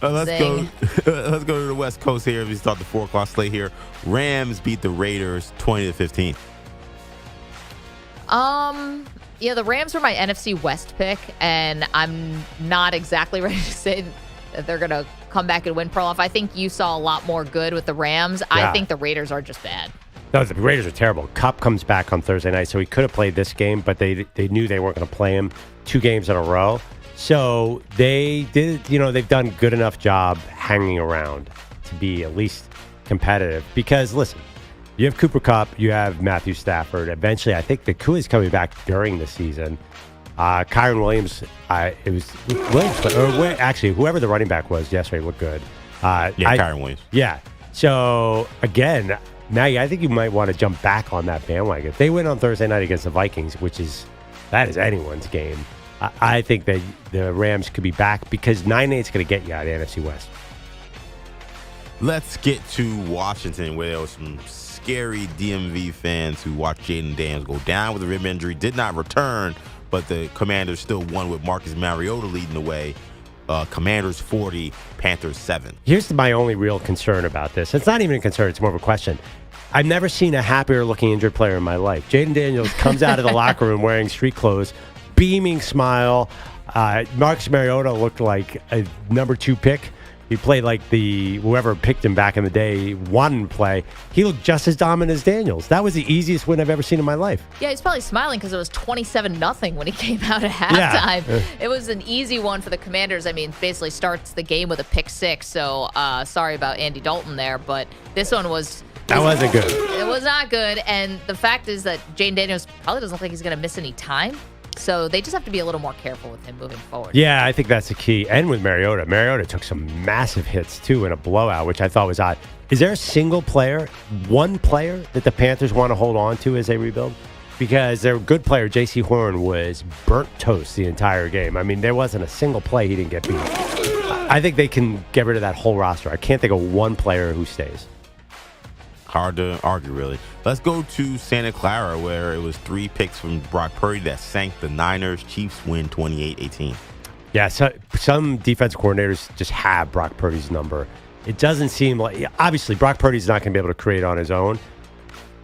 Let's go to the West Coast here. As we start the 4 o'clock slate here. Rams beat the Raiders 20-15.
Yeah, the Rams were my NFC West pick, and I'm not exactly ready to say that they're going to come back and win. Perloff, I think you saw a lot more good with the Rams. Yeah. I think the Raiders are just bad.
No, the Raiders are terrible. Kupp comes back on Thursday night, so he could have played this game, but they knew they weren't going to play him 2 games in a row. So they did, they've done a good enough job hanging around to be at least competitive. Because, listen, you have Cooper Kupp, you have Matthew Stafford. Eventually, I think the coup is coming back during the season. Kyron Williams, it was Williams, or actually, whoever the running back was yesterday looked good.
Kyron Williams.
Yeah. So, again, Maggie, I think you might want to jump back on that bandwagon. If they win on Thursday night against the Vikings, that is anyone's game, I think that the Rams could be back because 9-8 is going to get you out of the NFC West.
Let's get to Washington, where there was some scary DMV fans who watched Jaden Daniels go down with a rib injury, did not return, but the Commanders still won with Marcus Mariota leading the way. Commanders 40, Panthers 7.
Here's my only real concern about this. It's not even a concern. It's more of a question. I've never seen a happier looking injured player in my life. Jaden Daniels comes out of the locker room wearing street clothes, beaming smile. Marcus Mariota looked like a number 2 pick. He played like whoever picked him back in the day wanted to play. He looked just as dominant as Daniels. That was the easiest win I've ever seen in my life.
Yeah, he's probably smiling because it was 27-0 when he came out at halftime. Yeah. It was an easy one for the Commanders. I mean, basically starts the game with a pick 6. So sorry about Andy Dalton there, but this one was...
That wasn't good.
It was not good. And the fact is that Jaden Daniels probably doesn't think he's going to miss any time. So they just have to be a little more careful with him moving forward.
Yeah, I think that's the key. And with Mariota. Mariota took some massive hits, too, in a blowout, which I thought was odd. Is there a single player, one player, that the Panthers want to hold on to as they rebuild? Because their good player, J.C. Horn, was burnt toast the entire game. I mean, there wasn't a single play he didn't get beat. I think they can get rid of that whole roster. I can't think of one player who stays.
Hard to argue, really. Let's go to Santa Clara, where it was 3 picks from Brock Purdy that sank the Niners. Chiefs win 28-18.
Yeah, so some defense coordinators just have Brock Purdy's number. It doesn't seem like... Obviously, Brock Purdy's not going to be able to create on his own.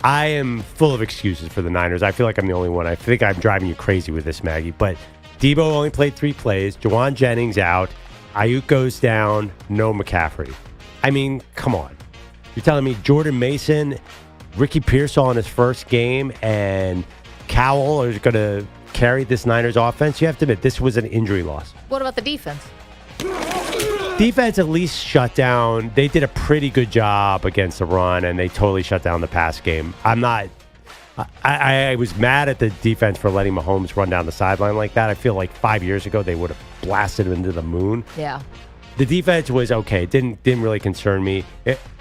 I am full of excuses for the Niners. I feel like I'm the only one. I think I'm driving you crazy with this, Maggie. But Debo only played 3 plays. Juwan Jennings out. Aiyuk goes down. No McCaffrey. I mean, come on. You're telling me Jordan Mason, Ricky Pearsall in his first game, and Cowell are going to carry this Niners offense? You have to admit, this was an injury loss.
What about the defense?
Defense at least shut down. They did a pretty good job against the run, and they totally shut down the pass game. I was mad at the defense for letting Mahomes run down the sideline like that. I feel like 5 years ago they would have blasted him into the moon.
Yeah.
The defense was okay. It didn't really concern me.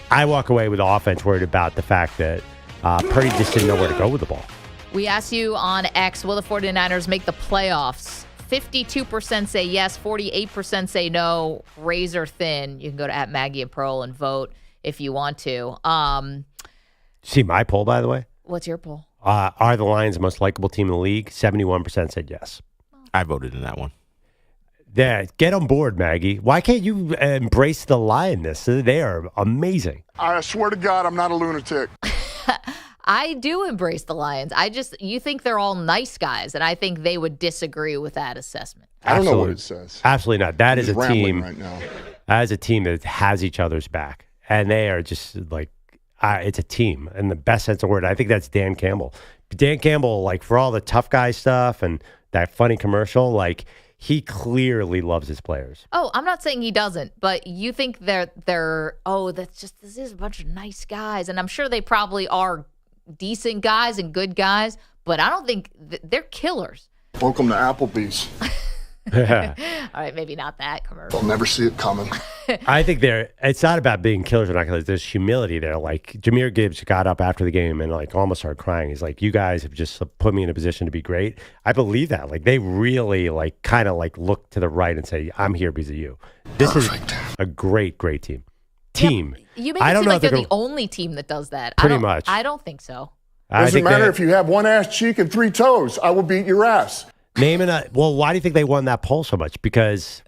I walk away with the offense worried about the fact that Purdy just didn't know where to go with the ball.
We asked you on X, will the 49ers make the playoffs? 52% say yes, 48% say no, razor thin. You can go to @Maggie and Pearl and vote if you want to.
See my poll, by the way?
What's your poll?
Are the Lions the most likable team in the league? 71% said yes.
I voted in that one.
Yeah, get on board, Maggie. Why can't you embrace the Lionness? They are amazing.
I swear to God, I'm not a lunatic.
I do embrace the Lions. You think they're all nice guys, and I think they would disagree with that assessment.
I don't know what it says.
Absolutely not. That is a team
right now.
That is a team that has each other's back, and they are just like it's a team in the best sense of the word. I think that's Dan Campbell. Dan Campbell, like for all the tough guy stuff and that funny commercial, like he clearly loves his players.
Oh, I'm not saying he doesn't, but you think this is a bunch of nice guys, and I'm sure they probably are decent guys and good guys, but I don't think they're killers.
Welcome to Applebee's.
All right, maybe not that commercial.
I'll never see it coming.
I think it's not about being killers or not killers. There's humility there. Like Jahmyr Gibbs got up after the game and like almost started crying. He's like, you guys have just put me in a position to be great. I believe that. Like they really like kind of like look to the right and say, I'm here because of you. This
Perfect.
is a great, great team.
You make it seem like they're the only team that does that.
Pretty much.
I don't think so.
Doesn't matter if you have one ass cheek and 3 toes. I will beat your ass.
Why do you think they won that poll so much? Because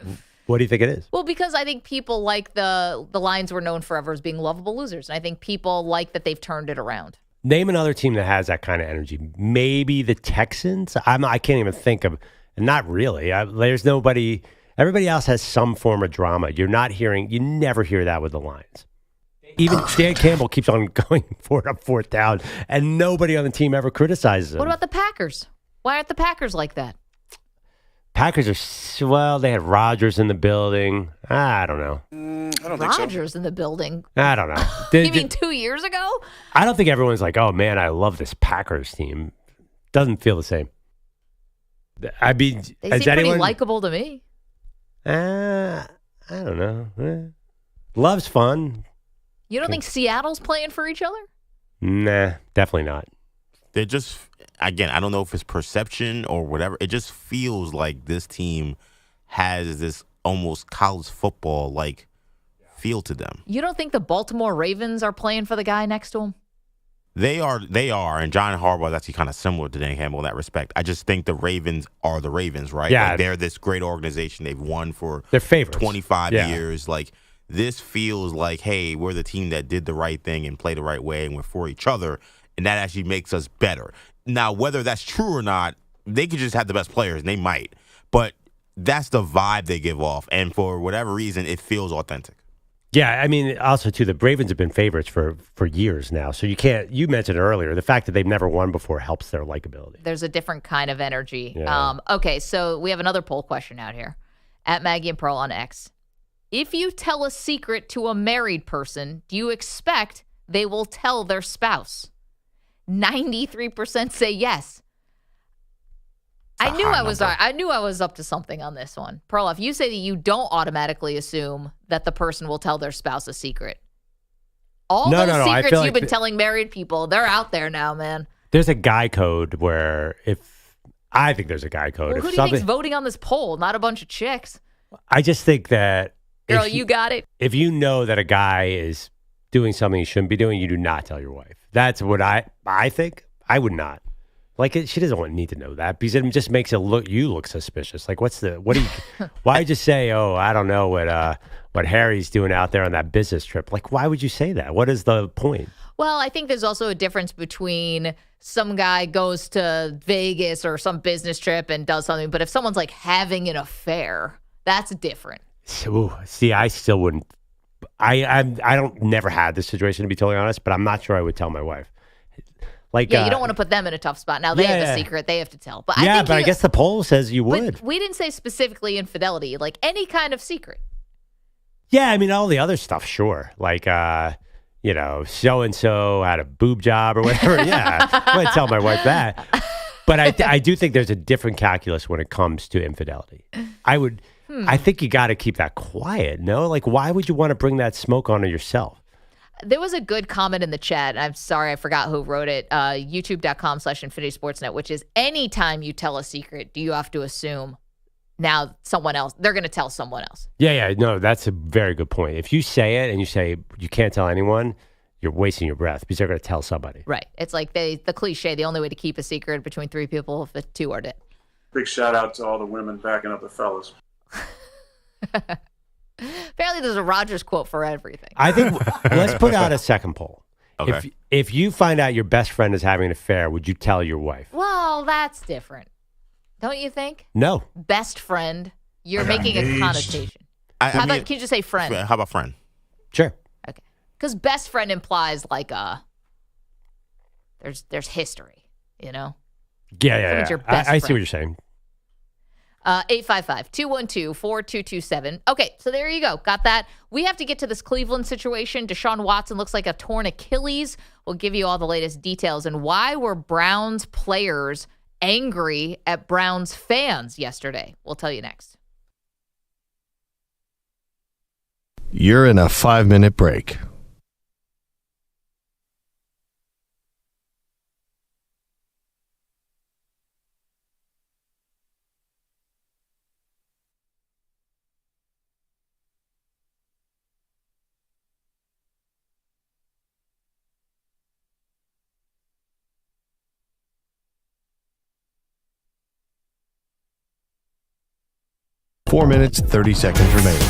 what do you think it is?
Well, because I think people like the Lions were known forever as being lovable losers. And I think people like that they've turned it around.
Name another team that has that kind of energy. Maybe the Texans? I can't even think of, not really. There's nobody, everybody else has some form of drama. You never hear that with the Lions. Even Dan Campbell keeps on going for it up 4th down, and nobody on the team ever criticizes him.
What about the Packers? Why aren't the Packers like that?
Packers are, they had Rodgers in the building. I don't know.
I don't think so.
Rodgers in the building?
I don't know.
You mean 2 years ago?
I don't think everyone's like, oh, man, I love this Packers team. Doesn't feel the same. I mean,
They
has
seem
anyone?
pretty likable to me.
I don't know. Love's fun.
You don't think Seattle's playing for each other?
Nah, definitely not.
They're just, again, I don't know if it's perception or whatever. It just feels like this team has this almost college football like feel to them.
You don't think the Baltimore Ravens are playing for the guy next to him?
They are, and John Harbaugh is actually kind of similar to Dan Campbell in that respect. I just think the Ravens are the Ravens, right?
Yeah.
Like they're this great organization. They've won for
They're favorites.
25
Yeah.
years. Like, this feels like, hey, we're the team that did the right thing and played the right way, and we're for each other, and that actually makes us better. Now, whether that's true or not, they could just have the best players, and they might. But that's the vibe they give off, and for whatever reason, it feels authentic.
Yeah, I mean, also, too, the Ravens have been favorites for years now. So you mentioned earlier, the fact that they've never won before helps their likability.
There's a different kind of energy.
Yeah.
Okay, so we have another poll question out here. At Maggie and Pearl on X. If you tell a secret to a married person, do you expect they will tell their spouse? 93% say yes. I knew I was up to something on this one. Perloff, you say that you don't automatically assume that the person will tell their spouse a secret. All those secrets you've been telling married people, they're out there now, man.
There's a guy code where I think there's a guy code.
Well, who do you think's voting on this poll? Not a bunch of chicks.
I just think that
Girl, you got it.
If you know that a guy is doing something he shouldn't be doing, you do not tell your wife. That's what I think. I would not. Like, she doesn't need to know that because it just makes you look suspicious. Like, why just say, oh, I don't know what Harry's doing out there on that business trip? Like, why would you say that? What is the point?
Well, I think there's also a difference between some guy goes to Vegas or some business trip and does something, but if someone's like having an affair, that's different.
Ooh, see, I still wouldn't. I never had this situation, to be totally honest, but I'm not sure I would tell my wife. Like,
yeah, you don't want to put them in a tough spot. Now they have a secret they have to tell. But
I guess the poll says you would.
But we didn't say specifically infidelity, like any kind of secret.
Yeah, I mean, all the other stuff, sure. Like, so-and-so had a boob job or whatever. Yeah, I wouldn't tell my wife that. But I do think there's a different calculus when it comes to infidelity. I think you got to keep that quiet, no? Like, why would you want to bring that smoke onto yourself?
There was a good comment in the chat. I'm sorry, I forgot who wrote it. YouTube.com/InfinitySportsNet, which is anytime you tell a secret, do you have to assume now they're going to tell someone else?
Yeah. No, that's a very good point. If you say it and you say you can't tell anyone, you're wasting your breath because they're going to tell somebody.
Right. It's like the cliche, the only way to keep a secret between three people if the two are dead.
Big shout out to all the women backing up the fellas.
Apparently there's a Rogers quote for everything.
I think let's put out a second poll.
Okay.
If you find out your best friend is having an affair, would you tell your wife?
Well, that's different. Don't you think?
No.
Best friend, you're making a connotation. Can you just say friend?
How about friend?
Sure.
Okay. Because best friend implies like there's history, you know?
Yeah.
Your best
I see
friend.
what you're saying.
855-212-4227. Okay, so there you go. Got that. We have to get to this Cleveland situation. Deshaun Watson looks like a torn Achilles. We'll give you all the latest details. And why were Browns players angry at Browns fans yesterday? We'll tell you next.
You're in a 5-minute break. Four minutes, 30 seconds remaining.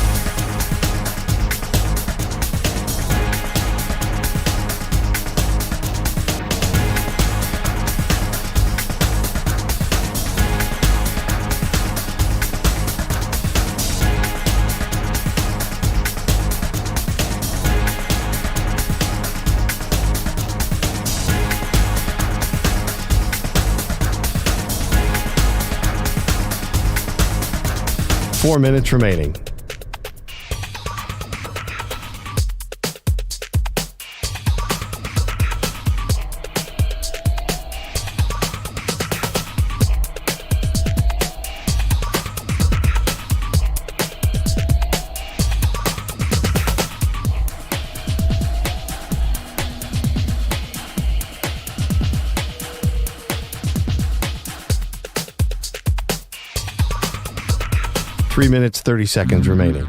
Four minutes remaining. 3 minutes, 30 seconds remaining.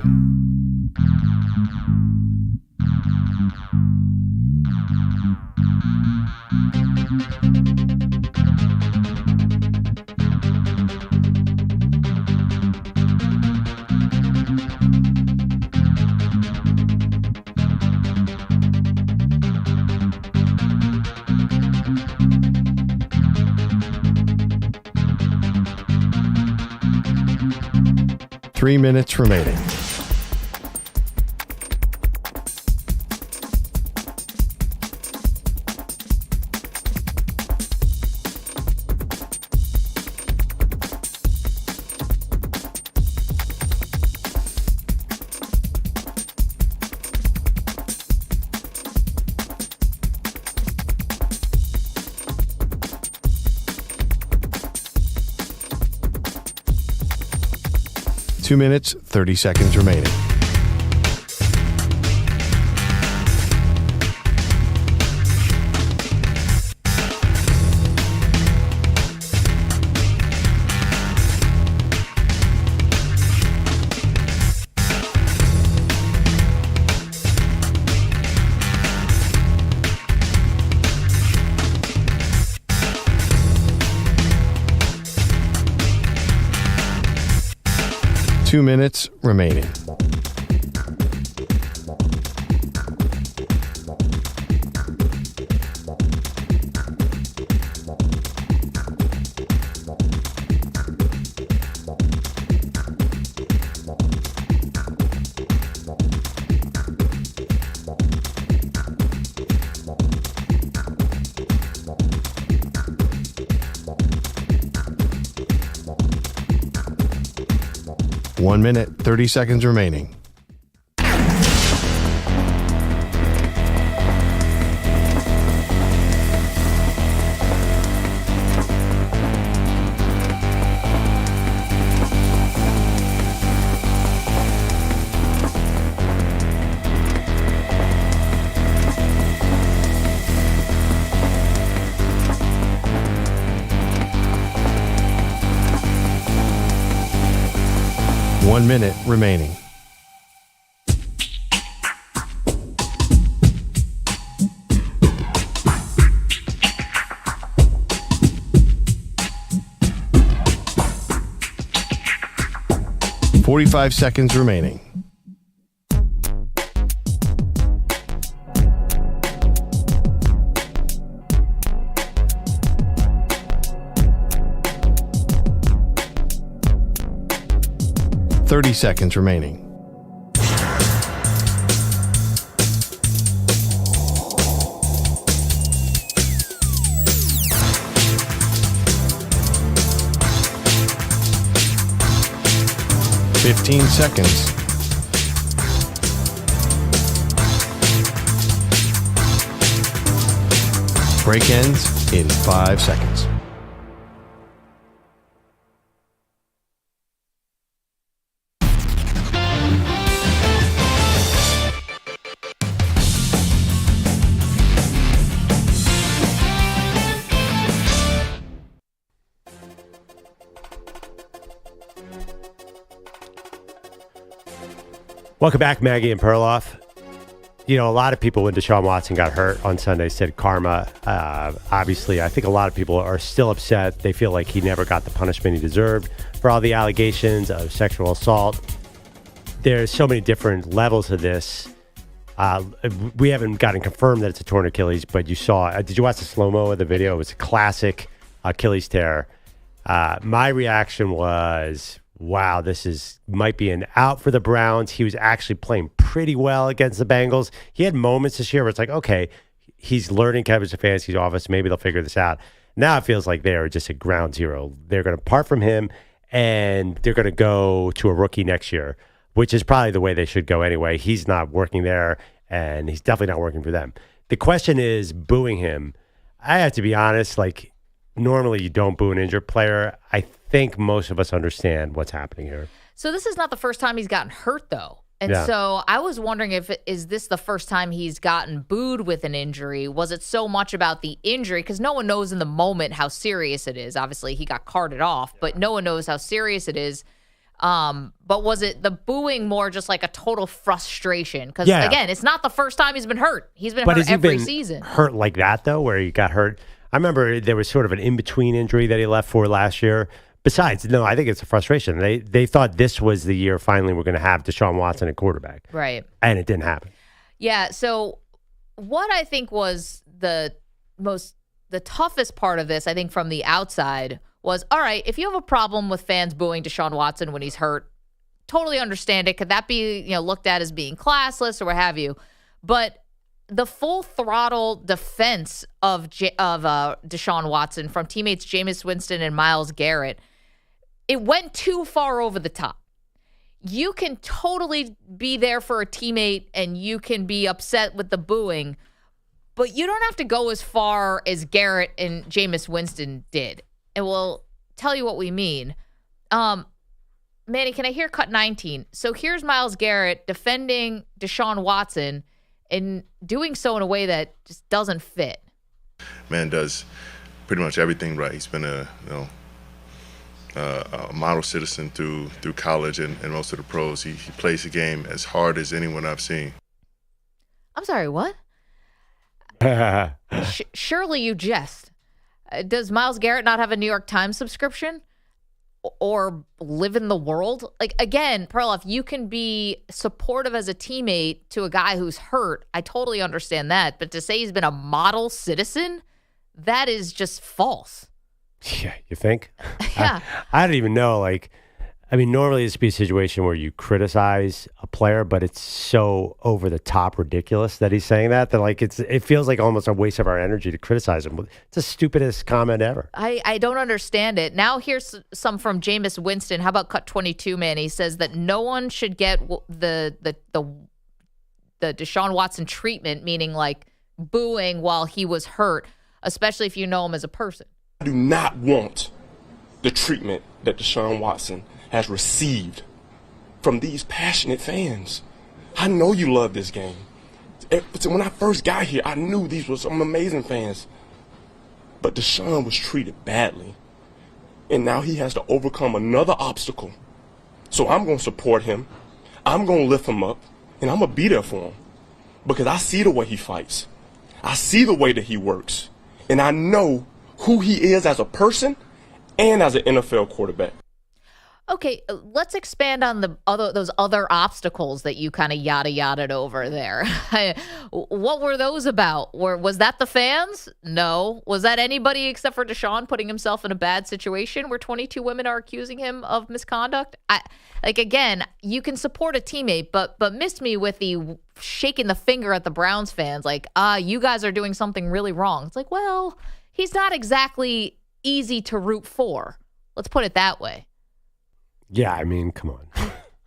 Three minutes remaining. Two minutes, 30 seconds remaining. Two minutes remaining. One minute, 30 seconds remaining. One minute remaining. Forty-five seconds remaining. Thirty seconds remaining. Fifteen seconds. Break ends in 5 seconds.
Welcome back, Maggie and Perloff. You know, a lot of people when Deshaun Watson got hurt on Sunday said karma. Obviously, I think a lot of people are still upset. They feel like he never got the punishment he deserved for all the allegations of sexual assault. There's so many different levels of this. We haven't gotten confirmed that it's a torn Achilles, but you saw, did you watch the slow-mo of the video? It was a classic Achilles tear. My reaction was, wow, might be an out for the Browns. He was actually playing pretty well against the Bengals. He had moments this year where it's like, okay, he's learning Kevin Stefanski's offense. Maybe they'll figure this out. Now it feels like they're just at ground zero. They're going to part from him, and they're going to go to a rookie next year, which is probably the way they should go anyway. He's not working there, and he's definitely not working for them. The question is booing him. I have to be honest, like, normally you don't boo an injured player. I think most of us understand what's happening here.
So this is not the first time he's gotten hurt, though. And so I was wondering is this the first time he's gotten booed with an injury? Was it so much about the injury? Because no one knows in the moment how serious it is. Obviously, he got carted off, but no one knows how serious it is. But was it the booing more just like a total frustration? Because,
Yeah.
again, it's not the first time he's been hurt. He's been
But
hurt
has he
every
been
season.
hurt like that, though, where he got hurt? I remember there was sort of an in-between injury that he left for last year. Besides, no, I think it's a frustration. They thought this was the year finally we're going to have Deshaun Watson at quarterback.
Right.
And it didn't happen.
Yeah, so what I think was the toughest part of this, I think from the outside, was, all right, if you have a problem with fans booing Deshaun Watson when he's hurt, totally understand it. Could that be, looked at as being classless or what have you? But the full throttle defense of Deshaun Watson from teammates Jameis Winston and Myles Garrett, it went too far over the top. You can totally be there for a teammate and you can be upset with the booing, but you don't have to go as far as Garrett and Jameis Winston did. And we'll tell you what we mean. Manny, can I hear cut 19? So here's Myles Garrett defending Deshaun Watson and doing so in a way that just doesn't fit.
Man does pretty much everything right. He's been a model citizen through college and most of the pros. He plays the game as hard as anyone I've seen.
I'm sorry, what? Surely you jest. Does Myles Garrett not have a New York Times subscription or live in the world? Like, again, Perloff, you can be supportive as a teammate to a guy who's hurt. I totally understand that. But to say he's been a model citizen, that is just false.
Yeah, you think?
Yeah.
I don't even know. Normally this would be a situation where you criticize a player, but it's so over the top ridiculous that he's saying that it feels like almost a waste of our energy to criticize him. It's the stupidest comment ever.
I don't understand it. Now here's some from Jameis Winston. How about cut 22, man? He says that no one should get the Deshaun Watson treatment, meaning like booing while he was hurt, especially if you know him as a person.
I do not want the treatment that Deshaun Watson has received from these passionate fans. I know you love this game. When I first got here, I knew these were some amazing fans. But Deshaun was treated badly. And now he has to overcome another obstacle. So I'm going to support him. I'm going to lift him up. And I'm going to be there for him. Because I see the way he fights. I see the way that he works. And I know who he is as a person and as an NFL quarterback.
Okay, let's expand on those other obstacles that you kind of yada-yada'd over there. What were those about? Was that the fans? No. Was that anybody except for Deshaun putting himself in a bad situation where 22 women are accusing him of misconduct? Again, you can support a teammate, but miss me with the shaking the finger at the Browns fans like, you guys are doing something really wrong. It's like, well, he's not exactly easy to root for. Let's put it that way.
Yeah, come on.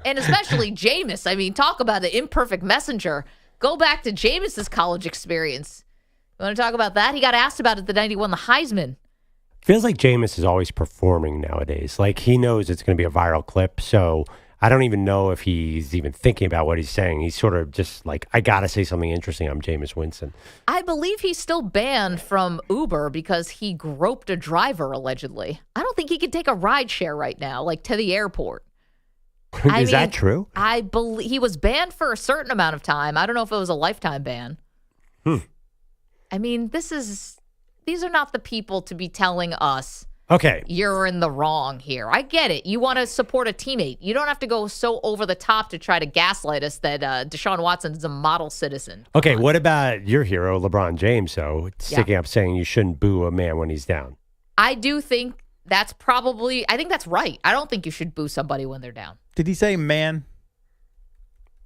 And especially Jameis. Talk about the imperfect messenger. Go back to Jameis's college experience. You want to talk about that? He got asked about it the night he won the Heisman.
Feels like Jameis is always performing nowadays. Like he knows it's going to be a viral clip. So I don't even know if he's even thinking about what he's saying. He's sort of just like, I got to say something interesting. I'm Jameis Winston.
I believe he's still banned from Uber because he groped a driver, allegedly. I don't think he can take a ride share right now, like to the airport.
Is that true?
I believe he was banned for a certain amount of time. I don't know if it was a lifetime ban. These are not the people to be telling us,
okay,
you're in the wrong here. I get it. You want to support a teammate. You don't have to go so over the top to try to gaslight us that Deshaun Watson is a model citizen.
Okay, what about your hero, LeBron James, though, sticking up saying you shouldn't boo a man when he's down?
I do think I think that's right. I don't think you should boo somebody when they're down.
Did he say man?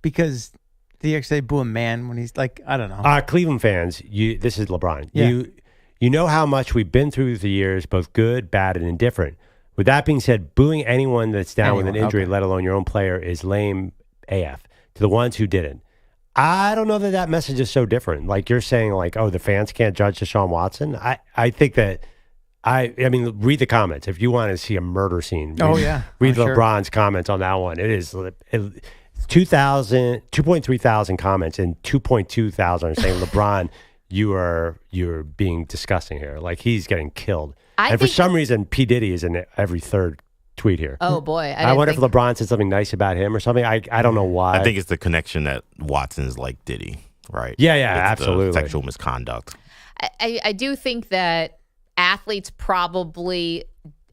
Because did he actually say boo a man when he's like, I don't know.
Cleveland fans, this is LeBron.
Yeah.
You know how much we've been through the years, both good, bad, and indifferent. With that being said, booing anyone that's down with an injury, let alone your own player, is lame AF to the ones who didn't. I don't know that message is so different. Like you're saying, like, oh, the fans can't judge Deshaun Watson. I think that read the comments if you want to see a murder scene. Read LeBron's comments on that one. It is 2.3 thousand comments and 2.2 thousand are saying LeBron. You're being disgusting here. Like he's getting killed. For some reason, P. Diddy is in every third tweet here.
Oh, boy.
I wonder if LeBron said something nice about him or something. I don't know why.
I think it's the connection that Watson's like Diddy, right?
Yeah,
It's
absolutely.
the sexual misconduct.
I do think that athletes probably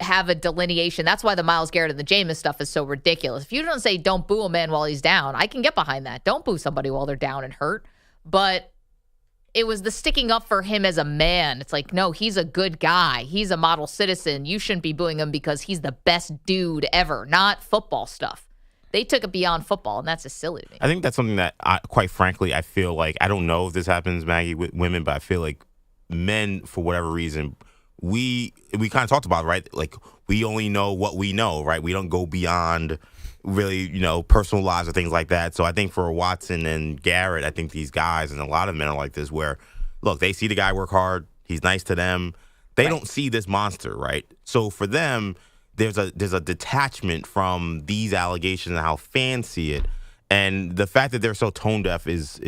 have a delineation. That's why the Myles Garrett and the Jameis stuff is so ridiculous. If you don't say don't boo a man while he's down, I can get behind that. Don't boo somebody while they're down and hurt. But it was the sticking up for him as a man. It's like, no, he's a good guy. He's a model citizen. You shouldn't be booing him because he's the best dude ever, not football stuff. They took it beyond football, and that's just silly to me.
I think that's something that, quite frankly, I feel like, I don't know if this happens, Maggie, with women, but I feel like men, for whatever reason, we kind of talked about it, right? Like, we only know what we know, right? We don't go beyond really, personal lives or things like that. So I think for Watson and Garrett, I think these guys and a lot of men are like this where, look, they see the guy work hard. He's nice to them. They don't see this monster, right? So for them, there's a detachment from these allegations and how fans see it. And the fact that they're so tone deaf is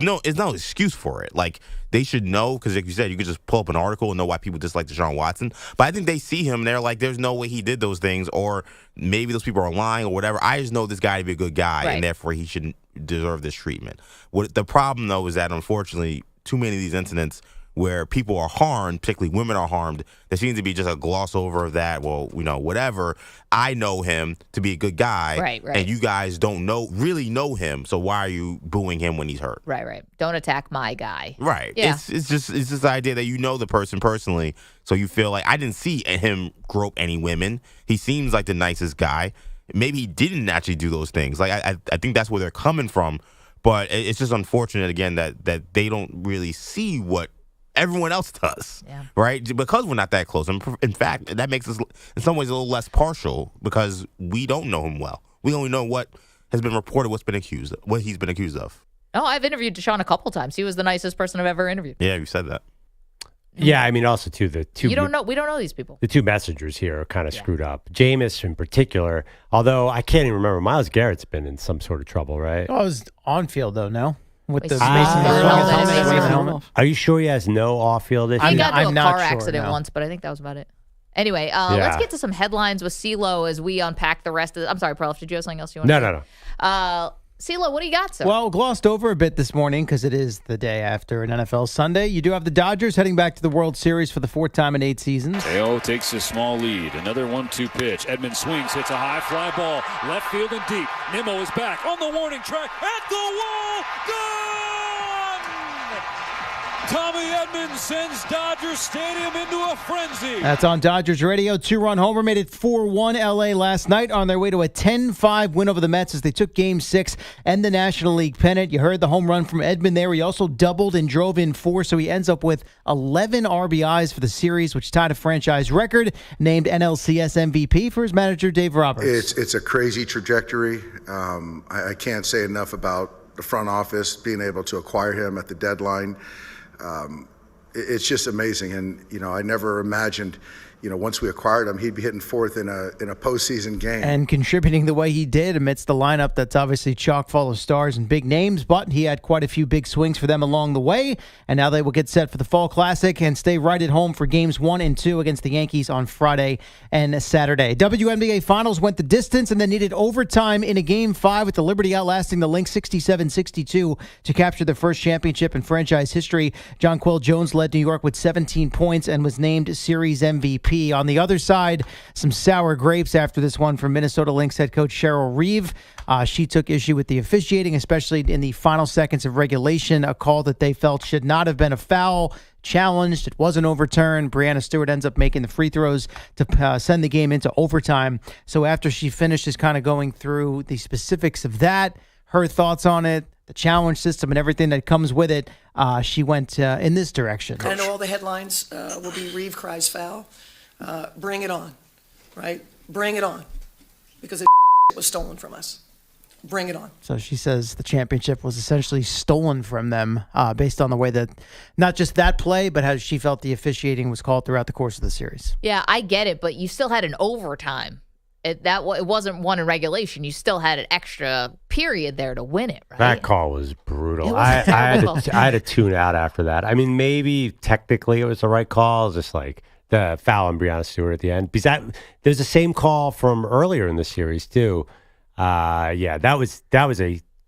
no excuse for it. Like, they should know, because like you said, you could just pull up an article and know why people dislike Deshaun Watson. But I think they see him and they're like, there's no way he did those things, or maybe those people are lying or whatever. I just know this guy to be a good guy, and therefore he shouldn't deserve this treatment. What the problem, though, is that unfortunately, too many of these incidents where people are harmed, particularly women are harmed, there seems to be just a gloss over of that. Well, whatever. I know him to be a good guy,
right.
And you guys don't really know him. So why are you booing him when he's hurt?
Right. Don't attack my guy.
Right.
Yeah.
It's just this idea that you know the person personally, so you feel like, I didn't see him grope any women. He seems like the nicest guy. Maybe he didn't actually do those things. Like I think that's where they're coming from. But it's just unfortunate again that they don't really see what everyone else does, right? Because we're not that close. And in fact, that makes us, in some ways, a little less partial because we don't know him well. We only know what has been reported, what he's been accused of.
Oh, I've interviewed Deshaun a couple times. He was the nicest person I've ever interviewed.
Yeah, you said that.
Yeah, I mean, also, too,
we don't know these people.
The two messengers here are kind of screwed up. Jameis, in particular, although I can't even remember, Myles Garrett's been in some sort of trouble, right?
Oh, it was on field, though, no? With the
helmet. Are you sure he has no off-field issues?
He got into a car accident once, but I think that was about it. Anyway, let's get to some headlines with CeeLo as we unpack the rest of the... I'm sorry, Perloff, did you have something else you want to say?
No.
CeeLo, what do you got, sir?
Well, glossed over a bit this morning because it is the day after an NFL Sunday. You do have the Dodgers heading back to the World Series for the fourth time in 8 seasons.
Teo takes a small lead. Another 1-2 pitch. Edmonds swings, hits a high fly ball. Left field and deep. Nimmo is back on the warning track. At the wall. Gone! Tommy Edmonds sends Dodger Stadium into a frenzy.
That's on Dodgers Radio. 2-run homer made it 4-1 LA last night on their way to a 10-5 win over the Mets as they took Game 6 and the National League pennant. You heard the home run from Edmund there. He also doubled and drove in 4, so he ends up with 11 RBIs for the series, which tied a franchise record, named NLCS MVP for his manager, Dave Roberts.
It's a crazy trajectory. I can't say enough about the front office being able to acquire him at the deadline. It's just amazing, and I never imagined, once we acquired him, he'd be hitting fourth in a postseason game
and contributing the way he did amidst the lineup that's obviously chock full of stars and big names. But he had quite a few big swings for them along the way, and now they will get set for the Fall Classic and stay right at home for games 1 and 2 against the Yankees on Friday and Saturday. WNBA Finals went the distance and then needed overtime in a Game 5 with the Liberty outlasting the Lynx 67-62 to capture their first championship in franchise history. Jonquel Jones led New York with 17 points and was named Series MVP. On the other side, some sour grapes after this one from Minnesota Lynx head coach Cheryl Reeve. She took issue with the officiating, especially in the final seconds of regulation, a call that they felt should not have been a foul. Challenged. It wasn't overturned. Breanna Stewart ends up making the free throws to send the game into overtime. So after she finishes kind of going through the specifics of that, her thoughts on it, the challenge system and everything that comes with it, she went in this direction.
I know all the headlines will be Reeve cries foul. Bring it on, right? Bring it on, because it was stolen from us. Bring it on.
So she says the championship was essentially stolen from them based on the way that not just that play, but how she felt the officiating was called throughout the course of the series.
Yeah, I get it, but you still had an overtime. It wasn't one in regulation. You still had an extra period there to win it, right?
That call was brutal.
It was
I had to tune out after that. I mean, maybe technically it was the right call. Just like the foul on Breonna Stewart at the end. Because there's the same call from earlier in the series too.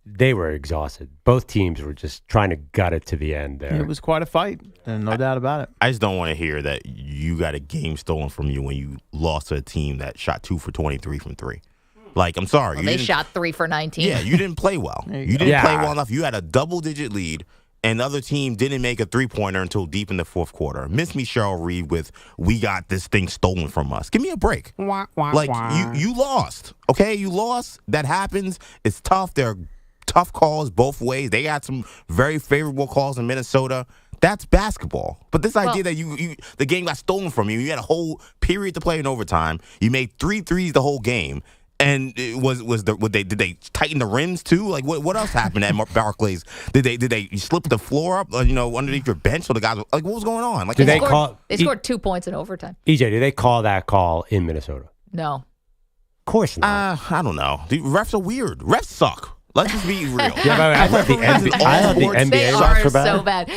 They were exhausted. Both teams were just trying to gut it to the end there.
It was quite a fight, and no doubt about it.
I just don't want to hear that you got a game stolen from you when you lost to a team that shot 2 for 23 from 3. Like, I'm sorry.
Well, they shot 3 for 19.
Yeah, you didn't play well. You didn't play well enough. You had a double-digit lead, and the other team didn't make a three-pointer until deep in the fourth quarter. Miss me, Cheryl Reed, with we got this thing stolen from us. Give me a break. You lost, okay? You lost. That happens. It's tough. There are tough calls both ways. They got some very favorable calls in Minnesota. That's basketball. But this idea that the game got stolen from you, you had a whole period to play in overtime. You made 3 threes the whole game. And did they tighten the rims too? Like what else happened at Barclays? Did they slip the floor up underneath your bench so the guys like what was going on? Like
they scored 2 points in overtime.
EJ, did they call that call in Minnesota?
No.
Of course not.
I don't know. The refs are weird. Refs suck. Let's just be real.
I thought the NBA
are
were bad.
so bad.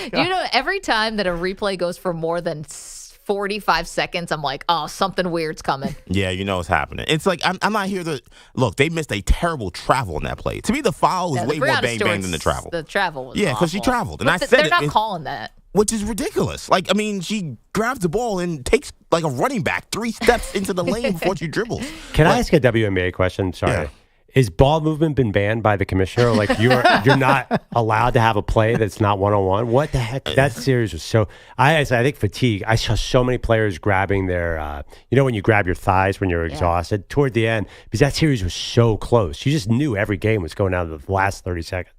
Every time that a replay goes for more than 45 seconds, I'm like, oh, something weird's coming.
Yeah, it's happening. It's like, I'm not here to... Look, they missed a terrible travel in that play. To me, the foul was way more bang-bang than the travel.
The travel was
because she traveled. And
they're not calling that.
Which is ridiculous. She grabs the ball and takes, like a running back, 3 steps into the lane before she dribbles.
Can I ask a WNBA question? Sorry. Yeah. Is ball movement been banned by the commissioner? Like you're not allowed to have a play that's not one-on-one? What the heck? That series was so... I think fatigue. I saw so many players grabbing their... when you grab your thighs when you're exhausted toward the end, because that series was so close. You just knew every game was going down to the last 30 seconds.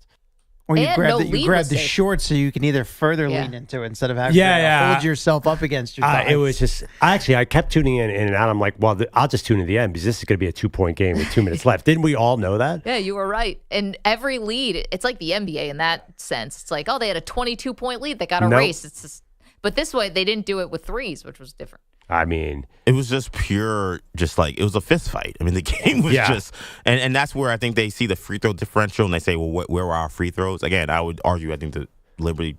Or you grab the shorts so you can either further lean into it instead of having to hold yourself up against your thighs.
It was just... I kept tuning in and out. I'm like, well, I'll just tune in the end because this is going to be a 2-point game with 2 minutes left. Didn't we all know that?
Yeah, you were right. And every lead, it's like the NBA in that sense. It's like, oh, they had a 22-point lead that got erased. But this way, they didn't do it with threes, which was different.
I mean,
it was just pure, it was a fist fight. I mean, the game was just, and that's where I think they see the free throw differential and they say, well, where were our free throws? Again, I would argue, I think the Liberty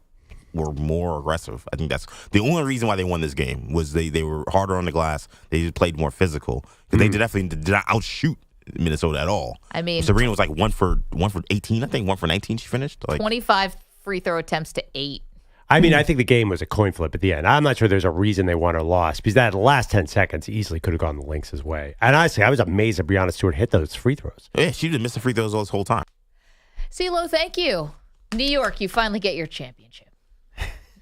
were more aggressive. I think that's the only reason why they won this game was they were harder on the glass. They just played more physical because they definitely did not outshoot Minnesota at all.
I mean,
Sabrina was like 1 for 18, I think 1 for 19 she finished.
25 free throw attempts to 8.
I mean, I think the game was a coin flip at the end. I'm not sure there's a reason they won or lost because that last 10 seconds easily could have gone the Lynx's way. And honestly, I was amazed that Breonna Stewart hit those free throws.
Yeah, she didn't miss the free throws this whole time.
CeeLo, thank you. New York, you finally get your championship.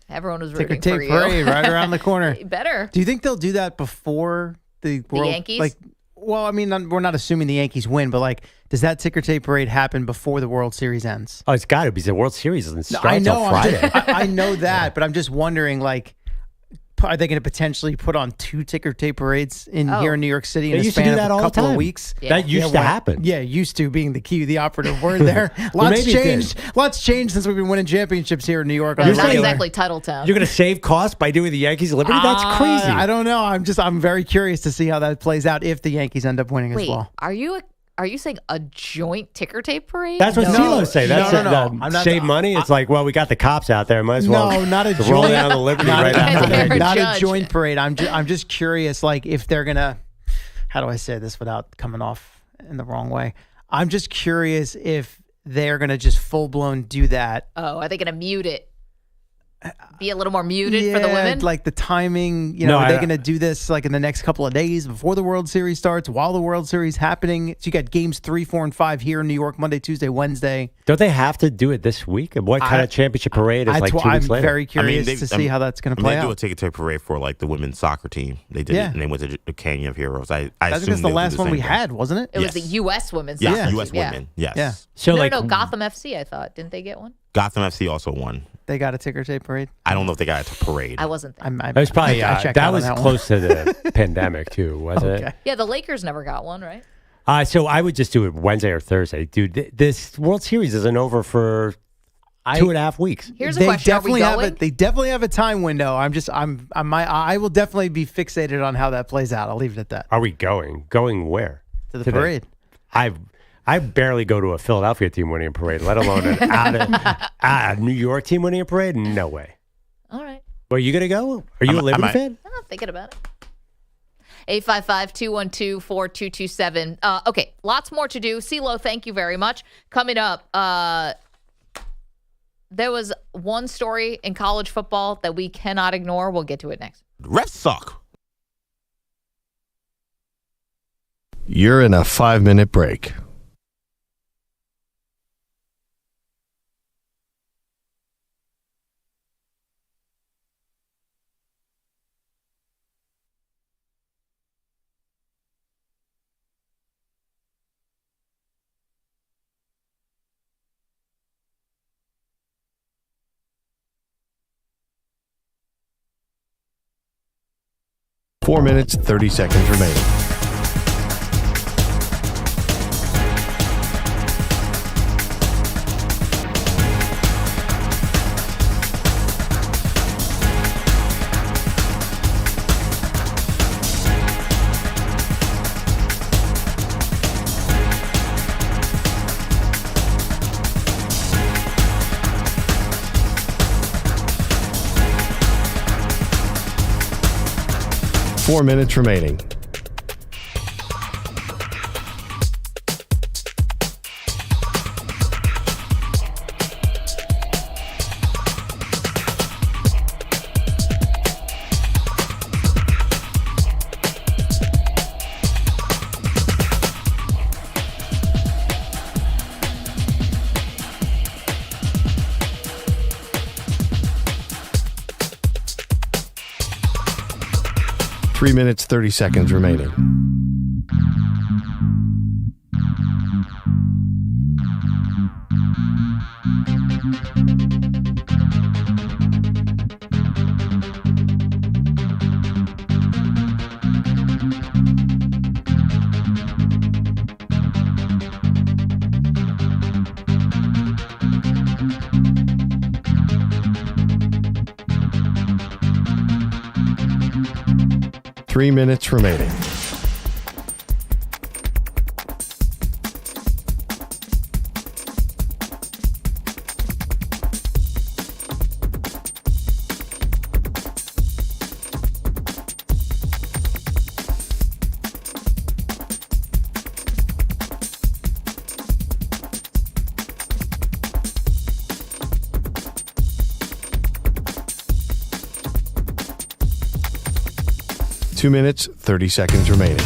Everyone was rooting
Ticker
for
tape
you.
parade right around the corner.
Better.
Do you think they'll do that before the World
Yankees?
Well, I mean, we're not assuming the Yankees win, but does that ticker tape parade happen before the World Series ends?
Oh, it's got to because the World Series doesn't start until Friday.
I know that, but I'm just wondering, are they going to potentially put on 2 ticker tape parades here in New York City in a span of a couple of weeks?
Yeah. That used to happen.
Yeah, used to being the operative word there. Lots changed. Lots changed since we've been winning championships here in New York.
It's not exactly title town.
You're going to save costs by doing the Yankees Liberty? That's crazy.
I don't know. I'm very curious to see how that plays out if the Yankees end up winning as well.
Are you saying a joint ticker tape parade?
That's what CeeLo say. That's
no.
Save money. It's like, well, we got the cops out there. Might as well.
No, not a joint.
Roll down the Liberty right after.
Not a joint parade. I'm just curious, if they're gonna. How do I say this without coming off in the wrong way? I'm just curious if they're gonna just full blown do that.
Oh, are they gonna mute it? Be a little more muted for the women?
Like the timing, are they going to do this in the next couple of days before the World Series starts, while the World Series happening? So you got games 3, 4, and 5 here in New York, Monday, Tuesday, Wednesday.
Don't they have to do it this week? What kind of championship parade is 2 weeks later?
I'm very curious to see how that's going to play out.
They do a ticket tape parade for the women's soccer team. They did it, and they went to the Canyon of Heroes. I think
that's the last one we had, wasn't it?
It was the U.S. women's
soccer.
Yeah,
U.S. women. Yes.
Yeah.
So
no, Gotham FC, I thought. Didn't they get one?
Gotham FC also won.
They got a ticker tape parade?
I don't know if they got a parade.
I wasn't there.
It was probably, that was close to the pandemic too, wasn't it?
Yeah, the Lakers never got one, right?
So I would just do it Wednesday or Thursday. Dude, this World Series isn't over for 2.5 weeks.
Here's a question. Are we going?
They definitely have a time window. I will definitely be fixated on how that plays out. I'll leave it at that.
Are we going? Going where?
To the parade.
I barely go to a Philadelphia team winning a parade, let alone a New York team winning a parade. No way.
All right.
Well, are you going to go? Are you a Liberty fan?
Thinking about it. 855-212-4227. Okay, lots more to do. CeeLo, thank you very much. Coming up, there was one story in college football that we cannot ignore. We'll get to it next.
Refs suck.
You're in a 5-minute break. Four minutes, 30 seconds remaining. Four minutes remaining. Three minutes, 30 seconds remaining. Three minutes remaining. Two minutes, 30 seconds remaining.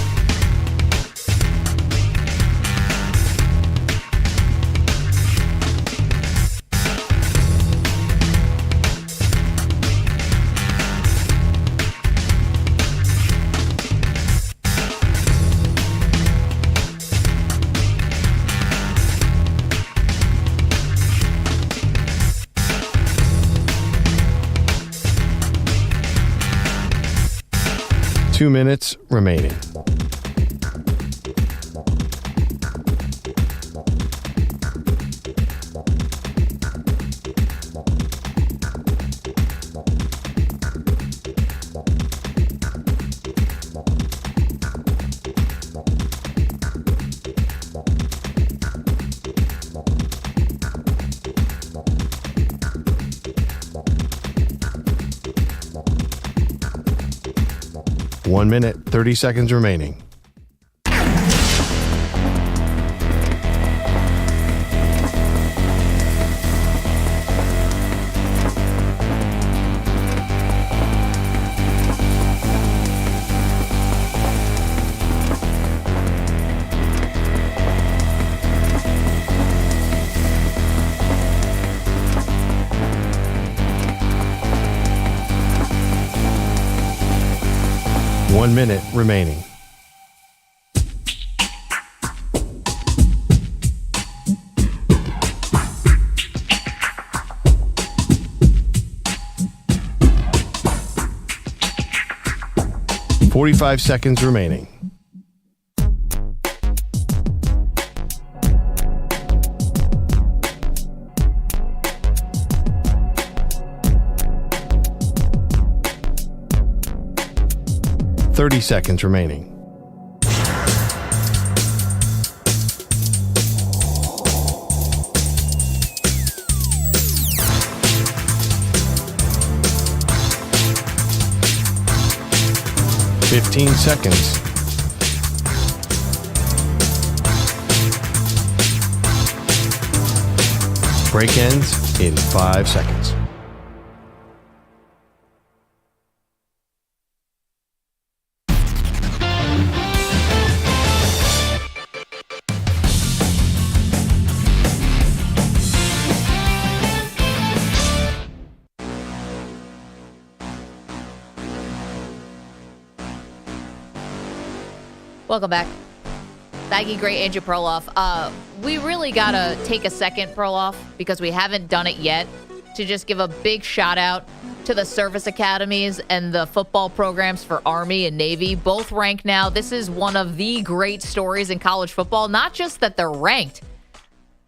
Two minutes remaining. One minute, 30 seconds remaining. One minute remaining. .45 seconds remaining. .30 seconds remaining. 15 seconds. Break ends in 5 seconds.
Welcome back. Maggie, great, Andrew Perloff. We really got to take a second, Perloff, because we haven't done it yet, to just give a big shout out to the service academies and the football programs for Army and Navy. Both ranked now. This is one of the great stories in college football. Not just that they're ranked.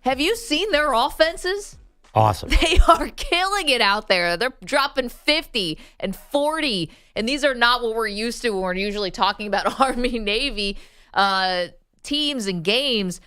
Have you seen their offenses?
Awesome.
They are killing it out there. They're dropping 50 and 40. And these are not what we're used to when we're usually talking about Army, Navy teams and games.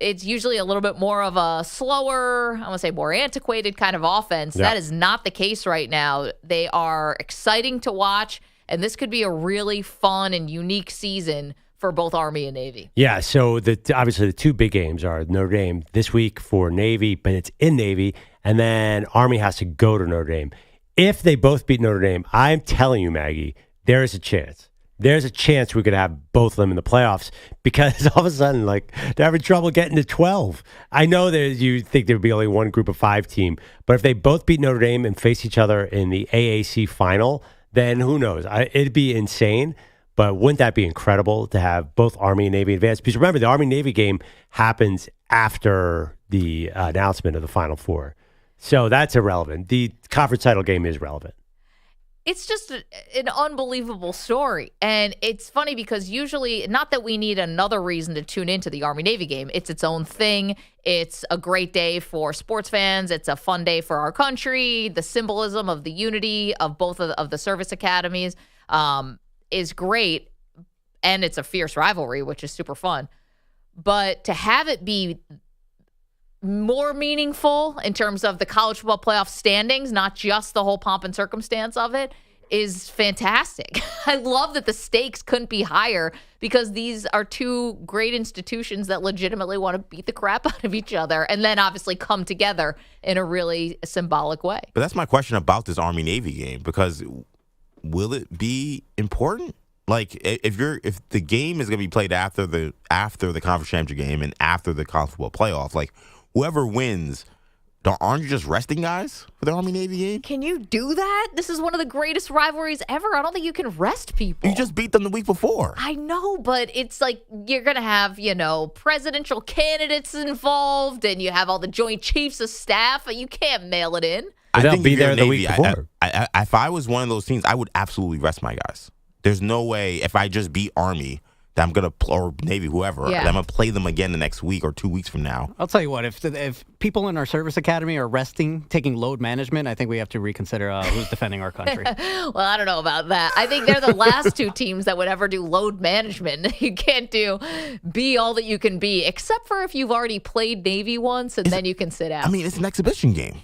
It's usually a little bit more of a slower, I want to say more antiquated kind of offense.
Yeah.
That is not the case right now. They are exciting to watch. And this could be a really fun and unique season for both Army and Navy.
Yeah, so obviously the two big games are Notre Dame this week for Navy, but it's in Navy, and then Army has to go to Notre Dame. If they both beat Notre Dame, I'm telling you, Maggie, there is a chance. There's a chance we could have both of them in the playoffs because all of a sudden, like, they're having trouble getting to 12. I know that you think there would be only one group of 5 team, but if they both beat Notre Dame and face each other in the AAC final, then who knows? It'd be insane. But wouldn't that be incredible to have both Army and Navy advance? Because remember, the Army-Navy game happens after the announcement of the Final Four. So that's irrelevant. The conference title game is relevant.
It's just an unbelievable story. And it's funny because usually, not that we need another reason to tune into the Army-Navy game. It's its own thing. It's a great day for sports fans. It's a fun day for our country. The symbolism of the unity of both of the service academies is great, and it's a fierce rivalry, which is super fun. But to have it be more meaningful in terms of the college football playoff standings, not just the whole pomp and circumstance of it, is fantastic. I love that the stakes couldn't be higher because these are two great institutions that legitimately want to beat the crap out of each other and then obviously come together in a really symbolic way.
But that's my question about this Army-Navy game, because will it be important? Like, if the game is going to be played after the conference championship game and after the college football playoff, like, whoever wins, aren't you just resting guys for the Army-Navy game?
Can you do that? This is one of the greatest rivalries ever. I don't think you can rest people.
You just beat them the week before.
I know, but it's like you're going to have, presidential candidates involved, and you have all the Joint Chiefs of Staff. You can't mail it in.
They'll be there the week before.
If I was one of those teams, I would absolutely rest my guys. There's no way if I just beat Army that I'm going to, or Navy, whoever, that I'm going to play them again the next week or 2 weeks from now.
I'll tell you what, if people in our service academy are resting, taking load management, I think we have to reconsider who's defending our country.
Well, I don't know about that. I think they're the last two teams that would ever do load management. You can't be all that you can be, except for if you've already played Navy once and then you can sit out.
I mean, it's an exhibition game.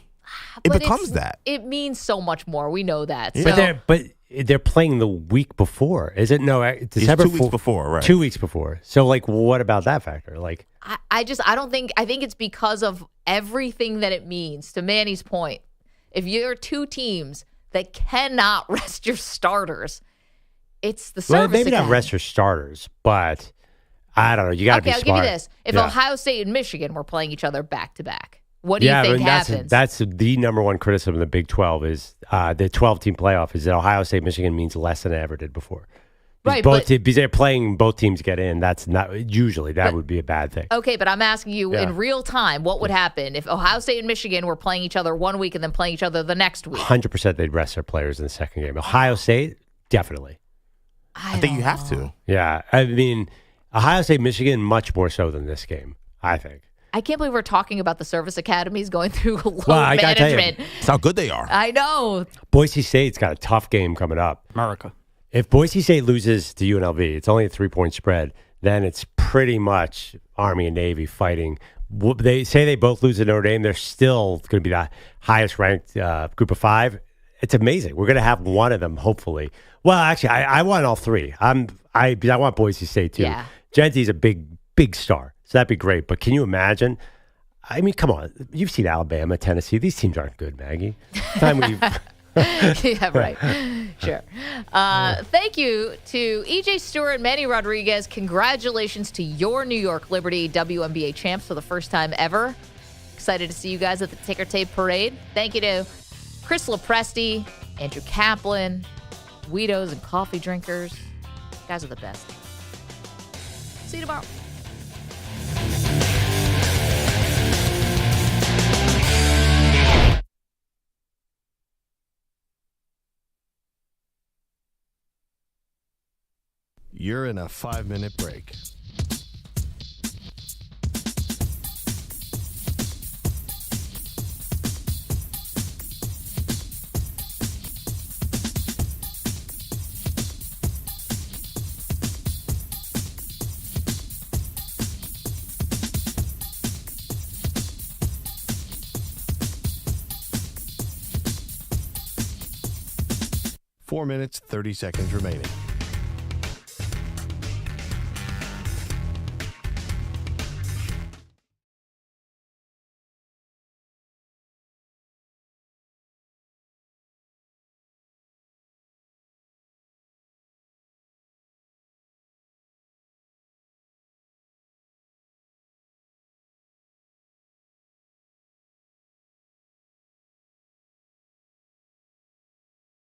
It becomes that.
It means so much more. We know that.
Yeah. But they're playing the week before. Is it? No, December.
It's 2 weeks before, right?
2 weeks before. So, like, what about that factor? Like,
I think it's because of everything that it means. To Manny's point, if you're two teams that cannot rest your starters, it's the service.
Well, maybe
academy.
not rest your starters, but I don't know. You got to be smart.
I'll give you this. If Ohio State and Michigan were playing each other back to back, what do you think happens?
That's the number one criticism of the Big 12 is the 12-team playoff is that Ohio State, Michigan means less than it ever did before.
Right,
because they're playing both teams to get in. That's not usually that would be a bad thing.
Okay, but I'm asking you in real time, what would happen if Ohio State and Michigan were playing each other one week and then playing each other the next week?
100% they'd rest their players in the second game. Ohio State, definitely.
I think you have to.
Yeah, I mean, Ohio State, Michigan, much more so than this game, I think.
I can't believe we're talking about the service academies going through load
I gotta
management.
tell you,
it's how good they are.
I know.
Boise State's got a tough game coming up.
America.
If Boise State loses to UNLV, it's only a 3-point spread, then it's pretty much Army and Navy fighting. They say they both lose to Notre Dame. They're still going to be the highest ranked group of 5. It's amazing. We're going to have one of them, hopefully. Well, actually, I want all three. I want Boise State, too.
Yeah.
Genty's a big star, so that'd be great. But can you imagine? I mean, come on. You've seen Alabama, Tennessee. These teams aren't good, Maggie. Time we've...
Yeah, right. Sure. Thank you to EJ Stewart, Manny Rodriguez. Congratulations to your New York Liberty WNBA champs for the first time ever. Excited to see you guys at the Ticker Tape Parade. Thank you to Chris Lopresti, Andrew Kaplan, Weedos and coffee drinkers. You guys are the best. See you tomorrow.
You're in a 5-minute break. Four minutes, 30 seconds remaining.